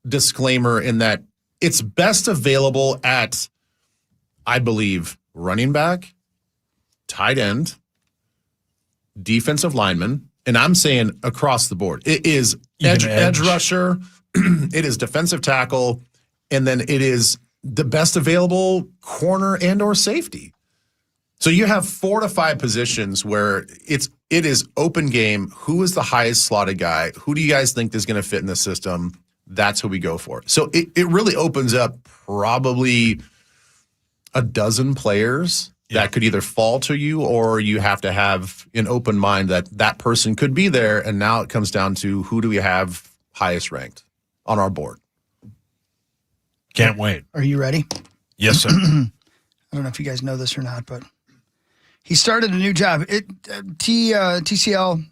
disclaimer in that it's best available at, I believe, running back, tight end, defensive lineman, and I'm saying across the board. It is edge rusher, it is defensive tackle, and then it is the best available corner and or safety. So you have 4 to 5 positions where it is open game. Who is the highest slotted guy? Who do you guys think is going to fit in the system? That's who we go for. So it really opens up probably a dozen players that could either fall to you, or you have to have an open mind that person could be there. And now it comes down to who do we have highest ranked on our board. Can't wait. Are you ready? Yes, sir. I don't know if you guys know this or not, but he started a new job. TCL,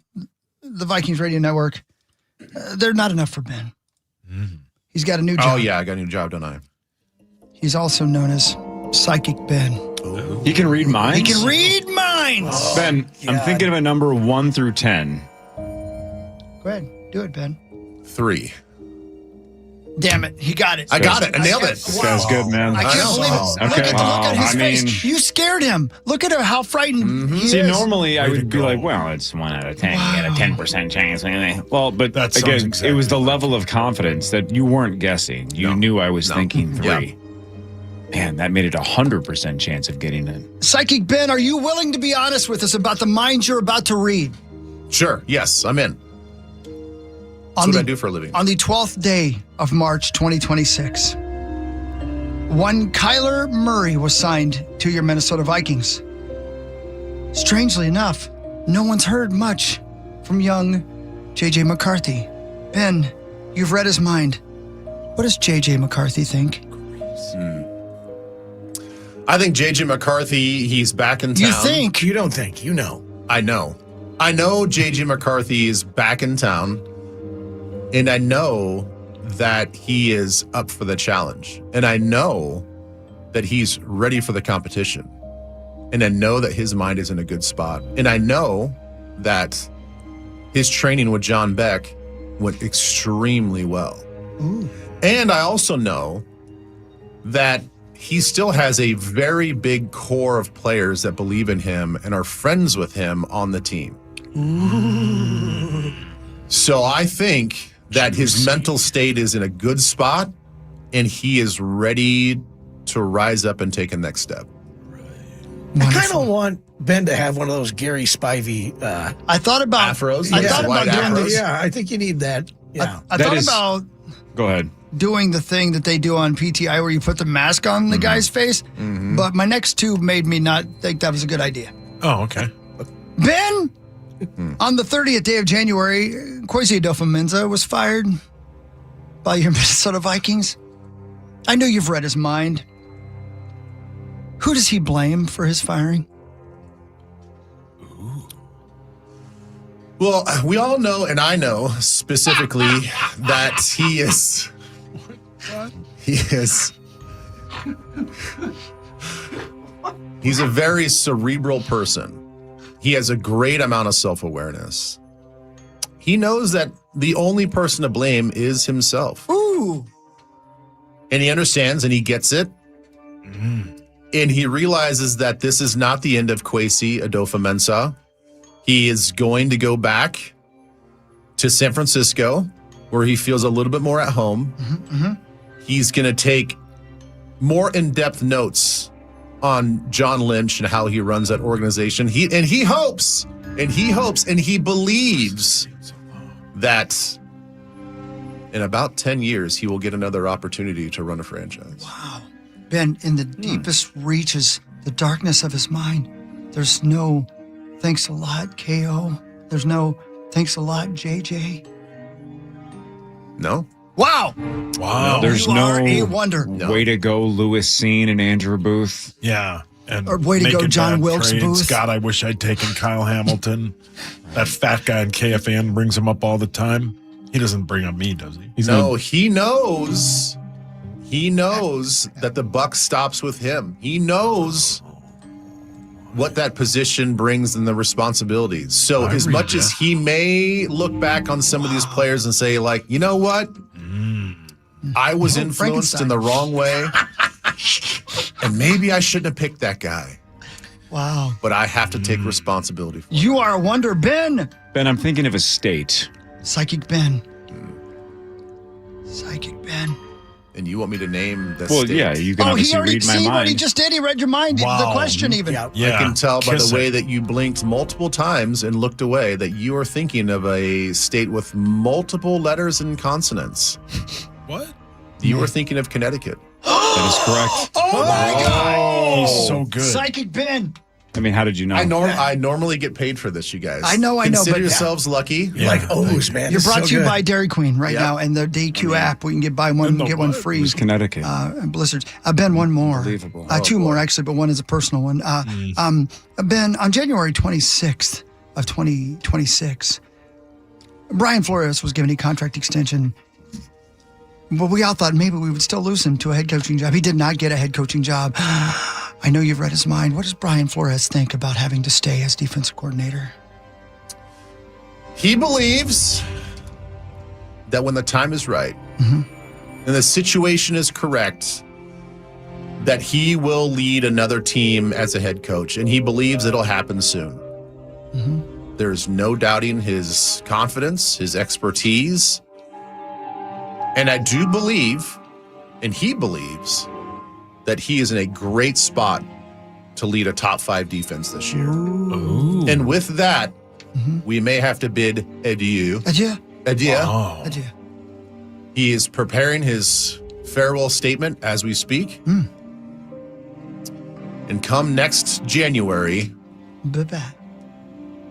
the Vikings Radio Network, they're not enough for Ben. Mm-hmm. He's got a new job. Oh, yeah, I got a new job, don't I? He's also known as Psychic Ben. Ooh. He can read minds? He can read minds! Oh, Ben, I'm thinking of a number 1 through 10. Go ahead. Do it, Ben. 3. Damn it. He got it. I got it. I nailed it. This guy's good, man. I can't believe it. Look at the look on his face. You scared him. Look at how frightened he is. See, normally I would be like, well, it's 1 out of 10. Wow. You got a 10% chance. Well, but again, it was the level of confidence that you weren't guessing. You knew I was thinking 3. Yeah. Man, that made it 100% chance of getting in. Psychic Ben, are you willing to be honest with us about the minds you're about to read? Sure. Yes, I'm in. That's what I do for a living. On the 12th day of March 2026, one Kyler Murray was signed to your Minnesota Vikings. Strangely enough, no one's heard much from young J.J. McCarthy. Ben, you've read his mind. What does J.J. McCarthy think? I think J.J. McCarthy, he's back in town. You think? You don't think. You know. I know. I know J.J. McCarthy is back in town. And I know that he is up for the challenge. And I know that he's ready for the competition. And I know that his mind is in a good spot. And I know that his training with John Beck went extremely well. Ooh. And I also know that he still has a very big core of players that believe in him and are friends with him on the team. Ooh. So I think that his mental state is in a good spot and he is ready to rise up and take a next step. I kind of want Ben to have one of those Gary Spivey I thought about afros. I thought about doing afros. this. Yeah, I think you need that. Yeah. I thought about Go ahead. doing the thing that they do on PTI where you put the mask on the guy's face, but my next two made me not think that was a good idea. Oh, okay. Ben, on the 30th day of January, Kwesi Adolfo-Mensah was fired by your Minnesota Vikings. I know you've read his mind. Who does he blame for his firing? Well, we all know, and I know specifically that he's a very cerebral person. He has a great amount of self-awareness. He knows that the only person to blame is himself. Ooh. And he understands and he gets it. And he realizes that this is not the end of Kwesi Adolfo-Mensah. He is going to go back to San Francisco, where he feels a little bit more at home. He's going to take more in-depth notes on John Lynch and how he runs that organization. He hopes and he believes that in about 10 years, he will get another opportunity to run a franchise. Wow. Ben, in the deepest reaches, the darkness of his mind, there's no thanks a lot, KO. There's no thanks a lot, JJ. No. Wow. Wow. There's You no are a wonder. way to go, Lewis Seen and Andrew Booth. Yeah. And Or way to go, making John bad Wilkes trades. Booth. God, I wish I'd taken Kyle Hamilton. That fat guy in KFAN brings him up all the time. He doesn't bring up me, does he? He knows. He knows that the buck stops with him. He knows what that position brings and the responsibilities. So as much as he may look back on some of these players and say, like, you know what? I was influenced in the wrong way. And maybe I shouldn't have picked that guy. Wow. But I have to take responsibility for it. You are a wonder, Ben. Ben, I'm thinking of a state. Psychic Ben. Psychic Ben. And you want me to name the Well, state? yeah, you can He obviously already read my see what he mind. just did. He read your mind. The question even. I can tell by the way that you blinked multiple times and looked away that you are thinking of a state with multiple letters and consonants. What? You were thinking of Connecticut. That is correct. Oh my God. He's so good. Psychic Ben. I mean, how did you know? I normally get paid for this, you guys. I know, Consider but yourselves lucky. Like O's, man. You're This is brought so to you good. by Dairy Queen right Yep. now, and the DQ app. We can get buy one, get one free. It was Connecticut. Blizzards. Ben, one more. Unbelievable. Two more, actually, but one is a personal one. Ben, on January 26th of 2026, Brian Flores was given a contract extension, but we all thought maybe we would still lose him to a head coaching job. He did not get a head coaching job. I know you've read his mind. What does Brian Flores think about having to stay as defensive coordinator? He believes that when the time is right and the situation is correct, that he will lead another team as a head coach, and he believes it'll happen soon. There's no doubting his confidence, his expertise, and I do believe, and he believes, that he is in a great spot to lead a top 5 defense this year. Ooh. And with that, we may have to bid adieu. Adieu. Adieu. Oh. Adieu. He is preparing his farewell statement as we speak. And come next January, Bye-bye.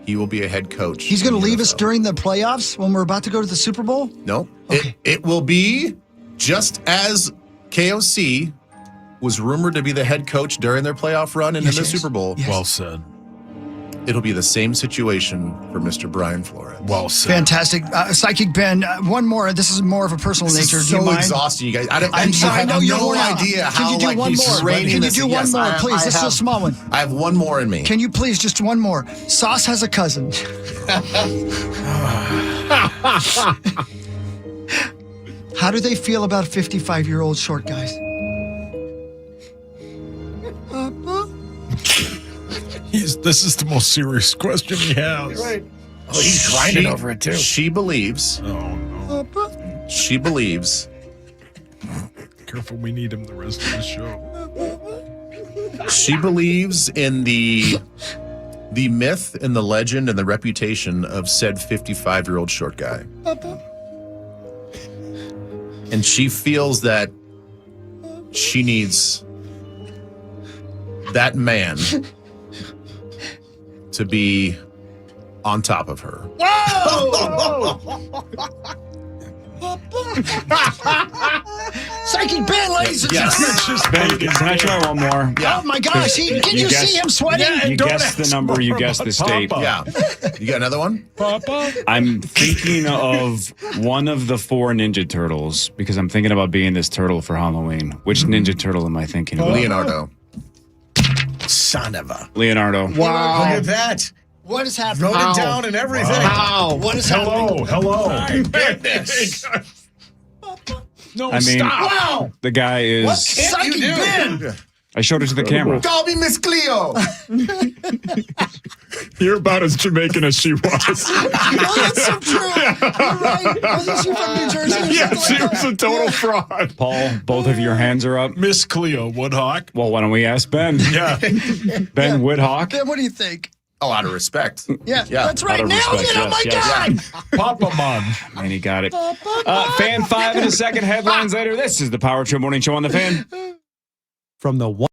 he will be a head coach. He's going to in the leave us NFL. during the playoffs when we're about to go to the Super Bowl? No. Okay. It will be just as KOC was rumored to be the head coach during their playoff run and in the Yes. Super Bowl. Yes. Well said. it'll be the same situation for Mr. Brian Flores. Well said. Fantastic. Psychic Ben, one more. This is more of a personal This nature. is do you so mind? exhausting, you guys. I'm sorry. I know have you're no worn out. idea Can how you do like one he's more? raining Can you this. do one Yes, more, please? This is a small one. I have one more in me. Can you please just one more? Sauce has a cousin. How do they feel about 55-year-old short guys? This is the most serious question he has. Right. Oh, he's grinding over it too. She believes. Oh no. She believes. Careful, we need him the rest of the show. She believes in the myth and the legend and the reputation of said 55-year-old short guy. And she feels that she needs that man to be on top of her. Psychic Ben, ladies and gentlemen. Ben, can I try one more? Oh my gosh, can you see him sweating? You guessed the number, you guessed the state. Yeah. You got another one? I'm thinking of one of the 4 Ninja Turtles because I'm thinking about being this turtle for Halloween. Which Ninja Turtle am I thinking of? Leonardo. Son of a. Leonardo. Wow. Look at that. What is happening? Wrote it down and everything. Wow. What is happening? Hello. My goodness. No, I mean, stop. Wow. the guy is. What can't you do? Ben. I showed it to the camera. Call me Miss Cleo. You're about as Jamaican as she was. Oh, that's so true. You're right. Wasn't she from New Jersey? Or Yeah, something she like was that? a total fraud. Paul, both of your hands are up. Miss Cleo Woodhawk. Well, why don't we ask Ben? Yeah. Ben Woodhawk. Ben, what do you think? Oh, out of respect. Yeah, Yeah. that's right. Out of Nailed respect, it. Oh my yes, God. Papa Mom. And he got it. Fan 5 in a second. Headlines later. This is the Power Trip Morning Show on the Fan. From the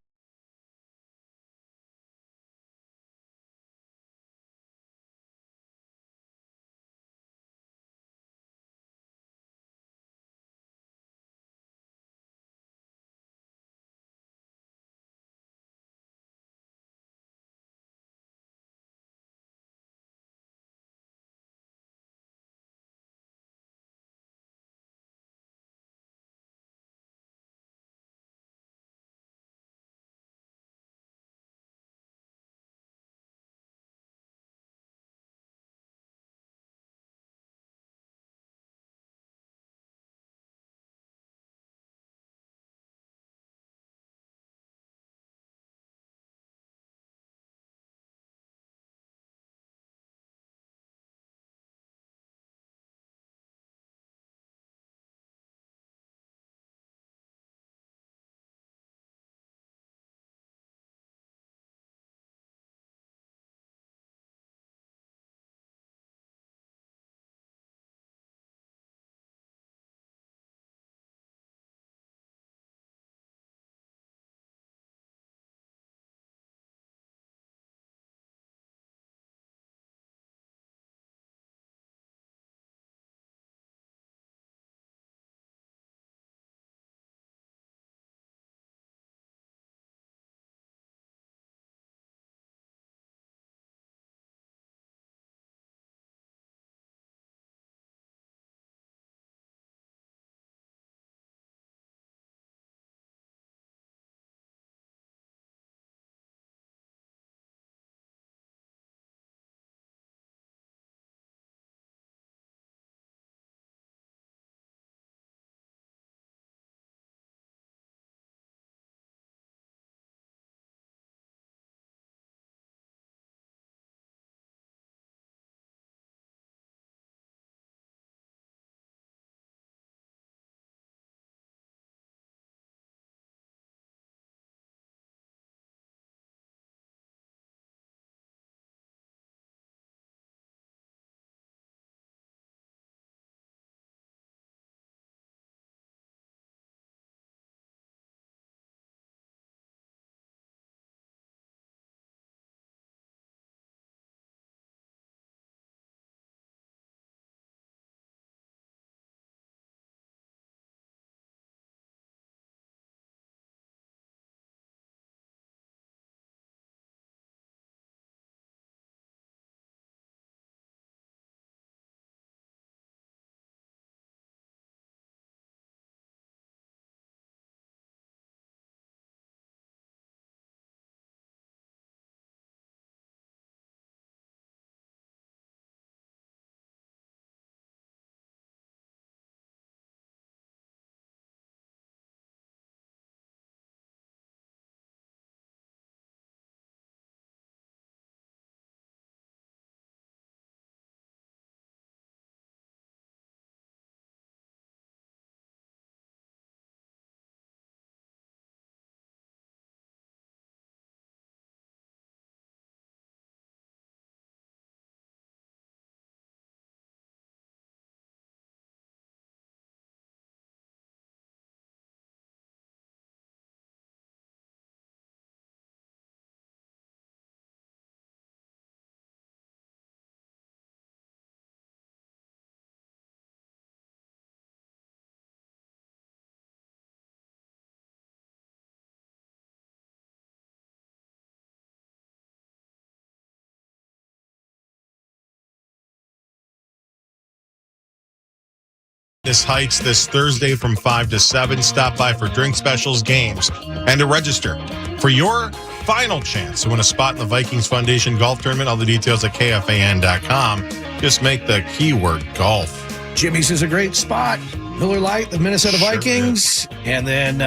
Heights this Thursday from 5 to 7. Stop by for drink specials, games, and to register for your final chance to win a spot in the Vikings Foundation Golf Tournament. All the details at KFAN.com. Just make the keyword golf. Jimmy's is a great spot. Miller Lite, the Minnesota Vikings. And then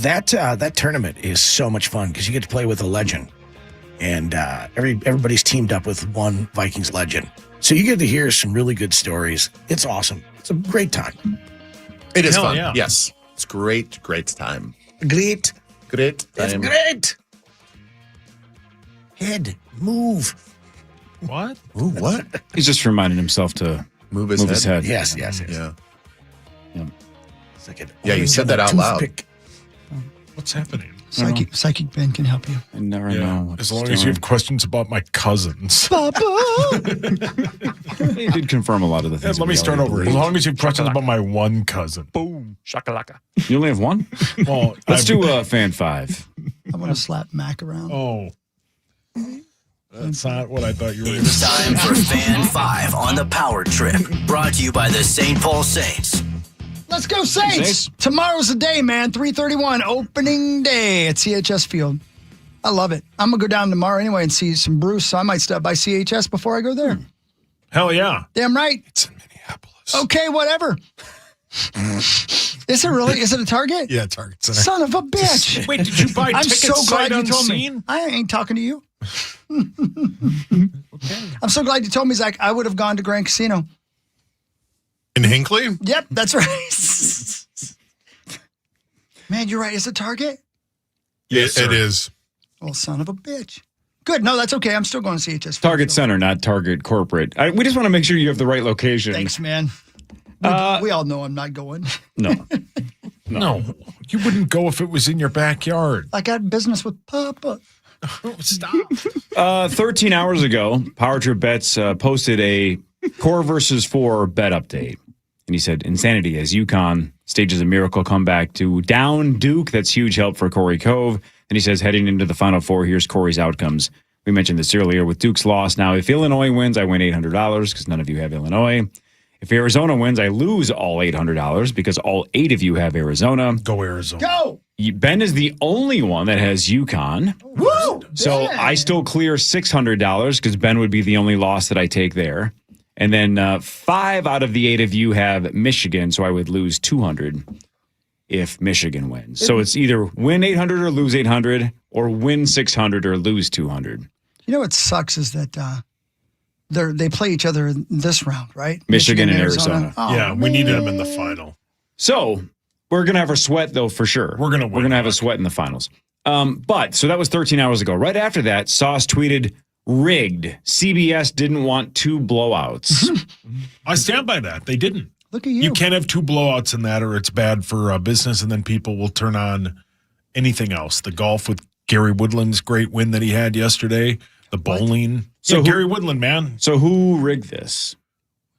that tournament is so much fun because you get to play with a legend. And everybody's teamed up with one Vikings legend. So you get to hear some really good stories. It's awesome. It's a great time. It is fun. Yeah. Yes. It's great time. Great. Great It's time. great. Head, move. What? Ooh, what? He's just reminding himself to Move his head. Yes. Yeah. It's like Yeah, you said that out loud. What's happening? Psychic Ben can help you. I never know. what As he's long as you doing. have questions about my cousins. Papa! He did confirm a lot of the things. Let me we start already over. As believed. long as you have questions about my one cousin. Boom. Shakalaka. You only have one? Well, Let's do fan 5. I want to slap Mac around. Oh. That's not what I thought you were going to It's say. time for Fan 5 on the Power Trip. Brought to you by the St. Paul Saints. Let's go, Saints! Tomorrow's the day, man. 3:31, opening day at CHS Field. I love it. I'm going to go down tomorrow anyway and see some Bruce, so I might stop by CHS before I go there. Hell yeah. Damn right. It's in Minneapolis. Okay, whatever. Is it really? Is it a Target? Yeah, Target Center. Son of a bitch. Wait, did you buy I'm tickets so glad sight you told me. unseen? I ain't talking to you. I'm so glad you told me, Zach. I would have gone to Grand Casino. In Hinckley? Yep, that's right. Man, you're right. Is it Target? Yes, it is. Well, son of a bitch. Good. No, that's okay. I'm still going to CHS. Target Center, not Target Corporate. We just want to make sure you have the right location. Thanks, man. We all know I'm not going. No. You wouldn't go if it was in your backyard. I got business with Papa. Stop. 13 hours ago, Power Trip Bets posted a core versus 4 bet update. And he said, insanity as UConn stages a miracle comeback to down Duke. That's huge help for Corey Cove. And he says, heading into the Final Four, here's Corey's outcomes. We mentioned this earlier with Duke's loss. Now, if Illinois wins, I win $800 because none of you have Illinois. If Arizona wins, I lose all $800 because all 8 of you have Arizona. Go Arizona. Go! Ben is the only one that has UConn. Woo! So I still clear $600 because Ben would be the only loss that I take there. And then 5 out of the 8 of you have Michigan, so I would lose $200 if Michigan wins. So it's either win $800 or lose $800, or win $600 or lose $200. You know what sucks is that they play each other in this round, right? Michigan and Arizona. Oh, Yeah, we needed them in the final. So we're gonna have a sweat though for sure. We're gonna have a sweat in the finals. But so that was 13 hours ago. Right after that, Sauce tweeted, rigged. CBS didn't want 2 blowouts. I stand by that. They didn't. Look at you. You can't have 2 blowouts in that, or it's bad for business, and then people will turn on anything else. The golf with Gary Woodland's great win that he had yesterday. The bowling. So Gary Woodland, man. So who rigged this?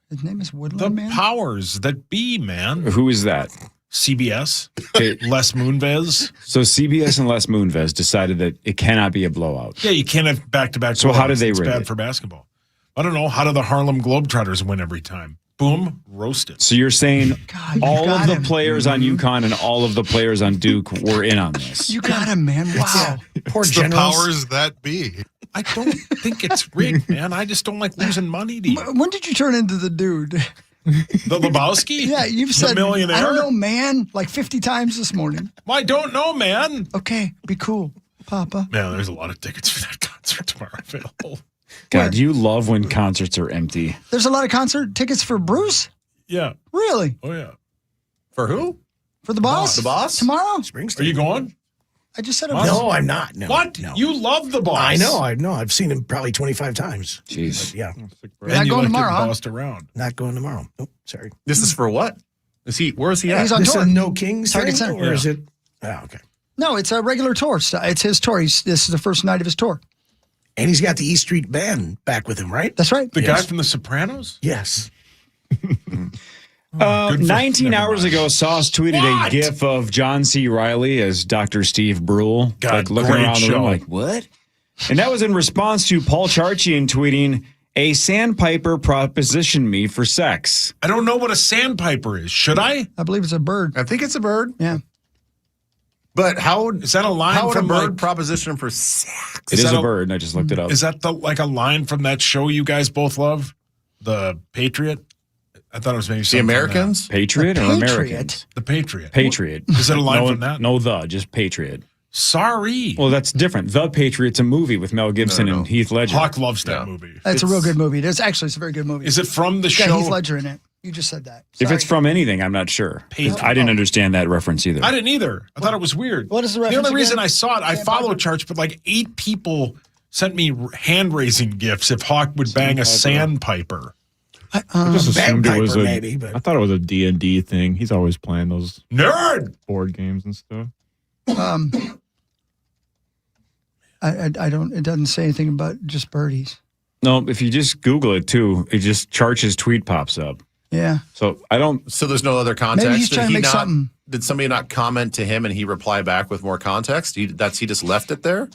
His name is Woodland, The man? powers that be, man. Who is that? CBS. Les Moonves. So CBS and Les Moonves decided that it cannot be a blowout. Yeah, you can't have back-to-back. So how did they It's rig bad it? for basketball. I don't know. How do the Harlem Globetrotters win every time? Boom, roasted. So you're saying God, all of got the him. players on UConn and all of the players on Duke were in on this. You got him, man. Wow. Poor It's the generals. powers that be. I don't think it's rigged, man. I just don't like losing money to you. When did you turn into the dude? The Lebowski? Yeah, you've said, the millionaire. I don't know, man, like 50 times this morning. Well, I don't know, man. Okay, be cool, Papa. Man, there's a lot of tickets for that concert tomorrow available. God, you love when concerts are empty. There's a lot of concert tickets for Bruce? Yeah. Really? Oh, yeah. For who? For the boss? The boss? Tomorrow? Are you going? I just said No, I'm not. No. What? No. You love the boss. I know. I've seen him probably 25 times. Jeez. But yeah. And Not you going like tomorrow, getting huh? bossed around. Not going tomorrow. Nope. Sorry. This is for what? Where is he at? He's on This tour. is No Kings Target thing, Center. or is it? Oh, okay. No, it's a regular tour. It's his tour. This is the first night of his tour. And he's got the E Street Band back with him, right? That's right. The Yes. guy from The Sopranos? Yes. Good for- 19 never hours mind. ago, Sauce tweeted What? a gif of John C. Reilly as Dr. Steve Brule, God, looking great around the show. room like, what? And that was in response to Paul Charchian tweeting, A sandpiper propositioned me for sex. I don't know what a sandpiper is. Should I? I believe it's a bird. I think it's a bird. Yeah. But how would Is that a line how would a from bird like, proposition for sex? It is a bird, and I just looked it up. Is that like a line from that show you guys both love? The Patriot? I thought it was maybe The something from Americans? Patriot or Americans? that. The Patriot. Patriot. Is it a line no, from that? No, just Patriot. Sorry. Well, that's different. The Patriot's a movie with Mel Gibson and Heath Ledger. Hawk loves that movie. It's a real good movie. It's a very good movie. Is it from the It's got show? Heath Ledger in it. You just said that. If it's from anything, I'm not sure. I didn't understand that reference either. I didn't either. I thought it was weird. What is the The reference only reason again? I saw it, I follow Charts, but like 8 people sent me hand-raising gifts if Hawk would bang a sandpiper. I just assumed it was maybe, but I thought it was a D&D thing. He's always playing those nerd board games and stuff. I don't. It doesn't say anything about just birdies. No, if you just Google it too, it just Charch's tweet pops up. Yeah. So I don't. So there's no other context. Maybe he's trying to make something. Did somebody not comment to him and he reply back with more context? He just left it there.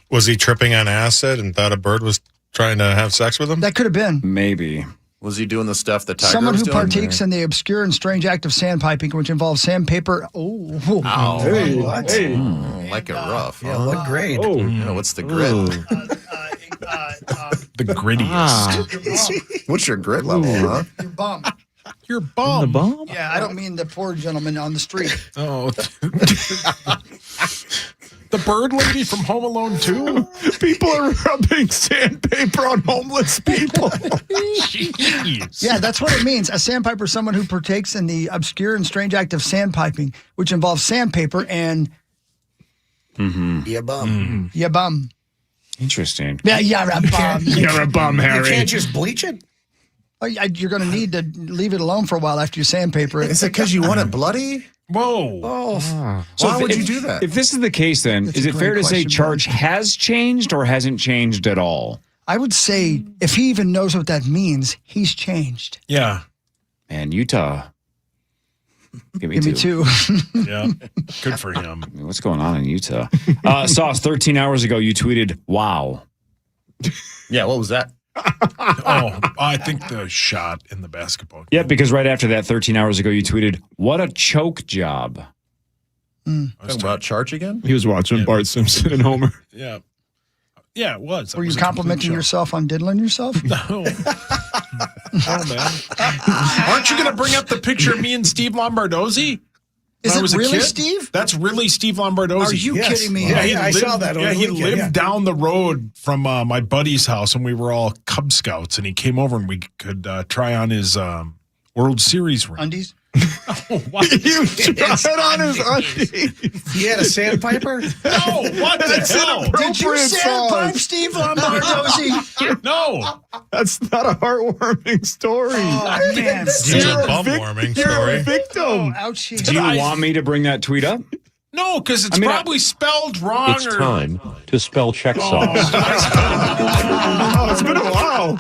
Was he tripping on acid and thought a bird was trying to have sex with him? That could have been. Maybe. Was he doing the stuff that Tiger Someone was who doing? partakes in the obscure and strange act of sandpiping, which involves sandpaper. Oh, Ow. Hey, what? Hey. Like it rough. Yeah, huh? what grade? Oh, What's the grit? The grittiest. What's your grit level, huh? your bum. Your bum. Yeah, I don't mean the poor gentleman on the street. Oh. The bird lady from Home Alone 2? People are rubbing sandpaper on homeless people. Jeez. Yeah, that's what it means. A sandpiper is someone who partakes in the obscure and strange act of sandpiping, which involves sandpaper and Yeah, bum. ya bum. Interesting. Yeah, you're a bum. You're a bum, You Harry. can't just bleach it? Oh, you're going to need to leave it alone for a while after you sandpaper it. Is it because you want it bloody? Whoa. Oh. Why would you do that? If this is the case, then That's is a it fair great to say question, Charch has changed or hasn't changed at all? I would say if he even knows what that means, he's changed. Yeah. And Utah. Give me Give me two. 2. Yeah. Good for him. I mean, what's going on in Utah? Sauce, 13 hours ago, you tweeted, wow. Yeah, what was that? Oh, I think the shot in the basketball. Yeah, because right after that, 13 hours ago, you tweeted, what a choke job. Talking about Charge again? He was watching Bart Simpson and Homer. Yeah. Yeah, it was. That Were you was a complete complimenting joke. yourself on diddling yourself? No. Oh, man. Aren't you going to bring up the picture of me and Steve Lombardozzi? Is When I it was a really kid? Steve? That's really Steve Lombardozzi. Are you Yes. kidding me? Yeah, I saw that over Yeah, the he weekend, lived down the road from my buddy's house, and we were all Cub Scouts, and he came over, and we could try on his World Series ring. Undies? Oh, what? You tried on his undies. He had a sandpiper? No, what the hell? Did you Appropriate sandpipe sauce. Steve Lombardozzi? No. That's not a heartwarming story. Oh, man. It's a bum-warming You're a story. victim. Ouchie. Do you want me to bring that tweet up? No, because it's I mean, probably spelled wrong. It's time to spell check sauce. Oh, it's been a while.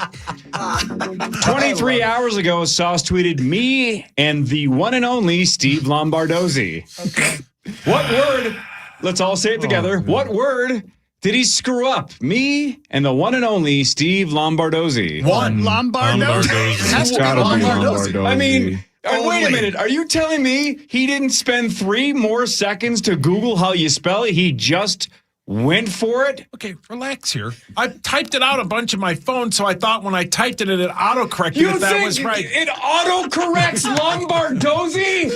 23 hours ago, Sauce tweeted, me and the one and only Steve Lombardozzi. What word? Let's all say it together. What word did he screw up? Me and the one and only Steve Lombardozzi. One. Lombardozzi? It's Has to be gotta be Lombardozzi. Lombardozzi. I mean, wait a Only. minute. Are you telling me he didn't spend 3 more seconds to Google how you spell it? He just went for it? Okay, relax here. I typed it out a bunch of my phone, so I thought when I typed it, it autocorrected You if that think was right. it autocorrects Lombardozzi?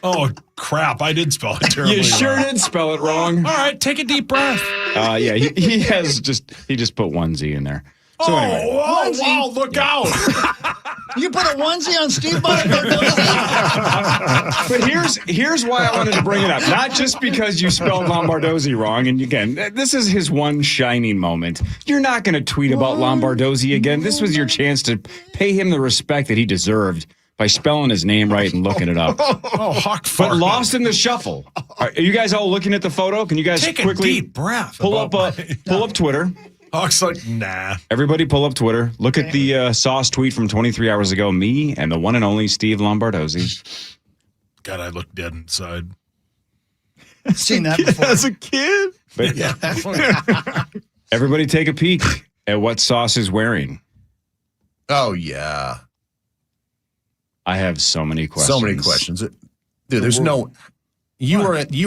Oh, crap. I did spell it terribly You sure wrong. did spell it wrong. All right, take a deep breath. Yeah, he just put 1 Z in there. So anyway. Oh, wow, look out. You put a onesie on Steve Lombardozzi? But here's why I wanted to bring it up. Not just because you spelled Lombardozzi wrong. And again, this is his one shining moment. You're not going to tweet about Lombardozzi again. This was your chance to pay him the respect that he deserved by spelling his name right and looking it up. Oh, Hawk But fart. lost in the shuffle. Are you guys all looking at the photo? Can you guys Take a quickly deep breath. pull up Twitter? Hawk's like, nah. Everybody pull up Twitter. Look at the Sauce tweet from 23 hours ago. Me and the one and only Steve Lombardozzi. God, I look dead inside. Seen that before. As a kid? But everybody take a peek at what Sauce is wearing. Oh, yeah. I have so many questions. So many questions. Dude, there's no... You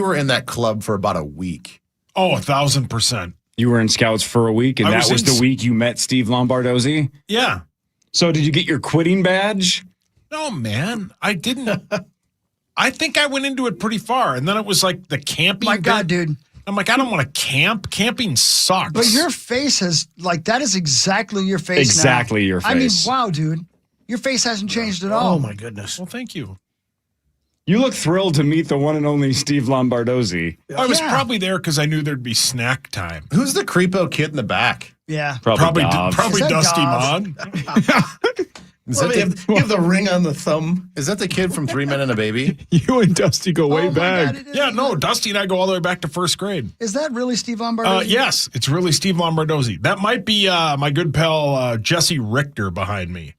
were in that club for about a week. Oh, 1,000%. You were in Scouts for a week, and that was the week you met Steve Lombardozzi? Yeah. So did you get your quitting badge? No, man. I didn't. I think I went into it pretty far, and then it was like the camping. My God, dude. I'm like, I don't want to camp. Camping sucks. But your face has, like, that is exactly your face Exactly now. your face. I mean, wow, dude. Your face hasn't changed at all. Oh, my goodness. Well, thank you. You look thrilled to meet the one and only Steve Lombardozzi. I was probably there because I knew there'd be snack time. Who's the creepo kid in the back? Yeah. Probably Is that Dusty Dobbs? Mon. You have the ring on the thumb. Is that the kid from 3 Men and a Baby? You and Dusty go way Oh, my back. God, it is. Yeah, no, Dusty and I go all the way back to first grade. Is that really Steve Lombardozzi? Yes, it's really Steve Lombardozzi. That might be my good pal Jesse Richter behind me.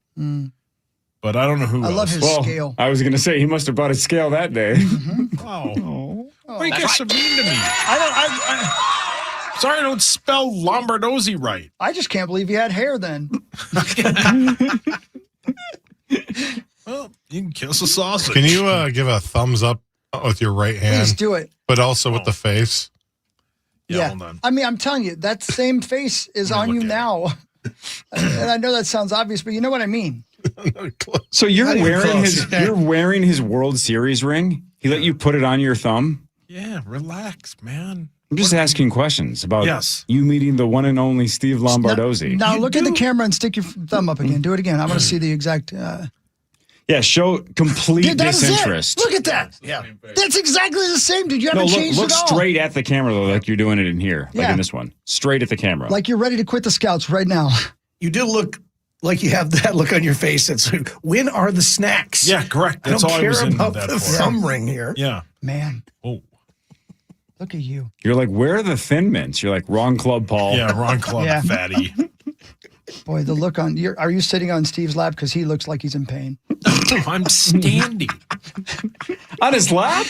But I don't know who I else. love his scale. I was going to say, he must have bought a scale that day. Oh. Why you get so mean to me? Sorry I don't spell Lombardozzi right. I just can't believe you had hair then. Well, you can kiss a sausage. Can you give a thumbs up with your right hand? Please do it. But also with the face. Yeah, hold on. I mean, I'm telling you, that same face is on you now. And I know that sounds obvious, but you know what I mean. So you're wearing his World Series ring? He let you put it on your thumb? Yeah, relax, man. I'm just asking questions about you meeting the one and only Steve Lombardozzi. Now look at the camera and stick your thumb up again. Do it again. I want to see the exact... Yeah, show complete Dude, that is it. disinterest. Look at that. Yeah. That's exactly the same, dude. You haven't changed look at all. straight at the camera, though, like you're doing it in here, like Yeah. in this one. Straight at the camera. Like you're ready to quit the Scouts right now. You do look like you have that look on your face. That's like, when are the snacks? Yeah, correct. That's I don't all care I was in about that the for. thumb ring here. Yeah. Man. Oh. Look at you. You're like, where are the Thin Mints? You're like, wrong club, Paul. Yeah, wrong club, Yeah. fatty. Boy, the look on... Are you sitting on Steve's lap? Because he looks like he's in pain. I'm standing. On his lap?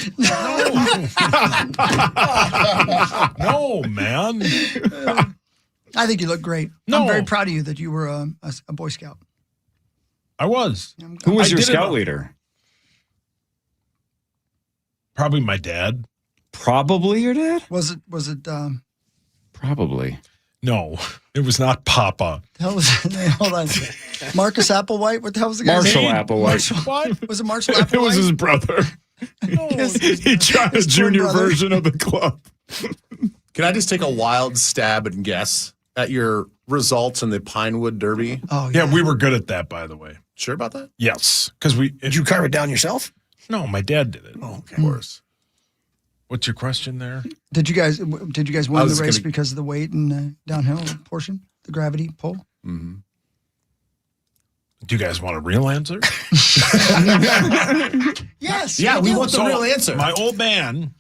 No, man. I think you look great. No. I'm very proud of you that you were a Boy Scout. I was. Who was I your did it scout all. leader? Probably my dad. Probably your dad? Was it Probably. No, it was not Papa. hell was hold on. Marcus Applewhite? What the hell was the guy's Marshall name? Applewhite. What? Was it Marshall Applewhite? It was his brother. He tried a His twin junior brother. version of the club. Can I just take a wild stab and guess at your results in the Pinewood Derby? Oh, Yeah, we were good at that, by the way. Sure about that? Yes, because we. Did you carve it down yourself? No, my dad did it. Oh, okay. Of course. What's your question there? Did you guys win I the was race gonna- because of the weight and the downhill portion, the gravity pull? Mm-hmm. Do you guys want a real answer? Yes. Yeah, we want the So, real answer. My old man,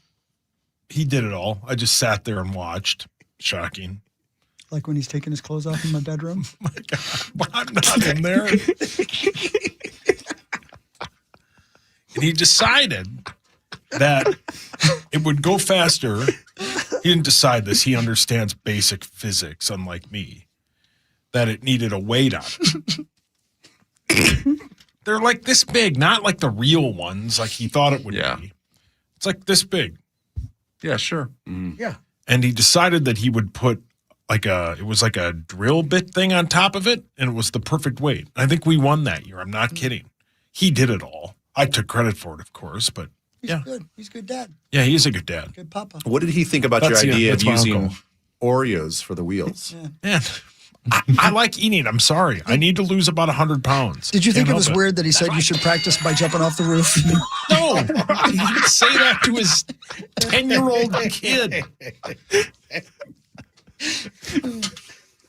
he did it all. I just sat there and watched. Shocking. Like when he's taking his clothes off in my bedroom. My God, I'm not in there. And he decided that it would go faster. He didn't decide this. He understands basic physics, unlike me, that it needed a weight on it. They're like this big, not like the real ones, like he thought it would be. It's like this big. Yeah, sure. Yeah. And he decided that he would put it was like a drill bit thing on top of it, and it was the perfect weight. I think we won that year. I'm not kidding. He did it all. I took credit for it, of course, but He's good. He's a good dad. yeah, he is a good dad. Good papa. What did he think about That's- your idea yeah, of that's my using uncle. Oreos for the wheels? Man, I like eating. I'm sorry. I need to lose about 100 pounds. Did you think Can't it was help weird that he said you should practice by jumping off the roof? No, he didn't say that to his 10-year-old kid.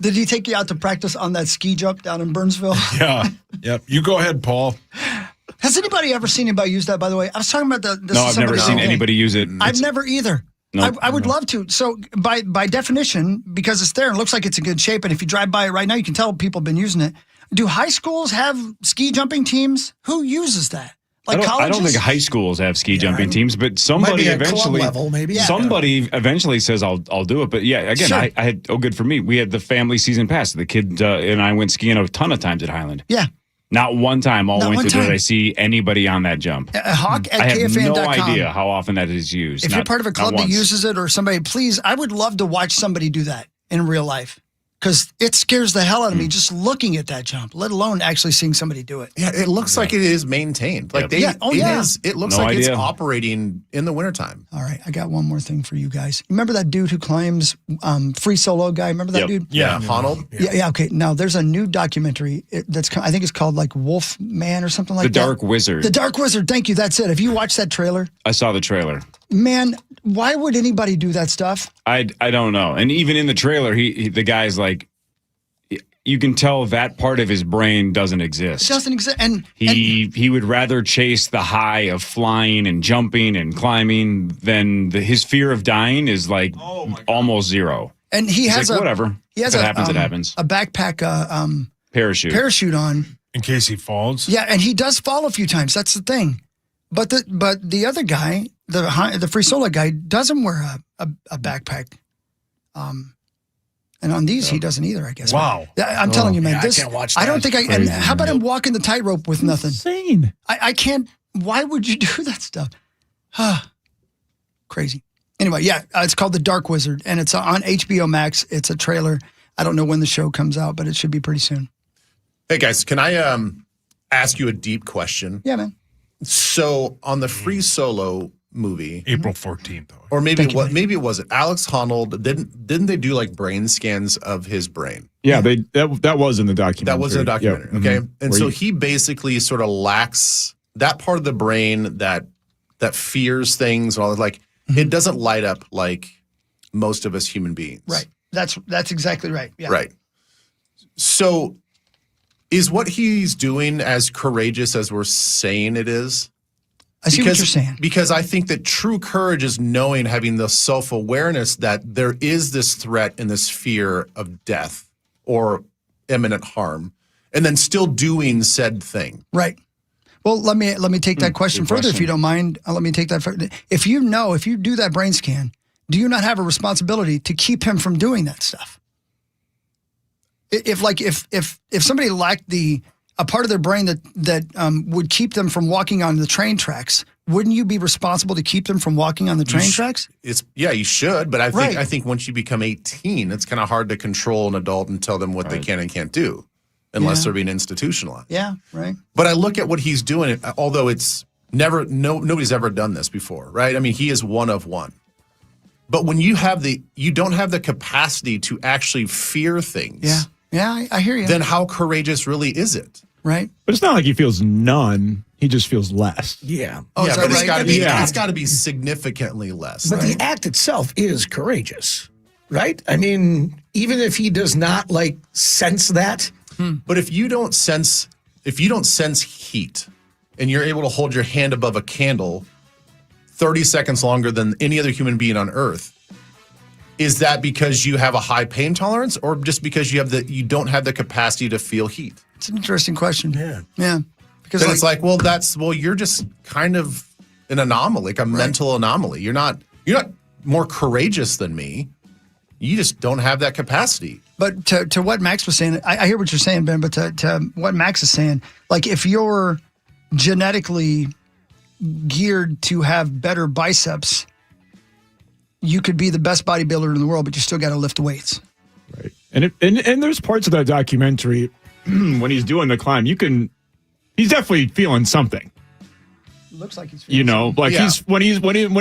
Did he take you out to practice on that ski jump down in Burnsville? Yeah. Yep. You go ahead, Paul. Has anybody ever seen anybody use that, by the way? I was talking about this. No, I've never seen anybody use it. I've never either. Nope. I would love to. So by definition, because it's there and it looks like it's in good shape, and if you drive by it right now, you can tell people have been using it. Do high schools have ski jumping teams? Who uses that? I don't colleges? think high schools have ski jumping teams, but somebody Might be at club eventually, level, maybe. Yeah. somebody eventually says, "I'll do it." But yeah, again, Sure. I had good for me. We had the family season pass. The kid and I went skiing a ton of times at Highland. Yeah. Not one time all Not winter one time. did I see anybody on that jump. Hawk at I have KFAN.com. no idea how often that is used. If you're part of a club not that once. uses it or somebody, please, I would love to watch somebody do that in real life because it scares the hell out of me just looking at that jump, let alone actually seeing somebody do it. Yeah, it looks like it is maintained. Like Yep. it looks No like idea. it's operating in the wintertime. All right, I got one more thing for you guys. Remember that dude who climbs free solo guy? Remember that dude? Yeah, Honnold. Yeah. Okay. Now there's a new documentary I think it's called like Wolf Man or something like The that. Dark Wizard. The Dark Wizard. Thank you. That's it. Have you watched that trailer? I saw the trailer. Man, why would anybody do that stuff? I don't know. And even in the trailer, the guy's like, you can tell that part of his brain doesn't exist. It doesn't exist. And He would rather chase the high of flying and jumping and climbing than his fear of dying is like almost zero. And he He's has like, whatever. He has if it happens, it happens. a backpack Parachute on in case he falls. Yeah, and he does fall a few times. That's the thing. But the other guy, the free solo guy, doesn't wear a backpack. And on these, he doesn't either, I guess. Wow. I'm telling you, man. Yeah, this, I can't watch I don't that. think and how about him walking the tightrope with nothing? Insane. I can't. Why would you do that stuff? Crazy. Anyway, yeah, it's called The Dark Wizard, and it's on HBO Max. It's a trailer. I don't know when the show comes out, but it should be pretty soon. Hey guys, can I ask you a deep question? Yeah, man. So on the free solo movie, April 14th, or maybe maybe it wasn't Alex Honnold. Didn't they do like brain scans of his brain? Yeah, that was in the documentary. That was in the documentary. Yep. Okay, Mhm. and Where so you- he basically sort of lacks that part of the brain that fears things and all that. Like it doesn't light up like most of us human beings. Right. That's exactly right. Yeah. Right. So is what he's doing as courageous as we're saying it is? I see what you're saying. Because I think that true courage is knowing, having the self-awareness that there is this threat and this fear of death or imminent harm, and then still doing said thing. Right. Well, let me take that question good further, if question. you don't mind. Let me take that further. If you do that brain scan, do you not have a responsibility to keep him from doing that stuff? If somebody lacked a part of their brain that would keep them from walking on the train tracks, wouldn't you be responsible to keep them from walking on the train tracks? You should, but I think Right. I think once you become 18, it's kind of hard to control an adult and tell them what they can and can't do, unless Yeah. they're being institutionalized. Yeah, right. But I look at what he's doing, although it's nobody's ever done this before, right? I mean, he is one of one. But when you don't have the capacity to actually fear things. Yeah. Yeah, I hear you. Then how courageous really is it? Right. But it's not like he feels none. He just feels less. Yeah. Oh, yeah, is that but it's right? got to be. Yeah. It's got to be significantly less. But the act itself is courageous, right? I mean, even if he does not like sense that. But if you don't sense heat, and you're able to hold your hand above a candle 30 seconds longer than any other human being on Earth, is that because you have a high pain tolerance, or just because you don't have the capacity to feel heat? It's an interesting question. Yeah. Yeah. Because Then it's like, you're just kind of an anomaly, like a mental anomaly. You're not more courageous than me. You just don't have that capacity. But to what Max was saying, I hear what you're saying, Ben, but to what Max is saying, like if you're genetically geared to have better biceps, you could be the best bodybuilder in the world, but you still got to lift weights. Right. And there's parts of that documentary when he's doing the climb, he's definitely feeling something. Looks like he's he's when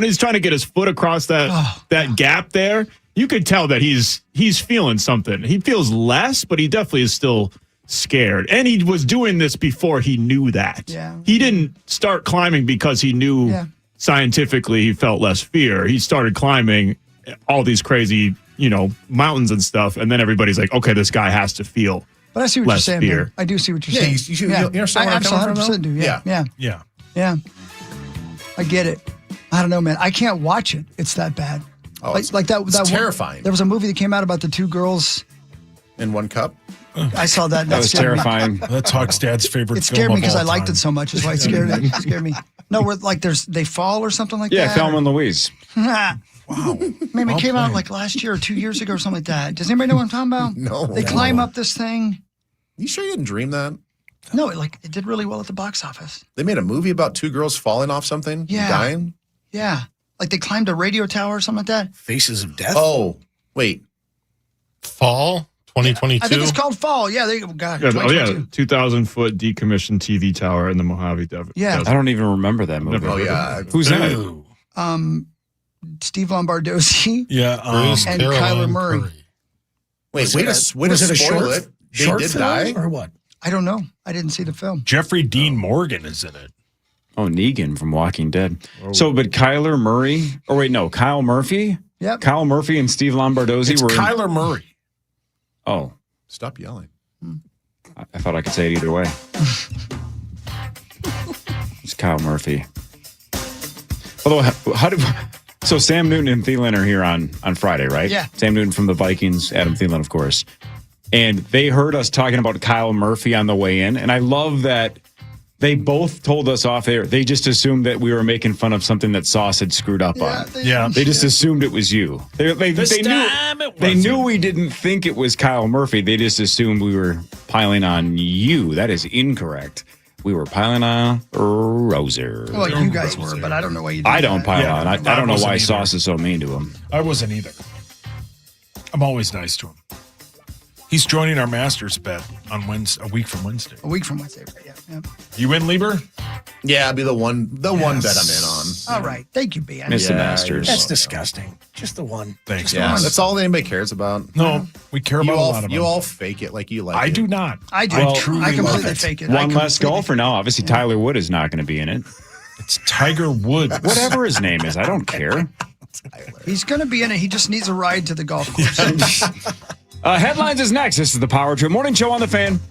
he's trying to get his foot across that gap there, you could tell that he's feeling something. He feels less, but he definitely is still scared. And he was doing this before he knew that. Yeah. He didn't start climbing because he knew scientifically he felt less fear. He started climbing all these crazy, mountains and stuff, and then everybody's like, okay, this guy has to feel But I see what you're less saying, fear. man. I do see what you're saying. You understand where I'm coming from, 100% do. though? Yeah. I get it. I don't know, man. I can't watch it. It's that bad. Oh, like that. it's terrifying. There was a movie that came out about the two girls in one cup. I saw that. That was terrifying. That's Huck's dad's favorite. It scared me because I liked it so much. Is why it scared me. No, where like they fall or something like that. Yeah, Thelma and Louise. Wow. Maybe it came out like last year or 2 years ago or something like that. Does anybody know what I'm talking about? No. They climb up this thing. You sure you didn't dream that? No, it did really well at the box office. They made a movie about two girls falling off something, and dying. Yeah, like they climbed a radio tower or something like that. Faces of Death. Oh, wait. Fall 2022. I think it's called Fall. Yeah, they got. Yeah, 2,000-foot decommissioned TV tower in the Mojave Desert. Yeah. I don't even remember that movie. Oh yeah, Who's in it? Steve Lombardozzi. Yeah, and Kyler Murray. Wait to spoil it. Short They did film die? or what? I don't know. I didn't see the film. Jeffrey Dean Morgan is in it. Oh, Negan from Walking Dead. So, but Kyler Murray, Kyle Murphy? Yep. Kyle Murphy and Steve Lombardozzi It's were Kyler Murray. Oh. Stop yelling. I thought I could say it either way. It's Kyle Murphy. Although, so Sam Newton and Thielen are here on Friday, right? Yeah. Sam Newton from the Vikings, Adam Thielen, of course. And they heard us talking about Kyle Murphy on the way in. And I love that they both told us off air. They just assumed that we were making fun of something that Sauce had screwed up on. They just assumed it was you. They knew we didn't think it was Kyle Murphy. They just assumed we were piling on you. That is incorrect. We were piling on Roser. Well, you guys were, but I don't know why you did I don't that. pile on. I don't know why wasn't either. Sauce is so mean to him. I wasn't either. I'm always nice to him. He's joining our Masters bet on Wednesday, a week from Wednesday. A week from Wednesday, right? Yeah. You in, Lieber? Yeah, it'll be the one bet I'm in on. All right. Thank you, Ben. Miss the Masters. That's disgusting. Just the one. Thanks. Yeah, Boss. that's all anybody cares about. No, we care about a lot of You them. all fake it like you like I it. do not. I do. Well, I completely fake it. One less golfer now. Obviously, Tyler Wood is not going to be in it. It's Tiger Woods. Whatever his name is, I don't care. He's going to be in it. He just needs a ride to the golf course. Headlines is next. This is the Power Trip Morning Show on the Fan.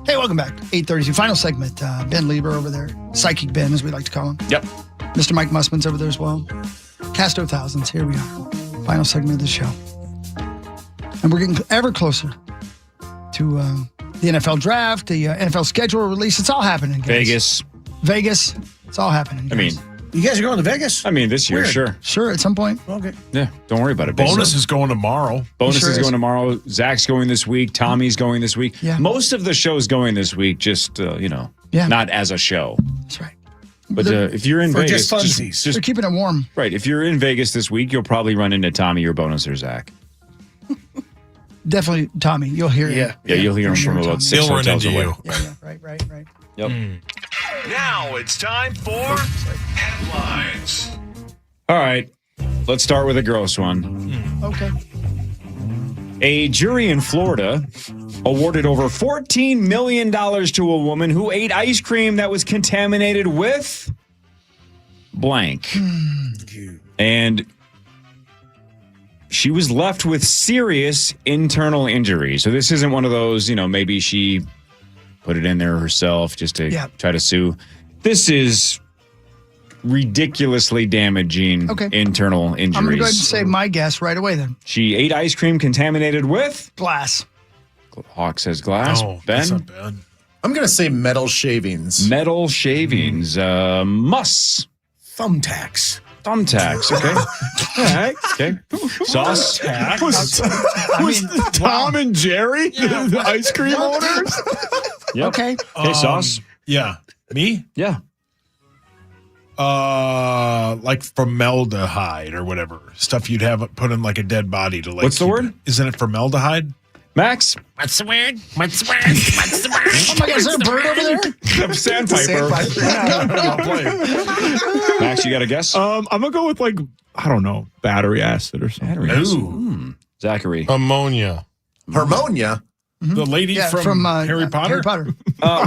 Hey, welcome back. 8:32, final segment. Ben Lieber over there. Psychic Ben, as we like to call him. Yep. Mr. Mike Mussman's over there as well. Casto Thousands, here we are. Final segment of the show. And we're getting ever closer to the NFL draft, the NFL schedule release. It's all happening, guys. Vegas. It's all happening, guys. I mean, you guys are going to Vegas? I mean, this year, Weird. sure. Sure, at some point. Okay. Yeah, don't worry about it. Bonus is going tomorrow. Bonus Sure is is. going tomorrow. Zach's going this week. Tommy's going this week. Yeah. Most of the show's going this week, just, not as a show. That's right. But if you're in For Vegas, just funsies. They're keeping it warm. right. If you're in Vegas this week, you'll probably run into Tommy or Bonus or Zach. Definitely Tommy. You'll hear him. Yeah, you'll hear him from about 6 He'll run hotels into away. you. Yeah, right. Yep. Now it's time for headlines. All right. Let's start with a gross one. Okay. A jury in Florida awarded over $14 million to a woman who ate ice cream that was contaminated with blank. And she was left with serious internal injury. So this isn't one of those, maybe she put it in there herself just to try to sue. This is ridiculously damaging internal injuries. I'm going to go ahead and say my guess right away then. She ate ice cream contaminated with glass. Hawk says glass. Oh, Ben? that's not bad. I'm going to say metal shavings. Metal shavings. Muss. Thumbtacks. Okay. All right. Okay. Sauce. Was Tom and Jerry the ice cream owners? Yep. Okay. Okay, Sauce. Yeah. Me? Yeah. Like formaldehyde or whatever. Stuff you'd have put in like a dead body to like. What's the word? Isn't it formaldehyde? Max? What's the word? What's the word? What's the word? Oh my God, is there a bird over there? Sandpiper. Max, you got a guess? I'm going to go with I don't know, battery acid or something. Battery acid. Zachary. Ammonia. Hermonia. The lady from Harry Potter? Harry Potter.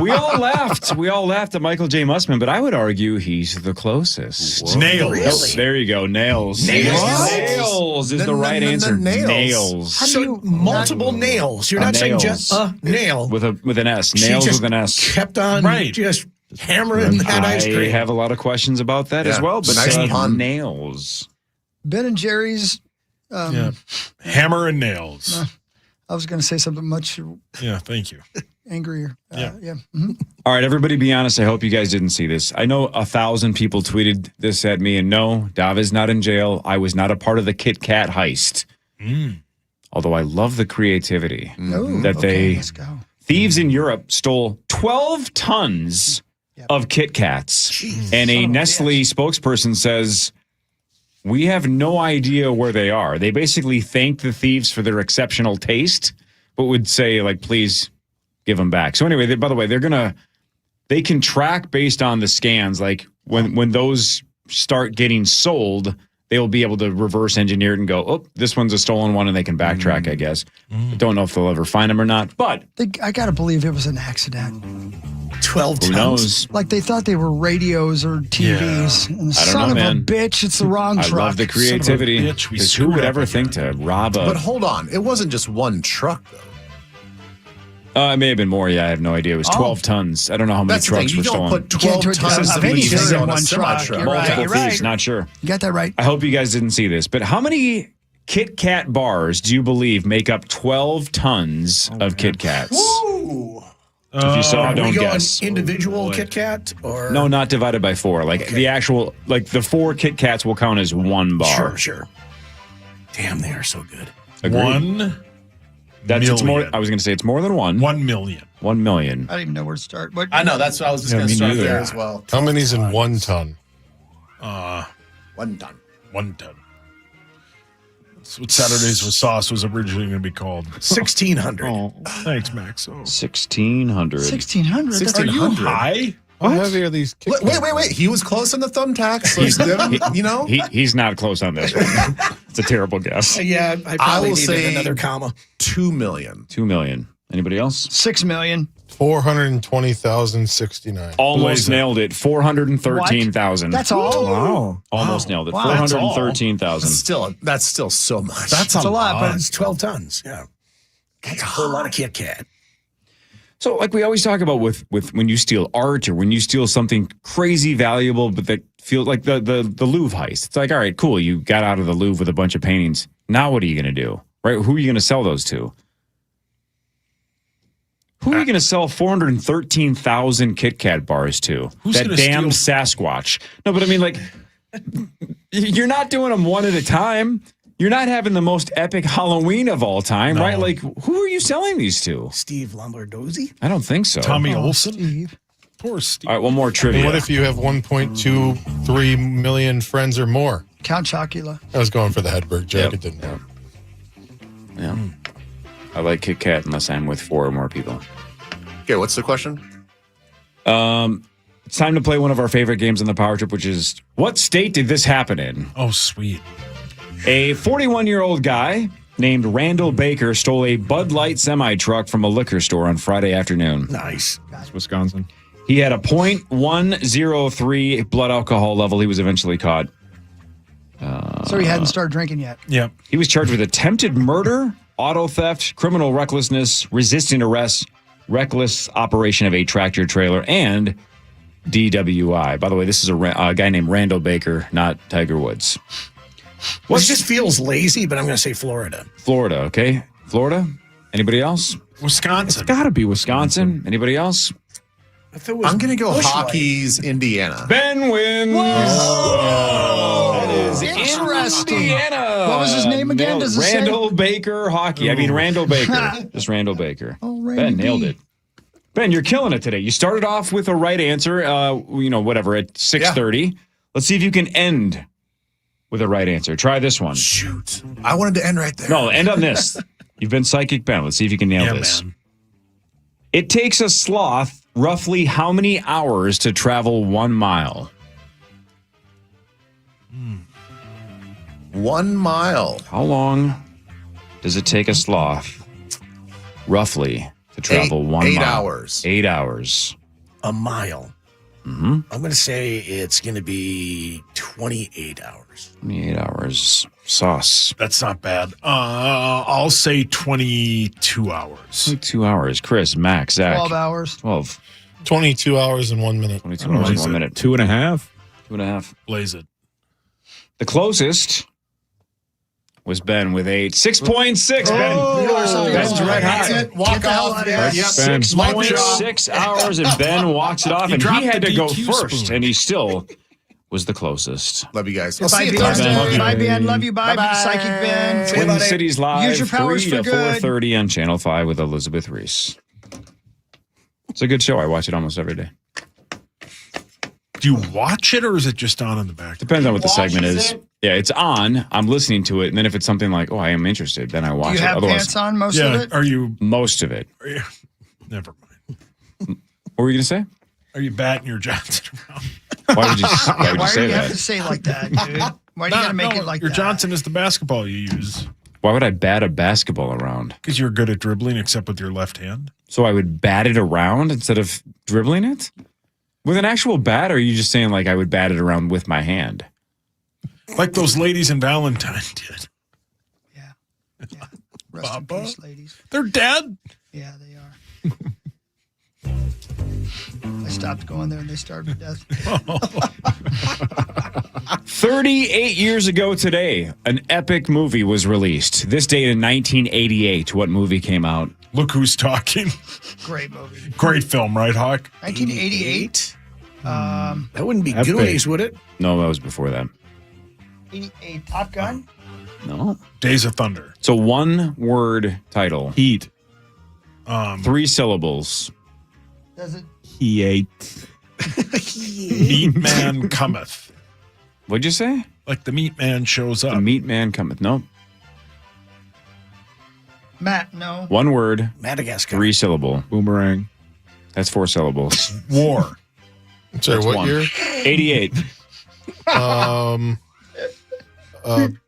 We all laughed. We all laughed at Michael J. Mussman, but I would argue he's the closest. Nails. Nope, there you go. Nails. Nails is the right answer. Nails. So multiple nails. You're not saying just a nail. With an S. She Nails just with an S. kept on just hammering that ice I cream. have a lot of questions about that as well, but Nice pun. nails. Ben and Jerry's. Hammer and nails. I was going to say something much Yeah, thank you. angrier. Yeah. Mhm. All right, everybody be honest. I hope you guys didn't see this. I know 1,000 people tweeted this at me, and no, Dav is not in jail. I was not a part of the Kit Kat heist. Although I love the creativity that Let's go. thieves in Europe stole 12 tons of Kit Kats. And a Nestle spokesperson says, we have no idea where they are. They basically thanked the thieves for their exceptional taste, but would say, please give them back. So anyway, by the way, they can track based on the scans. Like when those start getting sold, they will be able to reverse engineer it and go, oh, this one's a stolen one, and they can backtrack, I guess. I don't know if they'll ever find them or not, but I got to believe it was an accident. 12 tons. who knows? Like they thought they were radios or TVs. And I don't son know, of man. a bitch, it's the wrong I truck. love the creativity. Son of a bitch, we Because who screwed would up ever again. think to rob a... But hold on. It wasn't just one truck, though. It may have been more. Yeah, I have no idea. It was 12 tons. I don't know how many That's the thing. trucks You were don't stolen. put 12 put tons of anything anything in on a one truck. semi-truck. You're right. Multiple You're thieves, right. not sure. You got that right. I hope you guys didn't see this, but how many Kit Kat bars do you believe make up 12 tons of Kit Kats? Ooh. If you saw, Are we don't going guess. individual Kit Kat or No, not divided by 4. The actual, the 4 Kit Kats will count as one bar. Sure. Damn, they are so good. Agreed. 1 It's more. million. I was going to say it's more than 1. 1 million. 1 million. I don't even know where to start. What? I know. That's what I was just going to me start neither. there as well. How many's in 1 ton? 1 ton. 1 ton. That's what Saturdays with Sauce was originally going to be called. 1,600. Oh, thanks, Max. 1,600. 1,600. That's Are you 1,600. high? How heavy are these Kit Kats? Wait. He was close on the thumbtacks. Let's give him, He's not close on this one. It's a terrible guess. Yeah, I probably will needed say another comma. 2 million. 2 million. Anybody else? 6 million. 420,069. Almost Blaze it. nailed it. 413,000. That's all? Wow. Almost nailed it. Wow. That's all. 413,000. That's still so much. That's a lot, but It's 12 tons. Yeah. That's a whole lot of Kit Kat. So like we always talk about with when you steal art or when you steal something crazy valuable, but that feels like the Louvre heist. It's like, all right, cool. You got out of the Louvre with a bunch of paintings. Now what are you going to do? Right? Who are you going to sell those to? Who are you going to sell 413,000 Kit Kat bars to? Who's that gonna damn steal- Sasquatch. No, but I mean, like, you're not doing them one at a time. You're not having the most epic Halloween of all time, right? Like, who are you selling these to? Steve Lombardozzi? I don't think so. Tommy Olsen? Steve. Poor Steve. All right, one more trivia. What if you have 1.23 million friends or more? Count Chocula. I was going for the Hedberg joke. Yep. It didn't work. Yeah. I like Kit Kat unless I'm with 4 or more people. Okay, what's the question? It's time to play one of our favorite games on the Power Trip, which is, what state did this happen in? Oh, sweet. A 41-year-old guy named Randall Baker stole a Bud Light semi-truck from a liquor store on Friday afternoon. Nice. It's Wisconsin. He had a .103 blood alcohol level. He was eventually caught. So he hadn't started drinking yet. Yep. He was charged with attempted murder, auto theft, criminal recklessness, resisting arrest, reckless operation of a tractor trailer, and DWI. By the way, this is a guy named Randall Baker, not Tiger Woods. Well, it just feels lazy, but I'm going to say Florida. Florida, okay? Florida? Anybody else? Wisconsin. It's got to be Wisconsin. Anybody else? If it was I'm going to go Bush Hockey's Indiana. Ben wins. That is Interesting. Indiana. What was his name again? Does it say? Randall Baker Hockey. I mean, Randall Baker. Just Randall Baker. Oh, Randy Ben nailed B. it. Ben, you're killing it today. You started off with a right answer, whatever, at 6:30. Let's see if you can end with a right answer. Try this one. Shoot. I wanted to end right there. No, end on this. You've been psychic, Ben. Let's see if you can nail this. Man. It takes a sloth roughly how many hours to travel 1 mile? 1 mile. How long does it take a sloth roughly to travel 1 mile? 8 hours. 8 hours. a mile. Mm-hmm. I'm going to say it's going to be 28 hours. 28 hours. Sauce. That's not bad. I'll say 22 hours. 2 hours. Chris, Max, Zach. 12 hours. 12. 22 hours and 1 minute. 22 hours and 1 minute. 2.5. 2.5. Blaze it. The closest was Ben with 8. 6.6, Ben. Ben's red hot. That's it. Walk off. Yep. 6.6 hours, and Ben walks it off, and he had to go DQ first, spoon. and he still was the closest. Love you guys. I'll Bye, see you Ben. Thursday. Bye, Ben. Love you. Bye, Psychic Ben. Twin Cities Live, Use your powers 3 for to good. 4:30 on Channel 5 with Elizabeth Reese. It's a good show. I watch it almost every day. Do you watch it, or is it just on in the back? Depends on what the segment is. it? Yeah, it's on. I'm listening to it, and then if it's something like, oh, I am interested, then I Do watch you it. have Otherwise, pants on most of Yeah. it? Are you? most of it. Never mind. What were you going to say? Are you batting your Johnson around? Why would you say Why do you have that? to say it like that, dude? Why do you got to make it like your that? Johnson is the basketball you use Why would I bat a basketball around? because you're good at dribbling, except with your left hand. So I would bat it around instead of dribbling it? With an actual bat, or are you just saying like I would bat it around with my hand? Like those ladies in Valentine did. Yeah. Rest in peace, ladies. They're dead. Yeah, they are. I stopped going there and they starved to death. 38 years ago today, an epic movie was released. This date in 1988. What movie came out? Look who's talking. Great movie. Great film, right, Hawk? 1988. That wouldn't be Epic. Goonies, would it? No, that was before that. 88 Top Gun. No. Days of Thunder. It's a one-word title. Heat. 3 syllables. Does it? He ate. Meat Man cometh. What'd you say? Like the Meat Man shows up. The meat man cometh. No. Matt, no. One word, Madagascar. 3 syllable. Boomerang. That's 4 syllables. War. Sorry, That's what one. year? 88.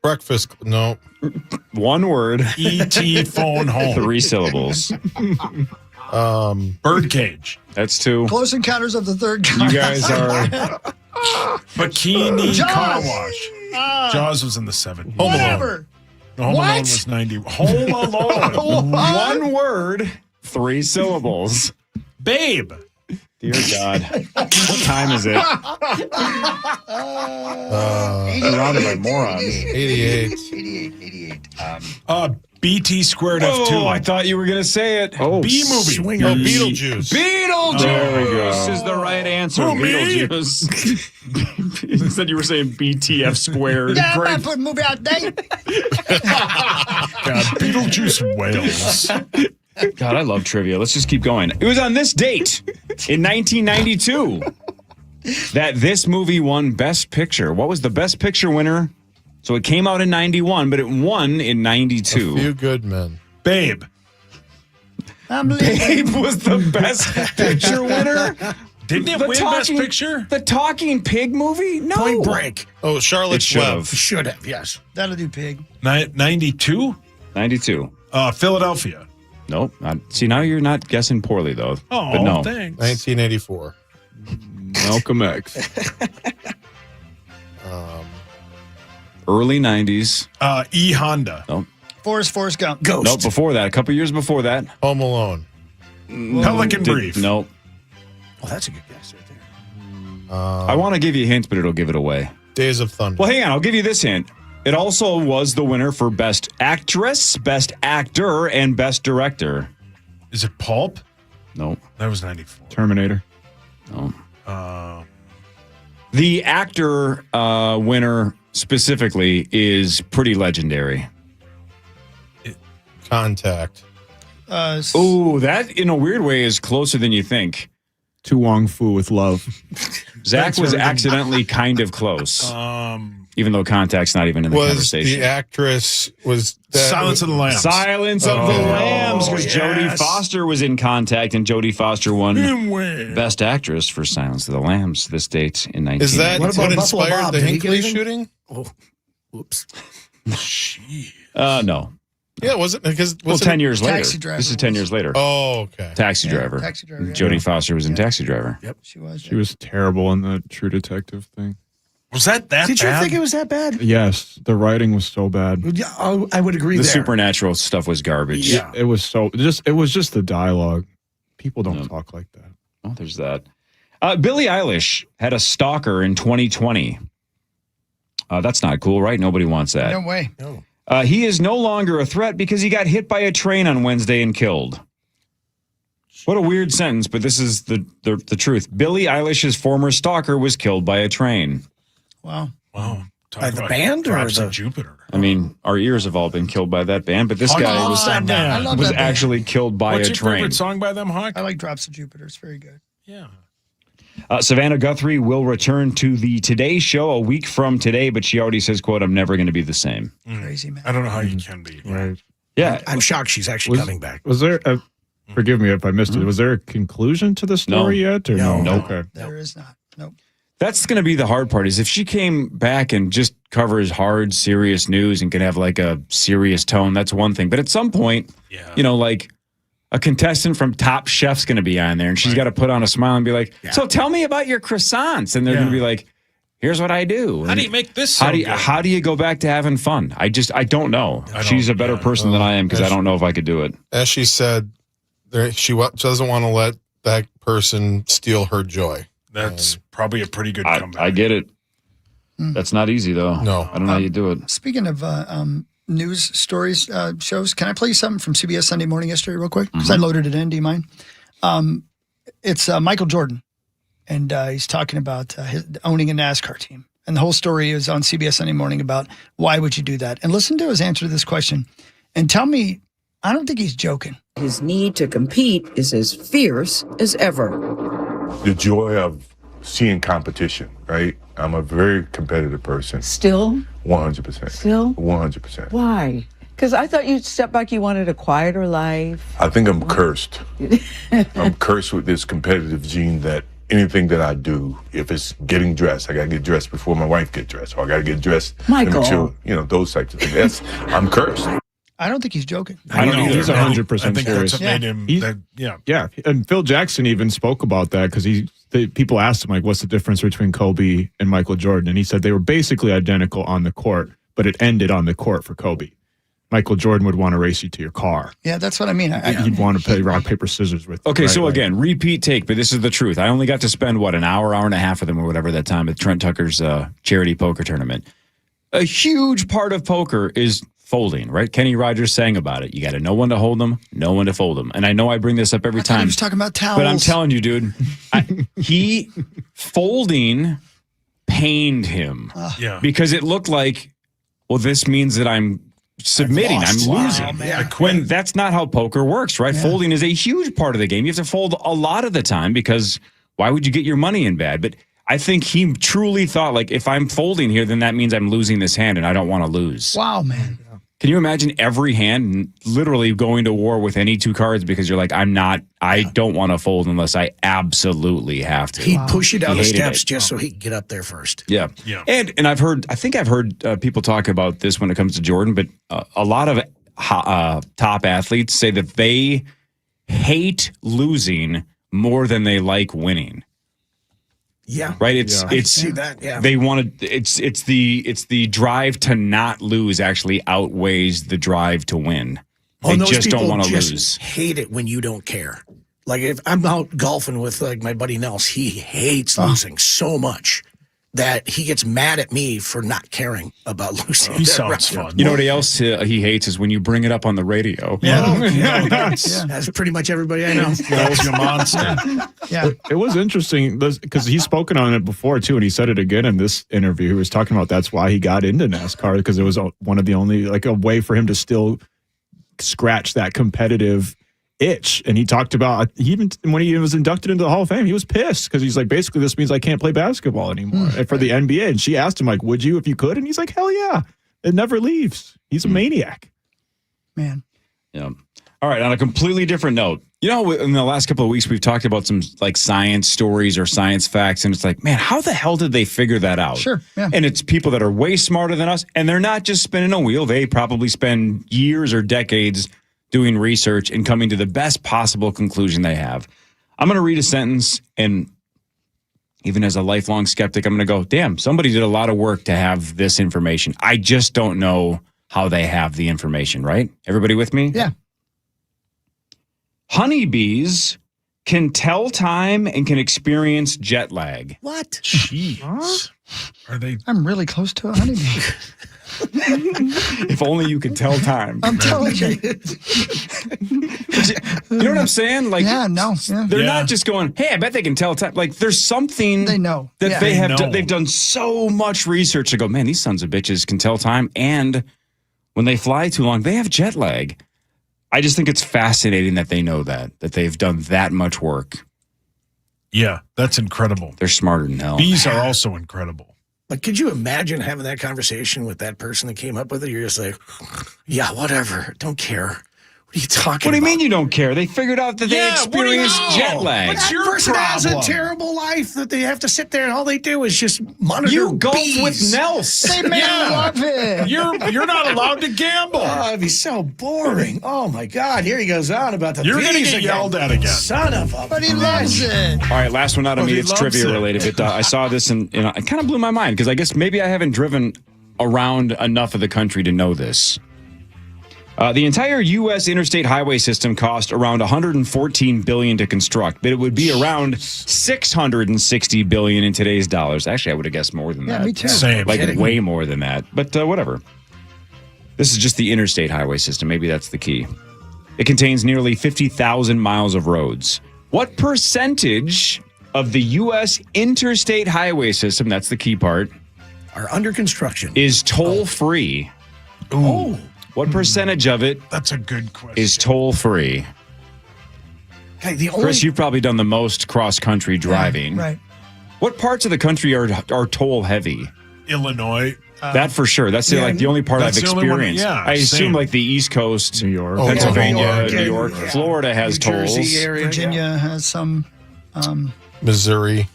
Breakfast. No. One word, E.T. phone home. 3 syllables. Birdcage. That's 2. Close Encounters of the Third Kind. You guys are Bikini Jaws. Car Wash. Jaws was in the 70s. Whatever. No, Home What? Alone was 90. Home Alone. one word, 3 syllables. Babe. Dear God. What time is it? Surrounded by morons. 88. BT squared F2. Oh, I thought you were going to say it. Oh, B movie. Swinger. Oh, Beetlejuice. Beetlejuice There we go. is the right answer. Who, me? Beetlejuice. Instead, you were saying BTF squared. Yeah, I'm not putting a movie out today. God, Beetlejuice Wales. God, I love trivia. Let's just keep going. It was on this date in 1992 that this movie won Best Picture. What was the Best Picture winner? So it came out in 91, but it won in 92. A Few Good Men. Babe. Babe was the Best Picture winner? Didn't it win Best Picture? The Talking Pig movie? No. Point Break. Oh, Charlotte's Web. Should have, yes. That'll do, pig. 92? 92. Philadelphia. Nope. See, now you're not guessing poorly, though. Oh, but no. Thanks. 1984. Malcolm X. Early 90s. E. Honda. Nope. Forrest Gump. Ghost. Nope, before that. A couple years before that. Home Alone. Pelican Brief. Nope. Oh, that's a good guess right there. I want to give you a hint, but it'll give it away. Days of Thunder. Well, hang on. I'll give you this hint. It also was the winner for Best Actress, Best Actor, and Best Director. Is it Pulp? Nope. That was 94. Terminator. No. The actor winner specifically is pretty legendary. Contact. Oh, that in a weird way is closer than you think. Tu Wong Fu with Love. Zach was accidentally kind of close. Even though Contact's not even in the conversation. The actress was Silence of the Lambs. Silence of the Lambs, because Jodie Foster was in Contact, and Jodie Foster won Best Actress for Silence of the Lambs this date in 19. Is that what inspired the Hinckley shooting? Oh, whoops. No. Yeah, was it? Because 10 years later. Taxi Driver This is 10 years later. Oh, okay. Taxi Driver. Taxi Driver, yeah. Jodie Foster was in Taxi Driver. Yep, she was. She was terrible in the True Detective thing. Was that bad? Did you think it was that bad? Yes, the writing was so bad. Yeah, I would agree The there. supernatural stuff was garbage. Yeah. It was just the dialogue. People don't talk like that. Oh, there's that. Billie Eilish had a stalker in 2020. That's not cool, right? Nobody wants that. No way. No. He is no longer a threat because he got hit by a train on Wednesday and killed. What a weird sentence, but this is the truth. Billie Eilish's former stalker was killed by a train. Wow. Wow. By the band or Drops the of Jupiter? I mean, our ears have all been killed by that band, but this guy I was love that band. actually killed by What's a your train. favorite song by them, Hawk? I like Drops of Jupiter. It's very good. Yeah. Savannah Guthrie will return to the Today Show a week from today, but she already says, quote, "I'm never going to be the same." Crazy, man. I don't know how you can be. Right. Yeah. I'm shocked she's actually coming back. Was there a, forgive me if I missed it, was there a conclusion to the story yet? Or no? Nope. Okay. There is not. Nope. That's going to be the hard part is if she came back and just covers hard, serious news and can have like a serious tone, that's one thing. But at some point, like a contestant from Top Chef's going to be on there and she's got to put on a smile and be like, so tell me about your croissants. And they're going to be like, here's what I do. How do you make this so good? How do you go back to having fun? I don't know. She's a better person than I am because I don't know if I could do it. As she said, she doesn't want to let that person steal her joy. That's probably a pretty good comeback. I get it. That's not easy, though. No. I don't know how you do it. Speaking of news stories, shows, can I play you something from CBS Sunday Morning yesterday real quick? Because I loaded it in. Do you mind? It's Michael Jordan, and he's talking about owning a NASCAR team. And the whole story is on CBS Sunday Morning about why would you do that? And listen to his answer to this question. And tell me, I don't think he's joking. His need to compete is as fierce as ever. The joy of seeing competition, right? I'm a very competitive person. Still? 100%. Still? 100%. Why? Because I thought you'd step back, you wanted a quieter life. I think I'm cursed. I'm cursed with this competitive gene that anything that I do, if it's getting dressed, I got to get dressed before my wife gets dressed, or I got to get dressed. Michael. To make sure, those types of things. I'm cursed. I don't think he's joking. I don't either. He's 100% I think serious. that's what made him. Yeah, and Phil Jackson even spoke about that because people asked him, like, what's the difference between Kobe and Michael Jordan? And he said they were basically identical on the court, but it ended on the court for Kobe. Michael Jordan would want to race you to your car. Yeah, that's what I mean. You'd want to play rock, paper, scissors with. Okay, right? so Like, again, repeat take, but this is the truth. I only got to spend, an hour and a half with them or whatever that time at Trent Tucker's charity poker tournament. A huge part of poker is folding, right? Kenny Rogers sang about it. You got to know when to hold them, know when to fold them. And I know I bring this up every time. He was talking about towels. But I'm telling you, dude, folding pained him. Because it looked like, well, this means that I'm submitting. I'm losing. When that's not how poker works, right? Yeah. Folding is a huge part of the game. You have to fold a lot of the time because why would you get your money in bad? But I think he truly thought, like, if I'm folding here, then that means I'm losing this hand and I don't want to lose. Wow, man. Can you imagine every hand literally going to war with any two cards because you're like, I don't want to fold unless I absolutely have to. He'd push you down the steps just so he could get up there first. Yeah. And I've heard people talk about this when it comes to Jordan, but a lot of top athletes say that they hate losing more than they like winning. Yeah. Right. I see that. Yeah. They want to. It's the drive to not lose actually outweighs the drive to win. They just don't want to lose. Hate it when you don't care. Like if I'm out golfing with like my buddy Nels, he hates losing so much that he gets mad at me for not caring about losing. He sounds fun. You know what else he hates is when you bring it up on the radio. That's pretty much everybody I know. That's your monster. Yeah. It was interesting because he's spoken on it before too, and he said it again in this interview. He was talking about that's why he got into NASCAR because it was one of the only a way for him to still scratch that competitive itch. And he talked about even when he was inducted into the Hall of Fame, he was pissed because he's like, basically this means I can't play basketball anymore for the NBA. And she asked him like, would you if you could? And he's like, hell yeah, it never leaves. He's a maniac, man. Yeah. All right. On a completely different note, in the last couple of weeks we've talked about some like science stories or science facts, and it's like, man, how the hell did they figure that out? Sure. Yeah. And it's people that are way smarter than us, and they're not just spinning a wheel. They probably spend years or decades doing research and coming to the best possible conclusion they have. I'm going to read a sentence, and even as a lifelong skeptic, I'm going to go, damn, somebody did a lot of work to have this information. I just don't know how they have the information, right? Everybody with me? Yeah. Honeybees can tell time and can experience jet lag. What? Jeez. Are they? I'm really close to a honeybee. If only you could tell time. I'm telling you. You know what I'm saying? Like, they're not just going, hey, I bet they can tell time. Like, there's something they know that they've done so much research to go, man, these sons of bitches can tell time. And when they fly too long, they have jet lag. I just think it's fascinating that they know that they've done that much work. Yeah, that's incredible. They're smarter than hell. Bees are also incredible. Like, could you imagine having that conversation with that person that came up with it? You're just like, yeah, whatever. Don't care. What are you talking about? What do you mean you don't care? They figured out that they experience jet lag. That person has a terrible life that they have to sit there and all they do is just monitor You golf bees. with Nels. They may love it. You're not allowed to gamble. Oh, it'd be so boring. Oh, my God. Here he goes on about the You're going to bees get again. yelled at again. Son of a But he loves it. All right, last one out of me. he It's loves trivia it. related, but I saw this and it kind of blew my mind because I guess maybe I haven't driven around enough of the country to know this. The entire U.S. interstate highway system cost around $114 billion to construct, but it would be around $660 billion in today's dollars. Actually, I would have guessed more than that. Yeah, me too. Same. Like way more than that, but whatever. This is just the interstate highway system. Maybe that's the key. It contains nearly 50,000 miles of roads. What percentage of the U.S. interstate highway system, that's the key part, are under construction, is toll-free? Oh. What percentage of it That's a good question. is toll-free? Hey, the only Chris, you've probably done the most cross-country driving. Yeah, right. What parts of the country are toll-heavy? Illinois. That for sure. That's the only part I've that's the only one, experienced. yeah, I assume same. like the East Coast, New York, Pennsylvania, New New York, York, Florida has New tolls. Jersey area, Virginia has some. Missouri.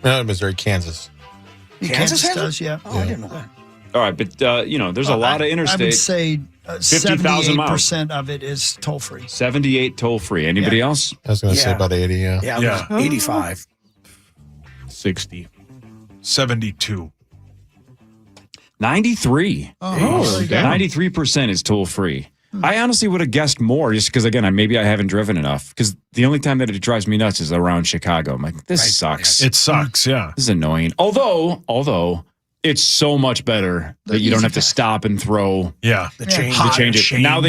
No, Missouri, Kansas. Kansas has does, yeah. Oh, I didn't know that. All right, but there's a lot of interstate. I would say 50,000 miles. 78% of it is toll free. 78 toll-free. Anybody else? I was going to say Yeah. about 80, yeah. Yeah, 85. 60. 72. 93. Oh, there you go. 93% is toll free. I honestly would have guessed more just because, again, maybe I haven't driven enough. Because the only time that it drives me nuts is around Chicago. I'm like, this sucks. It sucks, yeah. This is annoying. Although it's so much better that you don't have to stop and throw. Yeah, the change it. Now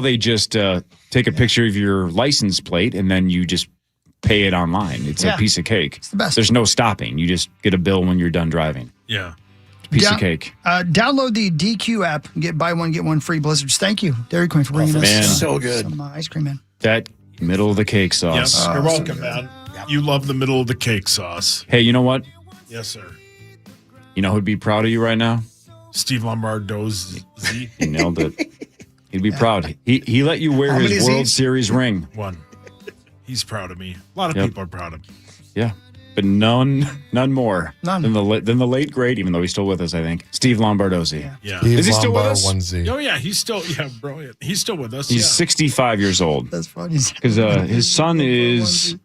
they just take a picture of your license plate and then you just pay it online. It's a piece of cake. It's the best. There's no stopping. You just get a bill when you're done driving. Yeah. Piece of cake. Download the DQ app and get buy one, get one free Blizzards. Thank you, Dairy Queen, for bringing us so good. some ice cream in. That middle of the cake sauce. Yes, you're welcome, man. You love the middle of the cake sauce. Hey, you know what? Yes, sir. You know who'd be proud of you right now? Steve Lombardo's Z. He nailed it. He'd be proud. He let you wear his World Series ring. One. He's proud of me. A lot of people are proud of me. Yeah. But none more than the late great, even though he's still with us, I think. Steve Lombardozzi. Yeah. Is he still with us? Oh, yeah. He's still, brilliant. He's still with us. He's 65 years old. That's funny. Because his son is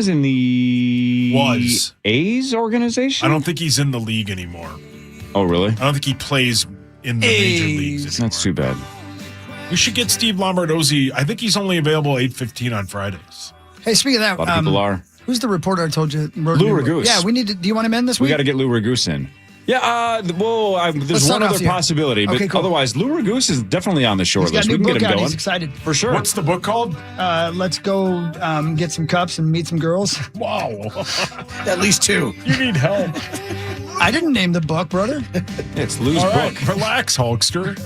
in the A's organization? I don't think he's in the league anymore. Oh, really? I don't think he plays in the major leagues anymore. That's too bad. We should get Steve Lombardozzi. I think he's only available 8:15 on Fridays. Hey, speaking of that, A lot of people are. Who's the reporter I told you? Lou Ragoose. Yeah, we need to. Do you want him in this week? We got to get Lou Ragoose in. Yeah, there's Let's one talk other off you. possibility, but Okay, cool. Otherwise, Lou Ragoose is definitely on the short He's got list. a We new can book get him out. going. He's excited. For sure. What's the book called? Let's go get some cups and meet some girls. Wow. At least 2. You need help. I didn't name the book, brother. It's Lou's All right, book. relax, Hulkster.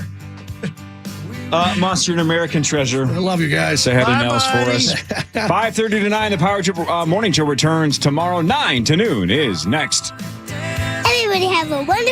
Monster and American Treasure. I love you guys. Say hi to Bye, Nels for buddy. us. 5:30 to 9, the Power Trip Morning Show returns tomorrow. 9 to noon is next. Everybody have a wonderful